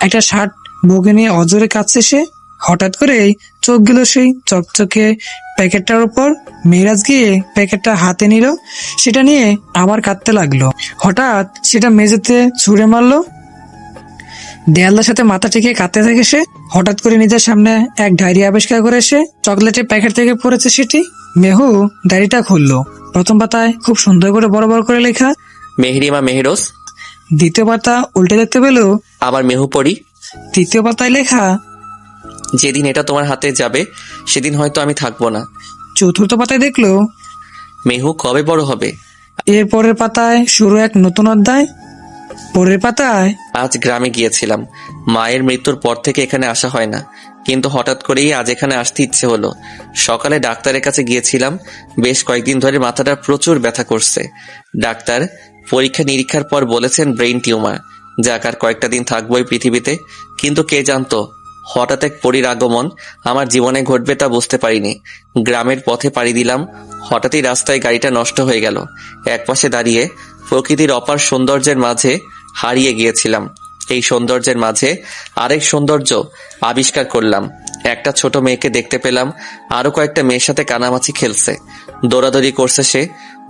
একটা শার্ট বুকে নিয়ে অজরে কাঁদছে সে। হঠাৎ করেই চোখ গেল সেই চকচকে প্যাকেটটার উপর। মেরাজ গিয়ে প্যাকেটটা হাতে নিল, সেটা নিয়ে আবার কাঁদতে লাগলো। হঠাৎ সেটা মেঝেতে ছুঁড়ে মারলো। দেয়ালদার সাথে মাথা ঠেকে কাঁদতে থাকে সে। হঠাৎ করে নিজের সামনে এক ডায়েরি আবিষ্কার করে সে। চকলেটের প্যাকেট থেকে পড়েছে সেটি। মেহু ডায়েরিটা খুললো। প্রথম পাতায় খুব সুন্দর করে বড় বড় করে লেখা মেহরিমা মেহরোজ। দ্বিতীয় পাতা উল্টে দেখতে পেল আমার মেহু পড়ি। তৃতীয় পাতায় লেখা যেদিন এটা তোমার হাতে যাবে সেদিন হয়তো আমি থাকবো না। চতুর্থ পাতায় দেখলো মেহু কবে বড় হবে। এর পরের পাতায় শুরু এক নতুন অধ্যায়। পরের পাতায় আজ গ্রামে গিয়েছিলাম। মায়ের মৃত্যুর পর থেকে এখানে আসা হয় না, কিন্তু হঠাৎ করেই আজ এখানে আসতে ইচ্ছে হলো। সকালে ডাক্তারের কাছে গিয়েছিলাম। বেশ কয়েকদিন ধরে মাথাটা প্রচুর ব্যথা করছে। ডাক্তার পরীক্ষা নিরীক্ষার পর বলেছেন ব্রেইন টিউমার। যাক, আর কয়েকটা দিন থাকবোই পৃথিবীতে। কিন্তু কে জানতো হঠাৎ এক পরীর আগমন আমার জীবনে ঘটবে তা বুঝতে পারিনি। গ্রামের পথে পাড়ি দিলাম। হঠাৎই রাস্তায় গাড়িটা নষ্ট হয়ে গেল। একপাশে দাঁড়িয়ে প্রকৃতির অপার সৌন্দর্যের মাঝে হারিয়ে গিয়েছিলাম। এই সৌন্দর্যের মাঝে আরেক সৌন্দর্য আবিষ্কার করলাম। একটা ছোট মেয়েকে দেখতে পেলাম। আরো কয়েকটা মেয়ের সাথে কানামাছি খেলছে। দৌড়াদৌড়ি করছে সে।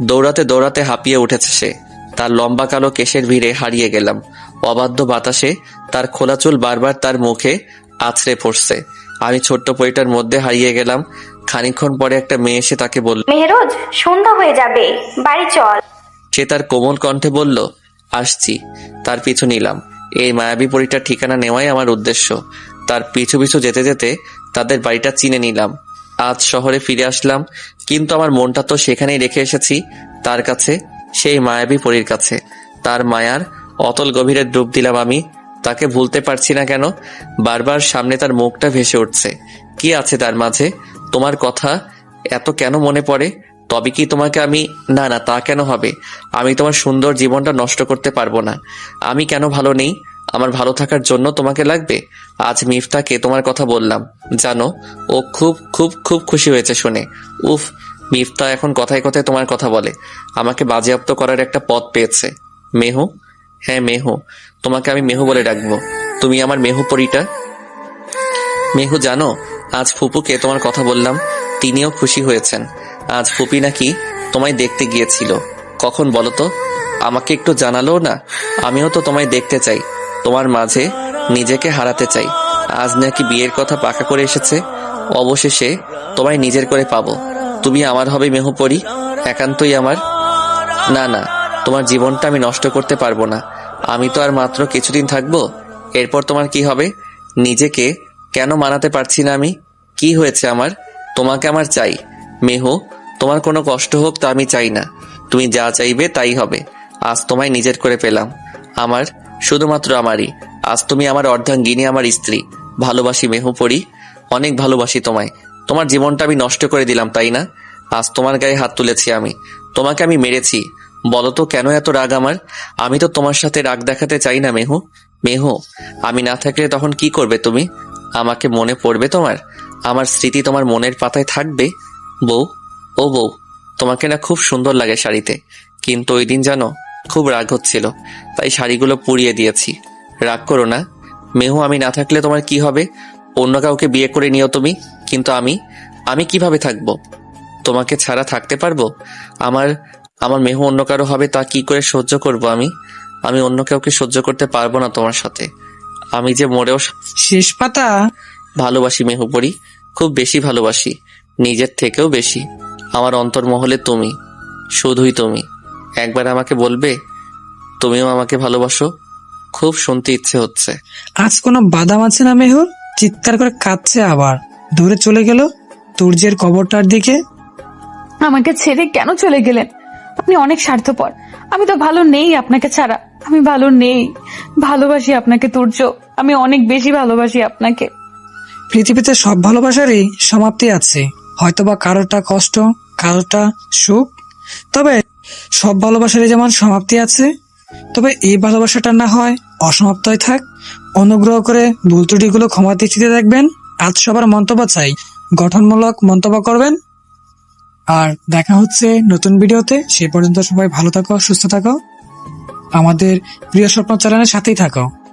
দৌড়াতে দৌড়াতে হাঁপিয়ে উঠেছে সে। তার লম্বা কালো কেশের ভিড়ে হারিয়ে গেলাম। অবাধ্য বাতাসে তার খোলা চুল বারবার তার মুখে আছড়ে পড়ছে। আমি ছোট্ট পরিটার মধ্যে হারিয়ে গেলাম। খানিকক্ষণ পরে একটা মেয়ে এসে তাকে বলল, মেহরোজ, সন্ধ্যা হয়ে যাবে, বাড়ি চল। সে তার কোমল কণ্ঠে বলল, আসছি। তার পিছু নিলাম। এই মায়াবী পরীটার ঠিকানা নেওয়াই আমার উদ্দেশ্য। তার পিছু পিছু যেতে যেতে তাদের বাড়িটা চিনে নিলাম। আজ শহরে ফিরে আসলাম, কিন্তু আমার মনটা তো সেখানেই রেখে এসেছি, তার কাছে, সেই মায়াবী পরীর কাছে। তার মায়ার অতল গভীরে ডুব দিলাম আমি। তাকে ভুলতে পারছি না কেন। বারবার সামনে তার মুখটা ভেসে উঠছে। কি আছে তার মাঝে? তোমার কথা এত কেন মনে পড়ে? তবে কি তোমাকে আমি... না না, তা কেন হবে? আমি তোমার সুন্দর জীবনটা নষ্ট করতে পারবো না। আমি কেন ভালো নেই? আমার ভালো থাকার জন্য তোমাকে লাগবে। আজ মিফতাকে তোমার কথা বললাম, জানো, ও খুব খুব খুব খুশি হয়েছে শুনে। উফ, মিফতা এখন কথায় কথায় তোমার কথা বলে। আমাকে বাজেয়াপ্ত করার একটা পথ পেয়েছে। মেহু, হ্যাঁ মেহু, তোমাকে আমি মেহু বলে ডাকবো। তুমি আমার মেহু পরীটা। মেহু, জানো, আজ ফুপুকে তোমার কথা বললাম, তিনিও খুশি হয়েছেন। আজ ফুপি নাকি তোমায় দেখতে গিয়েছিল। কখন বলো তো? আমাকে একটু জানালো না? আমিও তো তোমায় দেখতে চাই, তোমার মাঝে নিজেকে হারাতে চাই। আজ নাকি বিয়ের কথা পাকা করে এসেছে। অবশেষে তোমায় নিজের করে পাবো। তুমি আমার হবে মেহু পরী, একান্তই আমার। না না, তোমার জীবনটা আমি নষ্ট করতে পারবো না। আমি তো আর মাত্র কিছুদিন থাকবো। এরপর তোমার কি হবে? নিজেকে কেন মানাতে পারছি না আমি? কি হয়েছে আমার? তোমাকে আমার চাই মেহু। তোমার কোনো কষ্ট হোক তা আমি চাই না। তুমি যা চাইবে তাই হবে। আজ তোমায় নিজের করে পেলাম, আমার, শুধুমাত্র আমারই। আজ তুমি আমার অর্ধাঙ্গিনী, আমার স্ত্রী। ভালোবাসি মেহু পরী, অনেক ভালোবাসি তোমায়। তোমার জীবনটা আমি নষ্ট করে দিলাম, তাই না? আজ তোমার গায়ে হাত তুলেছি আমি। তোমাকে আমি মেরেছি। বলো তো কেন এত রাগ আমার? আমি তো তোমার সাথে রাগ দেখাতে চাই না মেহু। মেহু, আমি না থাকলে তখন কি করবে তুমি? আমাকে মনে পড়বে তোমার? আমার স্মৃতি তোমার মনের পাতায় থাকবে? বউ, ও বউ, তোমাকে না খুব সুন্দর লাগে শাড়িতে। কিন্তু ওই দিন জানো, খুব রাগ হচ্ছিল, তাই শাড়িগুলো পুড়িয়ে দিয়েছি। রাগ করো না মেহু। আমি না থাকলে তোমার কি হবে? অন্য কাউকে বিয়ে করে নিও তুমি। কিন্তু আমি কিভাবে থাকবো? তোমাকে ছাড়া থাকতে পারবো? আমার আমার মেহু অন্য কারো হবে, তা কি করে সহ্য করব আমি? আমি অন্য কাউকে সহ্য করতে পারবো না তোমার সাথে। আমি যে মরেও... শেষ পাতা। ভালোবাসি মেহু পরী, খুব বেশি ভালোবাসি, নিজের থেকেও বেশি। আমার অন্তর্মহলে তুমি, শুধুই তুমি। একবার আমাকে বলবে তুমিও আমাকে ভালোবাসো? খুব শুনতে ইচ্ছে হচ্ছে। আজ কোনো বাদাম আছে না মেহুর? চিৎকার করে কাঁদছে আবার। দূরে চলে গেল তুর্যের কবরটার দিকে। আমাকে ছেড়ে কেন চলে গেলেন? আপনি অনেক স্বার্থপর। আমি তো ভালো নেই আপনাকে ছাড়া। আমি ভালো নেই। ভালোবাসি আপনাকে তুর্য, আমি অনেক বেশি ভালোবাসি আপনাকে। পৃথিবীতে সব ভালোবাসারই সমাপ্তি আছে। হয়তোবা কারোটা কষ্ট, কারোটা সুখ, তবে সব ভালোবাসারই যেমন সমাপ্তি আছে। তবে এই ভালোবাসাটা না হয় অসমাপ্তই থাক। অনুগ্রহ করে ভুল ত্রুটিগুলো ক্ষমা দৃষ্টিতে দেখবেন। আজ সবার মন্তব্য চাই। গঠনমূলক মন্তব্য করবেন। আর দেখা হচ্ছে নতুন ভিডিওতে। সেই পর্যন্ত সবাই ভালো থাকো, সুস্থ থাকো, আমাদের প্রিয় স্বপ্ন চ্যানেলের সাথেই থাকো।